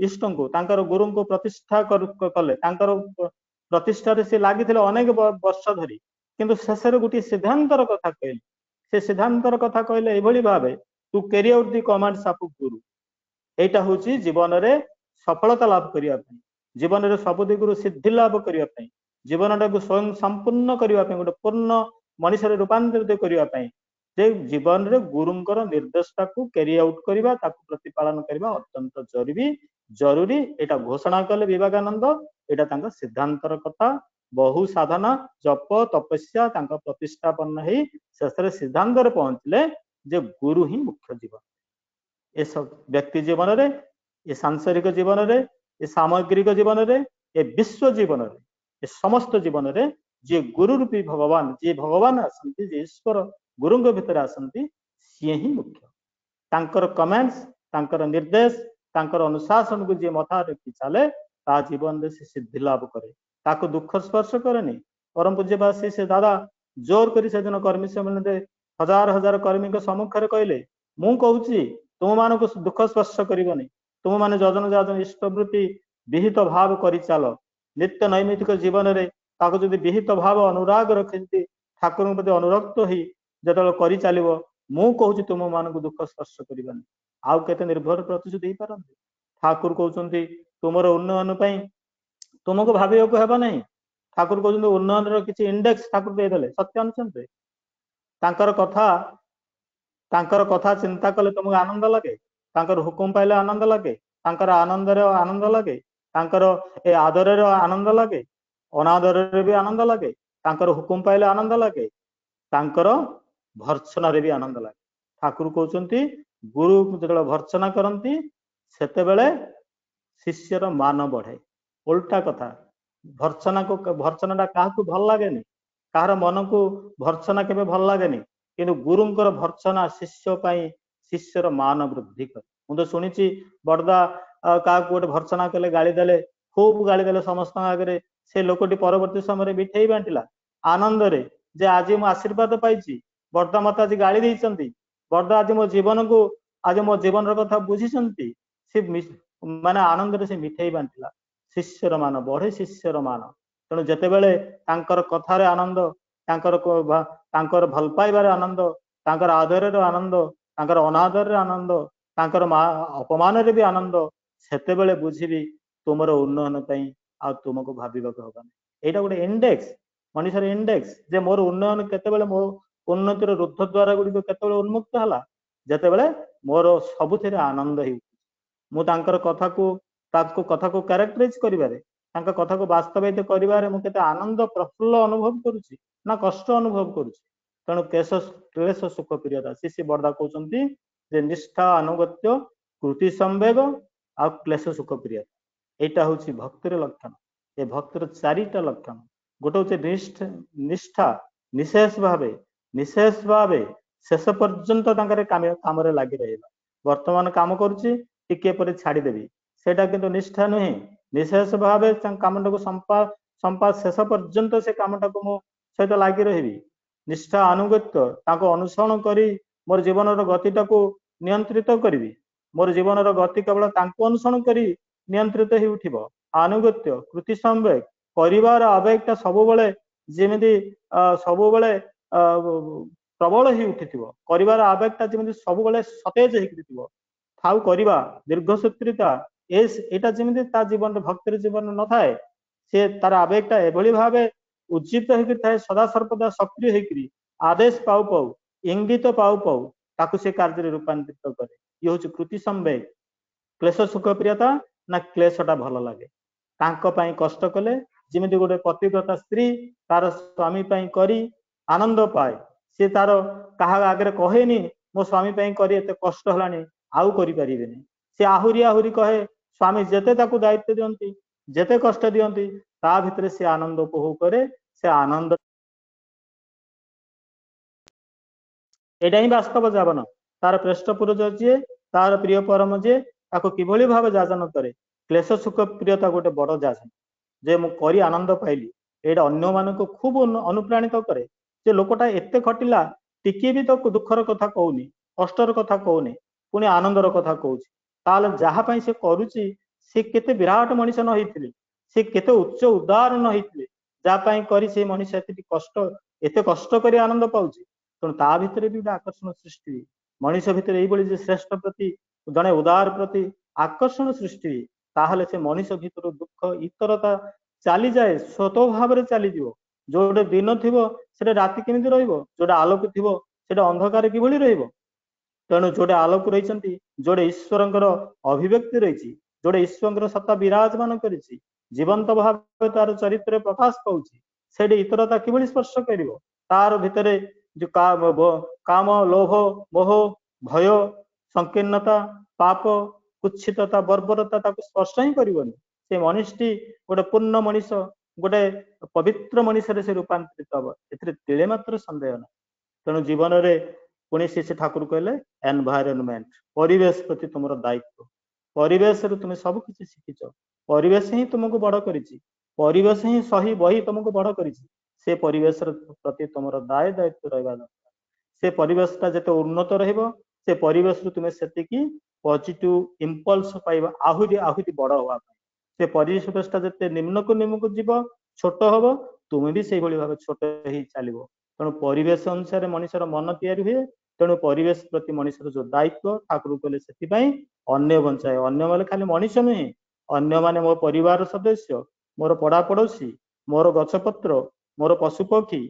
ଇଷ୍ଟଙ୍କୁ ତାଙ୍କର ଗୁରୁଙ୍କୁ ପ୍ରତିଷ୍ଠା କଲେ ତାଙ୍କର ପ୍ରତିଷ୍ଠାରେ ସେ ଲାଗିଥିଲେ ଅନେକ ବର୍ଷ ଧରି କିନ୍ତୁ ଶେଷରେ ଗୋଟିଏ ସିଦ୍ଧାନ୍ତର କଥା କହିଲେ ସେ ସିଦ୍ଧାନ୍ତର କଥା କହିଲେ ଏଭଳି ଭାବେ to carry out the commands of Guru এইটা হচ্ছে জীবନରେ ସଫଳତା ଲାଭ କରିବା ପାଇଁ ଜୀବନରେ ସବୁ ଦିଗରୁ ସିଦ୍ଧି ଲାଭ କରିବା ପାଇଁ ଜୀବନଟାକୁ ସ୍ୱୟଂ ସମ୍ପୂର୍ଣ୍ଣ କରିବା ପାଇଁ ଗୋଟେ ପୂର୍ଣ୍ଣ ମଣିଷରେ ରୂପାନ୍ତରିତ କରିବା ପାଇଁ ଯେ ଜୀବନରେ ଗୁରୁଙ୍କର ନିର୍ଦ୍ଦେଶଟାକୁ କ୍ୟାରି ଆଉଟ କରିବା ତାକୁ ପ୍ରତିପାଳନ କରିବା ଅତ୍ୟନ୍ତ ଜରୁରୀ ଏଇଟା ଘୋଷଣା କଲେ ବିବେକାନନ୍ଦ ଏଇଟା ତାଙ୍କ ସିଦ୍ଧାନ୍ତର କଥା ବହୁ ସାଧନା ଜପ ତପସ୍ୟା ତାଙ୍କ ପ୍ରତିଷ୍ଠାପନ ହେଇ ଶେଷରେ ସିଦ୍ଧାନ୍ତରେ ପହଞ୍ଚିଲେ ଯେ ଗୁରୁ ହିଁ ମୁଖ୍ୟ ଜୀବନ ଏସବୁ ବ୍ୟକ୍ତି ଜୀବନରେ ଏ ସାଂସାରିକ ଜୀବନରେ ଏ ସାମଗ୍ରିକ ଜୀବନରେ ଏ ବିଶ୍ୱ ଜୀବନରେ ଏ ସମସ୍ତ ଜୀବନରେ ଯିଏ ଗୁରୁ ରୂପୀ ଭଗବାନ ଯିଏ ଭଗବାନ ଆସନ୍ତି ଯିଏ ଈଶ୍ୱର ଗୁରୁଙ୍କ ଭିତରେ ଆସନ୍ତି ସିଏ ହିଁ ମୁଖ୍ୟ ତାଙ୍କର କମେଣ୍ଟସ ତାଙ୍କର ନିର୍ଦ୍ଦେଶ ତାଙ୍କର ଅନୁଶାସନକୁ ଯିଏ ମଥା ରଖି ଚାଲେ ତା ଜୀବନରେ ସେ ସିଦ୍ଧି ଲାଭ କରେ ତାକୁ ଦୁଃଖ ସ୍ପର୍ଶ କରେନି ପରମ ପୂଜ୍ୟବାସୀ ସେ ଦାଦା ଜୋର କରି ସେଦିନ କର୍ମୀ ସମ୍ମିଳନୀରେ ହଜାର କର୍ମୀଙ୍କ ସମ୍ମୁଖରେ କହିଲେ ମୁଁ କହୁଛି ତୁମମାନଙ୍କୁ ଦୁଃଖ ସ୍ପର୍ଶ କରିବନି ତୁମମାନେ ଯଜନ ଇଷ୍ଟବୃତ୍ତି ବିହିତ ଭାବ କରିଚାଲ ନିତ୍ୟ ନୈମିତିକ ଜୀବନରେ ତାକୁ ଯଦି ବିହିତ ଭାବ ଅନୁରାଗ ରଖିଛନ୍ତି ଠାକୁରଙ୍କ ପ୍ରତି ଅନୁରକ୍ତ ହେଇ ଯେତେବେଳେ କରିଚାଲିବ ମୁଁ କହୁଛି ତୁମମାନଙ୍କୁ ଦୁଃଖ ସ୍ପର୍ଶ କରିବନି ଆଉ କେତେ ନିର୍ଭର ପ୍ରତିଶୋଧ ଦେଇପାରନ୍ତି ଠାକୁର କହୁଛନ୍ତି ତୁମର ଉନ୍ନୟନ ପାଇଁ ତୁମକୁ ଭାବିବାକୁ ହେବ ନାହିଁ ଠାକୁର କହୁଛନ୍ତି ଉନ୍ନୟନର କିଛି ଇଣ୍ଡେକ୍ସ ଠାକୁର ଦେଇଦେଲେ ସତ୍ୟାନୁସନ୍ଧରେ ତାଙ୍କର କଥା ଚିନ୍ତା କଲେ ତୁମକୁ ଆନନ୍ଦ ଲାଗେ ତାଙ୍କର ହୁକୁମ ପାଇଲେ ଆନନ୍ଦ ଲାଗେ ତାଙ୍କର ଆନନ୍ଦରେ ଆନନ୍ଦ ଲାଗେ ତାଙ୍କର ଏ ଆଦରରେ ଆନନ୍ଦ ଲାଗେ ଅନାଦରରେ ବି ଆନନ୍ଦ ଲାଗେ ତାଙ୍କର ହୁକୁମ ପାଇଲେ ଆନନ୍ଦ ଲାଗେ ତାଙ୍କର ଭର୍ତ୍ସନାରେ ବି ଆନନ୍ଦ ଲାଗେ ଠାକୁର କହୁଛନ୍ତି ଗୁରୁ ଯେତେବେଳେ ଭର୍ତ୍ସନା କରନ୍ତି ସେତେବେଳେ ଶିଷ୍ୟର ମାନ ବଢେ ଓଲଟା କଥା ଭର୍ତ୍ସନାଟା କାହାକୁ ଭଲ ଲାଗେନି କାହାର ମନକୁ ଭର୍ତ୍ସନା କେବେ ଭଲ ଲାଗେନି କିନ୍ତୁ ଗୁରୁଙ୍କର ଭର୍ତ୍ସନା ଶିଷ୍ୟ ପାଇଁ ଶିଷ୍ୟର ମାନ ବୃଦ୍ଧି କରେ ମୁଁ ତ ଶୁଣିଛି ବଡଦା କାହାକୁ ଗୋଟେ ଭର୍ତ୍ସନା କଲେ ଗାଳି ଦେଲେ ଖୁବ ଗାଳି ଦେଲେ ସମସ୍ତଙ୍କ ଆଗରେ ସେ ଲୋକଟି ପରବର୍ତ୍ତୀ ସମୟରେ ମିଠେଇ ବାଣ୍ଟିଲା ଆନନ୍ଦରେ ଯେ ଆଜି ମୁଁ ଆଶୀର୍ବାଦ ପାଇଛି ବଡଦା ମତେ ଆଜି ଗାଳି ଦେଇଛନ୍ତି ବଡଦା ଆଜି ମୋ ଜୀବନର କଥା ବୁଝିଛନ୍ତି ସେ ମାନେ ଆନନ୍ଦରେ ସେ ମିଠେଇ ବାଣ୍ଟିଲା ଶିଷ୍ୟର ମାନ ବଢେ ଶିଷ୍ୟର ମାନ ତେଣୁ ଯେତେବେଳେ ତାଙ୍କର କଥାରେ ଆନନ୍ଦ ତାଙ୍କର ଭଲ ପାଇବାରେ ଆନନ୍ଦ ତାଙ୍କର ଆଦରରେ ଆନନ୍ଦ ତାଙ୍କର ଅନାଦରରେ ଆନନ୍ଦ ତାଙ୍କର ଅପମାନରେ ବି ଆନନ୍ଦ ସେତେବେଳେ ବୁଝିବି ତୁମର ଉନ୍ନୟନ ପାଇଁ ଆଉ ତୁମକୁ ଭାବିବାକୁ ହବନି ଏଇଟା ଗୋଟେ ଇଣ୍ଡେକ୍ସ ମଣିଷର ଇଣ୍ଡେକ୍ସ ଯେ ମୋର ଉନ୍ନୟନ କେତେବେଳେ ମୋ ଉନ୍ନତିର ରୁଦ୍ଧ ଦ୍ୱାର ଗୁଡିକ କେତେବେଳେ ଉନ୍ମୁକ୍ତ ହେଲା ଯେତେବେଳେ ମୋର ସବୁଥିରେ ଆନନ୍ଦ ହେଉଛି ମୁଁ ତାଙ୍କର କଥାକୁ କ୍ୟାରେକ୍ଟରାଇଜ କରିବାରେ ତାଙ୍କ କଥାକୁ ବାସ୍ତବାୟିତ କରିବାରେ ମୁଁ କେତେ ଆନନ୍ଦ ପ୍ରଫୁଲ୍ଲ ଅନୁଭବ କରୁଛି ନା କଷ୍ଟ ଅନୁଭବ କରୁଛି ତେଣୁ କ୍ଲେଶ ସୁଖ ପ୍ରିୟତା ଶ୍ରୀ ବଡଦା କହୁଛନ୍ତି ଯେ ନିଷ୍ଠା ଆନୁଗତ୍ୟ କୃତି ସମ୍ବେଗ ଆଉ କ୍ଲେଶ ସୁଖ ପ୍ରିୟତା এইটা হচ্ছে ভক্তের লক্ষণ এই ভক্তের চারিটা লক্ষণ গোটে হচ্ছে নিষ্ঠা নিশেষ ভাবে ଶେଷ ପର୍ଯ୍ୟନ୍ତ ତାଙ୍କର କାମରେ ଲାଗି ରହିବା। ବର୍ତ୍ତମାନ କାମ କରୁଛି ଟିକେ ପରେ ଛାଡିଦେବି, ସେଇଟା କିନ୍ତୁ ନିଷ୍ଠା ନୁହେଁ। ନିଶେଷ ଭାବେ କାମଟାକୁ ଶେଷ ପର୍ଯ୍ୟନ୍ତ ସେ କାମଟାକୁ ମୁଁ ସହିତ ଲାଗି ରହିବି। ନିଷ୍ଠା ଆନୁଗତ୍ୟ ତାଙ୍କୁ ଅନୁସରଣ କରି ମୋର ଜୀବନର ଗତିଟାକୁ ନିୟନ୍ତ୍ରିତ କରିବି। ମୋର ଜୀବନର ଗତି କେବଳ ତାଙ୍କୁ ଅନୁସରଣ କରି ନିୟନ୍ତ୍ରିତ ହେଇ ଉଠିବ। ଆନୁଗତ୍ୟ କୃତି ସମ୍ବେଗ କରିବାର ଆବେଗଟା ସବୁବେଳେ ଯେମିତି ସବୁବେଳେ ପ୍ରବଳ ହେଇ ଉଠିଥିବ। କରିବାର ଆବେଗଟା ଯେମିତି ସବୁବେଳେ ସତେଜ ହେଇକି ଥିବ। ଥାଉ କରିବା ଦୀର୍ଘସୂତ୍ରିତା ଏଇଟା ଯେମିତି ତା ଜୀବନରେ ଭକ୍ତିର ଜୀବନରେ ନଥାଏ, ସେ ତାର ଆବେଗଟା ଏଭଳି ଭାବେ ଉଜ୍ଜୀବିତ ହେଇକି ଥାଏ, ସଦା ସର୍ବଦା ସକ୍ରିୟ ହେଇକିରି ଆଦେଶ ପାଉ ପାଉ ଇଙ୍ଗିତ ପାଉ ପାଉ ତାକୁ ସେ କାର୍ଯ୍ୟରେ ରୂପାନ୍ତରିତ କରେ। ଇଏ ହଉଛି କୃତି ସମ୍ବେଗ। କ୍ଲେଶ ସୁଖ ପ୍ରିୟତା ନା କ୍ଲେଶଟା ଭଲ ଲାଗେ। ତାଙ୍କ ପାଇଁ କଷ୍ଟ କଲେ ଯେମିତି ଗୋଟେ ପତିବ୍ରତା ସ୍ତ୍ରୀ ତାର ସ୍ୱାମୀ ପାଇଁ କରି ଆନନ୍ଦ ପାଏ, ସେ ତାର କାହା ଆଗରେ କହେନି ମୋ ସ୍ୱାମୀ ପାଇଁ କରି ଏତେ କଷ୍ଟ ହେଲାଣି ଆଉ କରିପାରିବେନି। ସେ ଆହୁରି ଆହୁରି କହେ ସ୍ୱାମୀ ଯେତେ ତାକୁ ଦାୟିତ୍ୱ ଦିଅନ୍ତି, ଯେତେ କଷ୍ଟ ଦିଅନ୍ତି, ତା ଭିତରେ ସେ ଆନନ୍ଦ ଉପଭୋଗ କରେ। ସେ ଆନନ୍ଦ, ଏଇଟା ହିଁ ବାସ୍ତବ ଯାବନ। ତାର ପୃଷ୍ଠପୁରୁଷ ଯିଏ, ତାର ପ୍ରିୟ ପରମ ଯିଏ, ତାକୁ କିଭଳି ଭାବେ ଯାଜନ କରେ। କ୍ଲେଶ ସୁଖ ପ୍ରିୟତା ଗୋଟେ ବଡ ଯାଜନ, ଯେ ମୁଁ କରି ଆନନ୍ଦ ପାଇଲି। ଏଇଟା ଅନ୍ୟମାନଙ୍କୁ ଖୁବ ଅନୁପ୍ରାଣିତ କରେ। ଯେ ଲୋକଟା ଏତେ ଖଟିଲା, ଟିକେ ବି ତ ଦୁଃଖର କଥା କହୁନି, କଷ୍ଟର କଥା କହୁନି, ପୁଣି ଆନନ୍ଦର କଥା କହୁଛି। ତାହେଲେ ଯାହା ପାଇଁ ସେ କରୁଛି ସେ କେତେ ବିରାଟ ମଣିଷ ନ ହେଇଥିଲେ, ସେ କେତେ ଉଚ୍ଚ ଉଦାର ନ ହେଇଥିଲେ, ଯାହା ପାଇଁ କରି ସେ ମଣିଷ ଏତେ କଷ୍ଟ କରି ଆନନ୍ଦ ପାଉଛି। ତେଣୁ ତା ଭିତରେ ବି ଗୋଟେ ଆକର୍ଷଣ ସୃଷ୍ଟି। ମଣିଷ ଭିତରେ ଏଇଭଳି ଯେ ଶ୍ରେଷ୍ଠ ପ୍ରତି, ଜଣେ ଉଦାର ପ୍ରତି ଆକର୍ଷଣ ସୃଷ୍ଟି, ତାହେଲେ ସେ ମଣିଷ ଭିତରୁ ଦୁଃଖ ଇତରତା ଚାଲିଯାଏ, ସ୍ୱତଃ ଭାବରେ ଚାଲିଯିବ। ଯୋଉଟେ ଦିନ ଥିବ ସେଟା ରାତି କେମିତି ରହିବ, ଯୋଉଟା ଆଲୋକ ଥିବ ସେଟା ଅନ୍ଧକାର କିଭଳି ରହିବ। ତେଣୁ ଯୋଉଟେ ଆଲୋକ ରହିଛନ୍ତି, ଯୋଉଟେ ଈଶ୍ୱରଙ୍କର ଅଭିବ୍ୟକ୍ତି ରହିଛି, ଯୋଉଟେ ଈଶ୍ୱରଙ୍କର ସତ୍ତା ବିରାଜମାନ କରିଛି, ଜୀବନ୍ତ ଭାବେ ତାର ଚରିତ୍ରରେ ପ୍ରକାଶ ପାଉଛି, ସେଠି ଇତରତା କିଭଳି ସ୍ପର୍ଶ କରିବ। ତାର ଭିତରେ ଯୋଉ କାମ ଲୋଭ ମୋହ ଭୟ ସଂକୀର୍ଣ୍ଣତା ପାପ କୁଚ୍ଛିତତା ବର୍ବରତା ତାକୁ ସ୍ପର୍ଶ ହିଁ କରିବନି। ସେ ମଣିଷଟି ଗୋଟେ ପୂର୍ଣ୍ଣ ମଣିଷ, ଗୋଟେ ପବିତ୍ର ମଣିଷରେ ସେ ରୂପାନ୍ତରିତ ହବ, ଏଥିରେ ତିଳେ ମାତ୍ର ସନ୍ଦେହ ନାହିଁ। ତେଣୁ ଜୀବନରେ ପୁଣି ଶ୍ରୀ ଠାକୁର କହିଲେ ଏନଭାଇରନମେଣ୍ଟ, ପରିବେଶ ପ୍ରତି ତୁମର ଦାୟିତ୍ୱ। ପରିବେଶରୁ ତୁମେ ସବୁ କିଛି ଶିଖିଛ, ପରିବେଶ ହିଁ ତୁମକୁ ବଡ କରିଛି, ପରିବେଶ ହିଁ ସହି ବହି ତୁମକୁ ବଡ କରିଛି। ସେ ପରିବେଶର ପ୍ରତି ତୁମର ଦାୟିତ୍ୱ ରହିବା ଦରକାର। ସେ ପରିବେଶଟା ଯେତେ ଉନ୍ନତ ରହିବ, ସେ ପରିବେଶରୁ ତୁମେ ସେତିକି ପଜିଟିଭ ଇମ୍ପଲ୍ସ ପାଇବ ଆହୁରି ଆହୁରି ବଡ ହବା ପାଇଁ। ସେ ପରିବେଶଟା ଯେତେ ନିମ୍ନକୁ ନିମ୍ନକୁ ଯିବ, ଛୋଟ ହବ, ତୁମେ ବି ସେଇଭଳି ଭାବେ ଛୋଟ ହେଇ ଚାଲିବ। ତେଣୁ ପରିବେଶ ଅନୁସାରେ ମଣିଷର ମନ ତିଆରି ହୁଏ। ତେଣୁ ପରିବେଶ ପ୍ରତି ମଣିଷର ଯୋଉ ଦାୟିତ୍ୱ, ଠାକୁର କହିଲେ ସେଥିପାଇଁ ଅନ୍ୟ ବଞ୍ଚାଏ। ଅନ୍ୟମାନେ ଖାଲି ମଣିଷ ନୁହେଁ, ଅନ୍ୟମାନେ ମୋ ପରିବାର ସଦସ୍ୟ, ମୋର ପଡା ପଡୋଶୀ, ମୋର ଗଛପତ୍ର, ମୋର ପଶୁପକ୍ଷୀ,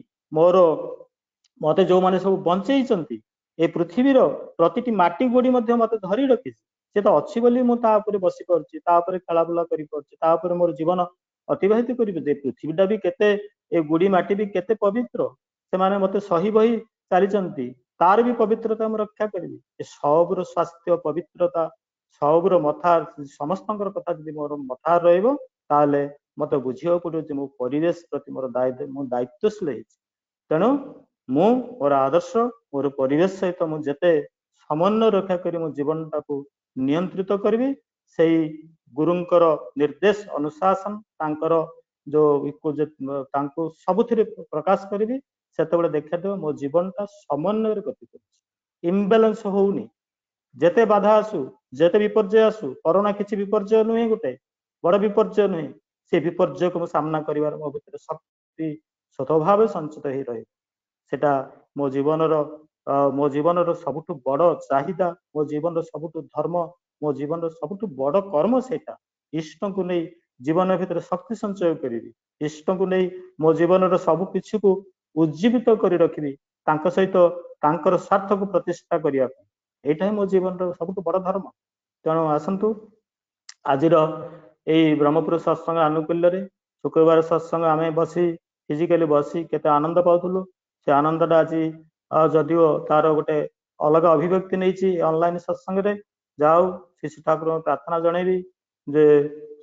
ମତେ ଯୋଉମାନେ ସବୁ ବଞ୍ଚେଇଛନ୍ତି, ଏ ପୃଥିବୀର ପ୍ରତିଟି ମାଟି ଗୋଡି ମଧ୍ୟ ମତେ ଧରି ରଖିଛି। ସେ ତ ଅଛି ବୋଲି ମୁଁ ତା ଉପରେ ବସି ପାରୁଛି, ତା ଉପରେ ଖେଳାବୁଲା କରିପାରୁଛି, ତା ଉପରେ ମୋର ଜୀବନ ଅତିବାହିତ କରିପାରୁଛି। ପୃଥିବୀଟା ବି କେତେ, ଏ ଗୁଡି ମାଟି ବି କେତେ ପବିତ୍ର, ସେମାନେ ମତେ ସହି ବହି ଚାଲିଛନ୍ତି, ତାର ବି ପବିତ୍ରତା ମୁଁ ରକ୍ଷା କରିବି। ଏ ସବୁର ସ୍ୱାସ୍ଥ୍ୟ ପବିତ୍ରତା ସବୁର ମଥା, ସମସ୍ତଙ୍କର କଥା ଯଦି ମୋର ମଥା ରହିବ, ତାହେଲେ ମତେ ବୁଝିବାକୁ ପଡିବ ଯେ ମୋ ପରିବେଶ ପ୍ରତି ମୋର ମୁଁ ଦାୟିତ୍ୱଶୀଳ ହେଇଛି। ତେଣୁ ମୁଁ ମୋର ଆଦର୍ଶ, ମୋର ପରିବେଶ ସହିତ ମୁଁ ଯେତେ ସମନ୍ୱୟ ରକ୍ଷା କରି ମୋ ଜୀବନଟାକୁ ନିୟନ୍ତ୍ରିତ କରିବି, ସେଇ ଗୁରୁଙ୍କର ନିର୍ଦ୍ଦେଶ ଅନୁଶାସନ ତାଙ୍କର ତାଙ୍କୁ ସବୁଥିରେ ପ୍ରକାଶ କରିବି, ସେତେବେଳେ ଦେଖାଦେବ ମୋ ଜୀବନଟା ସମନ୍ୱୟରେ ଗତି କରୁଛି, ଇମ୍ବାଲାନ୍ସ ହଉନି। ଯେତେ ବାଧା ଆସୁ, ଯେତେ ବିପର୍ଯ୍ୟୟ ଆସୁ, କରୋନା କିଛି ବିପର୍ଯ୍ୟୟ ନୁହେଁ, ଗୋଟେ ବଡ ବିପର୍ଯ୍ୟୟ ନୁହେଁ। ସେ ବିପର୍ଯ୍ୟୟକୁ ମୁଁ ସାମ୍ନା କରିବାର ମୋ ଭିତରେ ଶକ୍ତି ସ୍ୱତଃ ଭାବେ ସଞ୍ଚିତ ହେଇ ରହିବ। ସେଟା ମୋ ଜୀବନର ସବୁଠୁ ବଡ ଚାହିଦା, ମୋ ଜୀବନର ସବୁଠୁ ଧର୍ମ, ମୋ ଜୀବନର ସବୁଠୁ ବଡ କର୍ମ ସେଇଟା। ଇଷ୍ଟଙ୍କୁ ନେଇ ଜୀବନ ଭିତରେ ଶକ୍ତି ସଞ୍ଚୟ କରିବି, ଇଷ୍ଟଙ୍କୁ ନେଇ ମୋ ଜୀବନର ସବୁ କିଛିକୁ ଉଜ୍ଜୀବିତ କରି ରଖିବି, ତାଙ୍କ ସହିତ ତାଙ୍କର ସ୍ୱାର୍ଥକୁ ପ୍ରତିଷ୍ଠା କରିବା ପାଇଁ। ଏଇଟା ହିଁ ମୋ ଜୀବନର ସବୁଠୁ ବଡ ଧର୍ମ। ତେଣୁ ଆସନ୍ତୁ, ଆଜିର ଏଇ ବ୍ରହ୍ମପୁର ସତ୍ସଙ୍ଗ ଆନୁକୂଲ୍ୟରେ ଶୁକ୍ରବାର ସତ୍ସଙ୍ଗ ଆମେ ଫିଜିକାଲି ବସି କେତେ ଆନନ୍ଦ ପାଉଥିଲୁ। ସେ ଆନନ୍ଦଟା ଆଜି ଯଦିଓ ତାର ଗୋଟେ ଅଲଗା ଅଭିବ୍ୟକ୍ତି ନେଇଛି ଅନଲାଇନ ସତ୍ସଙ୍ଗରେ, ଯାହା ହଉ ଶ୍ରୀ ଠାକୁରଙ୍କୁ ପ୍ରାର୍ଥନା ଜଣେଇବି ଯେ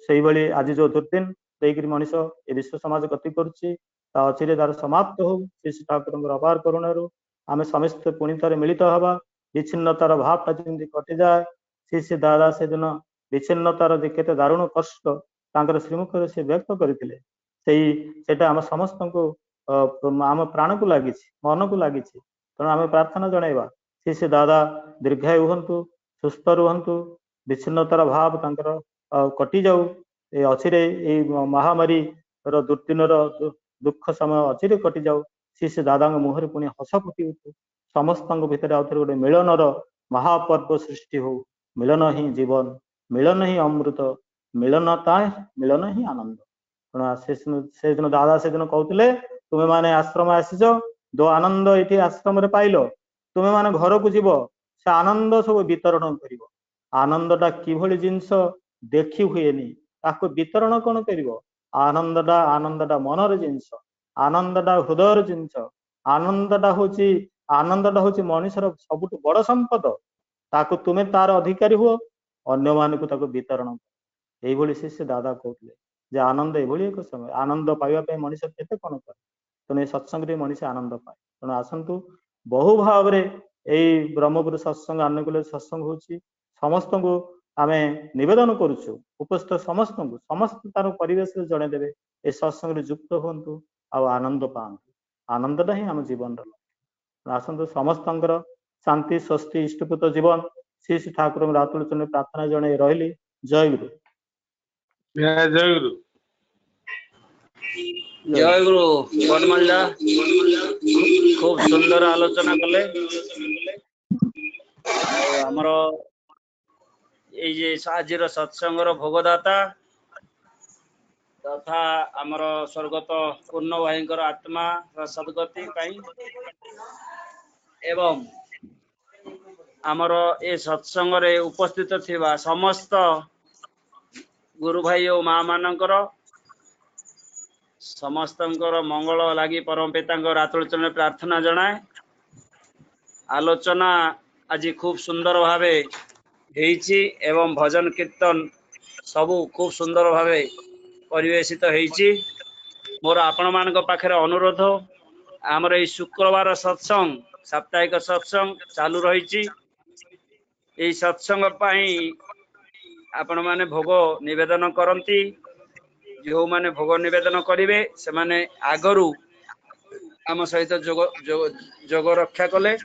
ସେଇଭଳି ଆଜି ଯୋଉ ଦୁର୍ଦିନ ଦେଇକିରି ମଣିଷ ଏ ବିଶ୍ୱ ସମାଜ ଗତି କରୁଛି, ତା ଅଚିରେ ତାର ସମାପ୍ତ ହଉ। ଶ୍ରୀ ଠାକୁରଙ୍କର ଅପାର କରୁଣାରୁ आमे समस्त पुणी थे मिलित हवा विच्छिन्नतार भावटा जमी कटि जाए श्री दादा से दिन विच्छिन्नतार केते दारुण कष्ट तांकर श्रीमुख से व्यक्त करते सेटा आम समस्त को आम प्राण को लगी मन को लगी तेणु आम प्रार्थना जनइबा श्री दादा दीर्घायु हूँ सुस्थ रुहतु विच्छिन्नतार भाव तांकर कटि जाऊ ए अचिरे महामारी दुर्दिन दुख समय अचिरे कटि जाऊ श्री दादा मुहर पुणी हस फुटी उठू समस्त भितर आउ थे गोटे मिलनर महापर्व सृष्टि हो मिलन ही जीवन मिलन ही अमृत मिलनता मिलन ही आनंद तेणु से दिन दादा से दिन कहते तुम्हें माने आश्रम आसीच जो आनंद ये आश्रम पाइल तुम्हें माने घर को जीव से आनंद सब वितरण कर आनंदटा किभली जिनस देखी हुए ताको वितरण कौन कर आनंदटा मनर जिनस आनंदटा हृदयर जिनस आनंदटा हूँ मनुष्यर सबुठ बड़ संपद ताको तुम्हें तार अधिकारी हुओ अन्य मान को वितरण कर यही से दादा कहते जे आनंद ये एक समय आनंद पाइबा मनुष्य केते कौन करे तेणु ये सत्संग मनुष्य आनंद पाए तेणु आसतु बहु भाव में ब्रह्मपुर सत्संग अनुकूल सत्संग हो समस्त को आम नवेदन करुचु उपस्थित समस्त को समस्त तार परिवेश जनईदेवे ए सत्संग युक्त हूँ आनंद पातु आनंदटा ही आम जीवन आसतु समस्त शांति स्वस्ति इष्टपुत जीवन श्री श्री ठाकुर रातुल चरण प्रार्थना जन रही जय गुरु जय गुरु जय गुरु बनमल्ला खूब सुंदर आलोचना कले आमर ये आज सत्संगर भोगदाता तथा आमर स्वर्गत पूर्ण भाई आत्मा सद्गति एवं आमर ए सत्संग उपस्थित थिबा समस्त गुरु भाई और माँ मानकर समस्त मंगल लगी परम पिता रातुल चरण प्रार्थना जनाए आलोचना आज खूब सुंदर भावे हेइछि एवं भजन कीर्तन सबू खूब सुंदर भावे परिवेशित हेइछि मोर आपण मानक पाखरे अनुरोध आमर ए शुक्रवार सत्संग साप्ताहिक सत्संग चालू रही सत्संग आपण माने भोग निवेदन करती जो माने भोग निवेदन करेंगे से माने आगरू आम सहित जोग रक्षा कले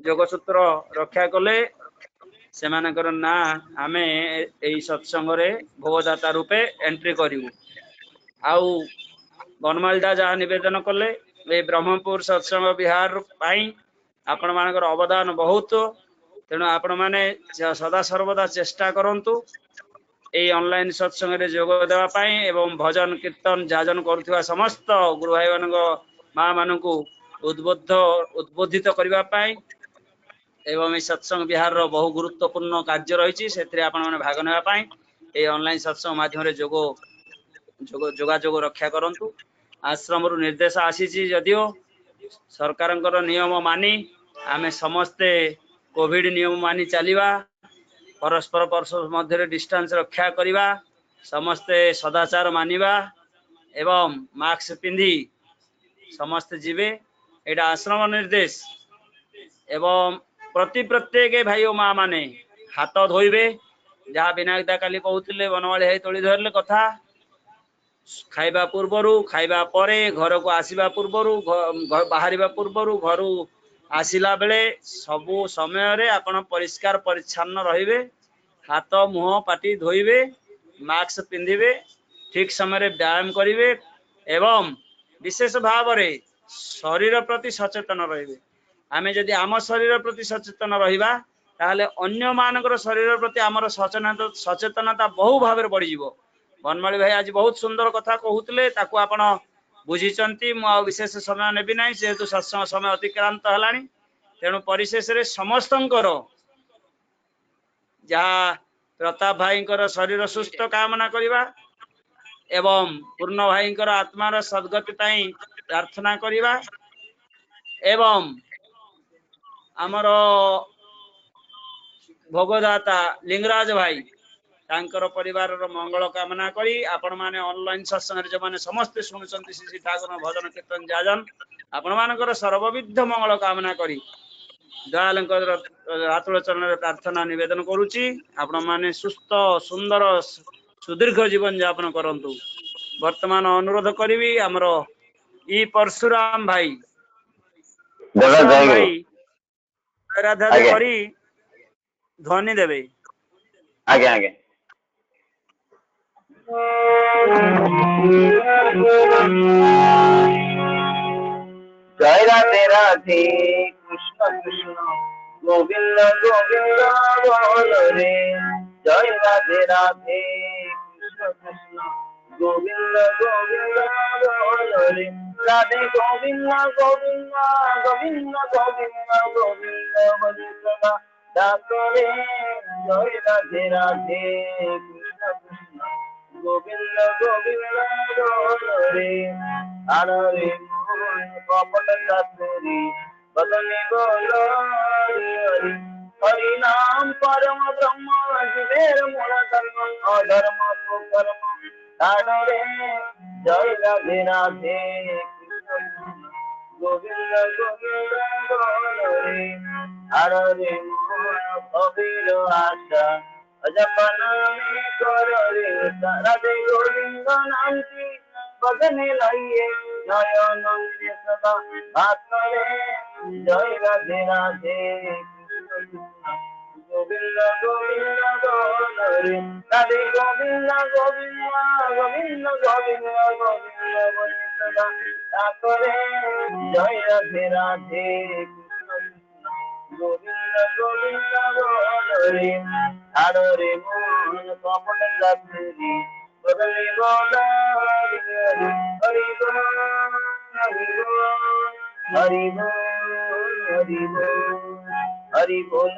जोगसूत्र रक्षा कले से मानकर ना आमे एई सत्संग रे भोगदाता रूपे एंट्री करिवु आउ बनमालदा जहाँ निवेदन कले ए ब्रह्मपुर सत्संग विहार पाई आपण मानकर अवदान बहुत तेणु आपण माने सदा सर्वदा चेष्टा करंतु ए ऑनलाइन सत्संग रे जोग देवा पाई एवं भजन कीर्तन जाजन करुवा समस्त गुरु भाई मान माँ मान उद्बोधित करने पाई एवं ये सत्संग विहार रो बहु गुरुत्वपूर्ण कार्य रही से आपण माने भाग नेबा पाई ए ऑनलाइन सत्संग माध्यम रे जोगाजोग रक्षा करंतु आश्रम रु निर्देश आसीची जदियो सरकारंकर नियम मानी आमे समस्ते कोविड नियम मानी चलिबा परस्पर परस्पर मध्य डिस्टेंस रक्षा करवा समस्ते सदाचार मानिबा एवं मास्क पिंधि समस्ते जीवे एटा आश्रम निर्देश एवं प्रति प्रत्येक भाई और माँ माने हाथ धोइबे जहाँ विनायक काली कहते बनवाड़ी है तोली धरले कथा खाइबा पूर्वरु खाइबा परे घर को आसीबा पूर्वरु बाहरिबा पूर्वरु घर आसिला बेले सबु समय रे आपण परिष्कार परिच्छन्न रहिबे हाथ मुह पाटी धोइबे मास्क पिंधिबे ठीक समय व्यायाम करिवे एवं विशेष भाव रे शरीर प्रति सचेतन रहिबे आमे जदि आम शरीर प्रति सचेतन रहिबा ताहले अन्य मानकर शरीर प्रति आमर सचेतनता बहु भाव बढ़ जिवो बनमाली भाई आज बहुत सुंदर कथा कहूतले ताकू आपण बुझीचंती मु विशेष समय नेबी नाही जेहेतु सत्संग समय अतिक्रांत हलानी तेणु परिशेष रे समस्तंकर जहाँ प्रताप भाई शरीर सुस्थ कामना करिबा एवं पूर्ण भाई आत्मार सद्गति पाई प्रार्थना करिबा एवं आमर भोगदाता लिंगराज भाई ତାଙ୍କର ପରିବାରର ମଙ୍ଗଳ କାମନା କରି ଆପଣ ମାନେ ଅନଲାଇନ ସତ୍ସଙ୍ଗରେ ଯୋଉମାନେ ସମସ୍ତେ ଶୁଣୁଛନ୍ତି ଶ୍ରୀ ଶ୍ରୀ ଠାକୁର ଭଜନ କୀର୍ତ୍ତନ ଯାଜନ ଆପଣ ମାନଙ୍କର ସର୍ବବିଧ ମଙ୍ଗଳ କାମନା କରି ଦୟାଳଙ୍କର ଆତୁଳ ଚରଣରେ ପ୍ରାର୍ଥନା ନିବେଦନ କରୁଛି ଆପଣ ମାନେ ସୁସ୍ଥ ସୁନ୍ଦର ସୁଦୀର୍ଘ ଜୀବନ ଯାପନ କରନ୍ତୁ। ବର୍ତ୍ତମାନ ଅନୁରୋଧ କରିବି ଆମର ଇ ପରଶୁରାମ ଭାଇ ରାଧା କରି ଧ୍ୱନି ଦେବେ। ଆଜ୍ଞା ଆଜ୍ଞା। জয় রাধে রাধে কৃষ্ণ কৃষ্ণ গোবিন্দ গোবিন্দ বল রে জয় রাধে রাধে কৃষ্ণ কৃষ্ণ গোবিন্দ গোবিন্দ বল রে রাধে গোবিন্দ গোবিন্দ গোবিন্দ গোবিন্দ গোবিন্দ হরে সদা ডাকরে জয় রাধে রাধে কৃষ্ণ কৃষ্ণ গোবিন্দ গোবিন্দ বল রে আরে কপট চাতুরি বদনে বল হরি হরি নাম পরম ব্রহ্ম জীবের মূল ধর্ম অধর্ম কুকর্ম তারে জয় রাধে রাধে গোবিন্দ গোবিন্দ বল রে আরে কবির আশা अजपन में करो रे राधे गोविंद नामती बदने लाइए नयन में सदा भास्करे जय राधे राधे गोविंद गोविंद बोल रे राधे गोविंद गोविंद गोविंद गोविंद गोविंद बोल सदा भास्करे जय राधे राधे गोविंद गोविंद बोल रे আরে মন কপট জাতি বদলে বল হরি বল হরি বল হরি বল হরি বল হরি বল হরি বল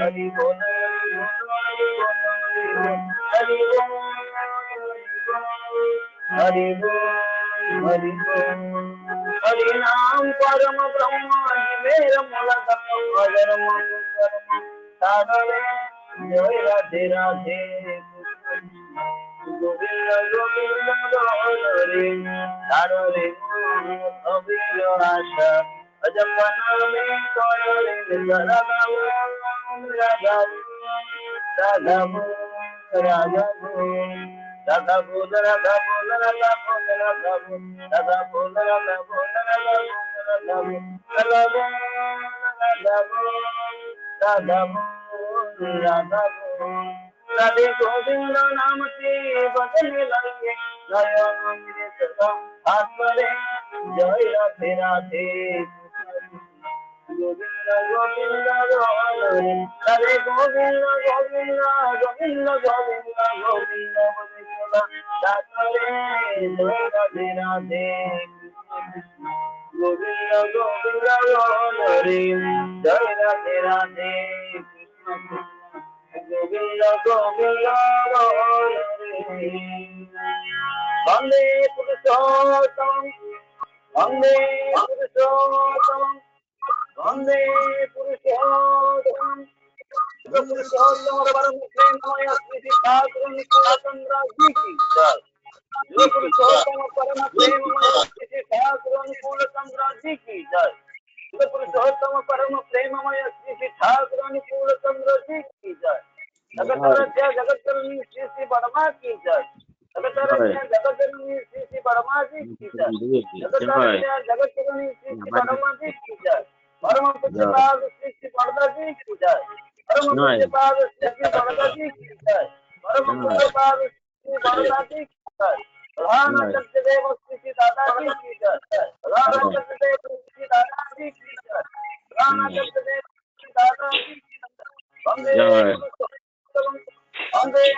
হরি বল হরি বল হরি বল हरि बोल हरि नाम परम ब्रह्म मेर मूल धर्म अधर्म कर्म सागरे जय राधे राधे गोविंद गोविंद हरे सागरे कबीर आशा अजपन में करे राधा राधा राधा राधा राधा बोल राधा बोल राधा बोल राधा बोल राधा बोल राधा बोल राधा बोल राधा बोल राधा बोल राधा बोल राधे गोविंद नाम से बदले लगे नयन मेरे सदा आत्मरे जय राधे राधे गोविंद गोविंद राधे गोविंद गोविंद गोविंद गोविंद गोविंद राधे राधे राधे गोविंद गोविंद हरे जय राधे राधे गोविंद गोविंद हरे वंदे पुरुषोत्तम वंदे पुरुषोत्तम वंदे पुरुषोत्तम पुरुषोत्तम परम प्रेममय श्री ठाकुर निकुलचंद्र जी की जय। पुरुषोत्तम परम प्रेममय श्री ठाकुर निकुलचंद्र जी की जय। पुरुषोत्तम परम प्रेममय श्री ठाकुर निकुलचंद्र जी की जय। जगतरत्य जगतजननी श्री श्री वर्मा की जय। जगतरत्य जगतजननी श्री श्री वर्मा जी की जय। जगतरत्य जगतजननी श्री श्री वर्मा जी की जय। परम पूज्यपाद श्री श्री बड़दा जी की जय। परम पूज्यपाद श्री श्री बड़दा जी की जय। परम पूज्यपाद श्री बड़दा जी की जय। प्रधान सत्यदेव श्री श्री दादाजी की जय। प्रधान सत्यदेव श्री दादाजी की जय। प्रधान सत्यदेव श्री दादाजी की जय। वंदे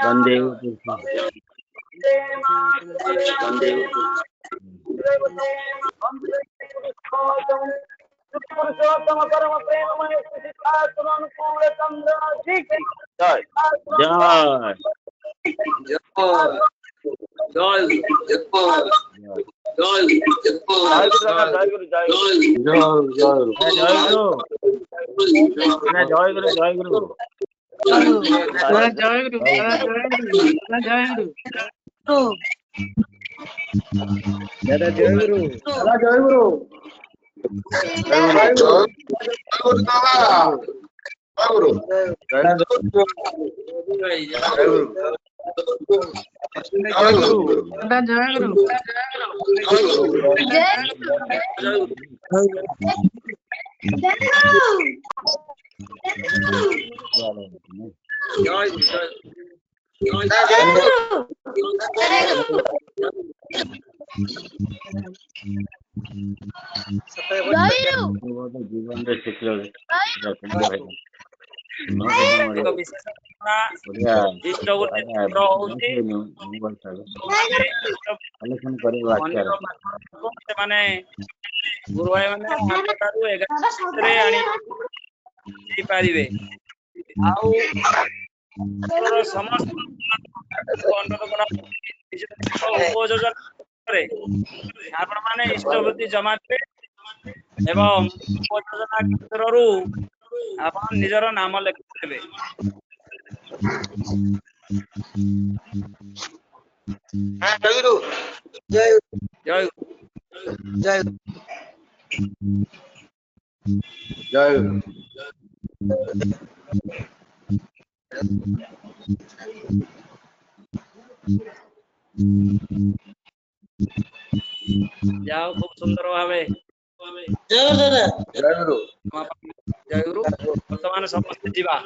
वंदे वंदे पुरुषोत्तम परम प्रेममय श्री ठाकुर अनुकूलचंद्र जी की जय। जय जय गुरु। ଦାଦା ଜୟଗୁରୁ। ଦାଦା ଜୟଗୁରୁ। ଜୟଗୁରୁ ଦାଦା ଜୟଗୁରୁ। ଇଷ୍ଟ ଗୋଟେ ଚନ୍ଦ୍ର ହଉଛି ସେମାନେ ଗୁରୁ ଭାଇ ମାନେ 8ଟାରୁ 11ଟା ଭିତରେ ଆଣି ଦେଇପାରିବେ। ଆଉ ସମସ୍ତ ଉପଯୋଜନା ଆପଣ ମାନେ ଇଷ୍ଟବୃତ୍ତି ଜମା ଦେବେ ଏବଂ ଉପଯୋଜନା କ୍ଷେତ୍ରରୁ ଆପଣ ନିଜର ନାମ ଲେଖିଦେବେ। ଜୟଗୁରୁ। ଜୟ ଜୟଗୁରୁ। ଯାଅ খুব সুন্দর ভাবে ଜୟଗୁରୁ। ଜୟଗୁରୁ। ବର୍ତ୍ତମାନ ସମସ୍ତେ ଯିବା।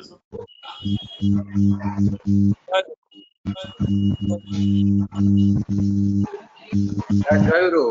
ଜୟଗୁରୁ।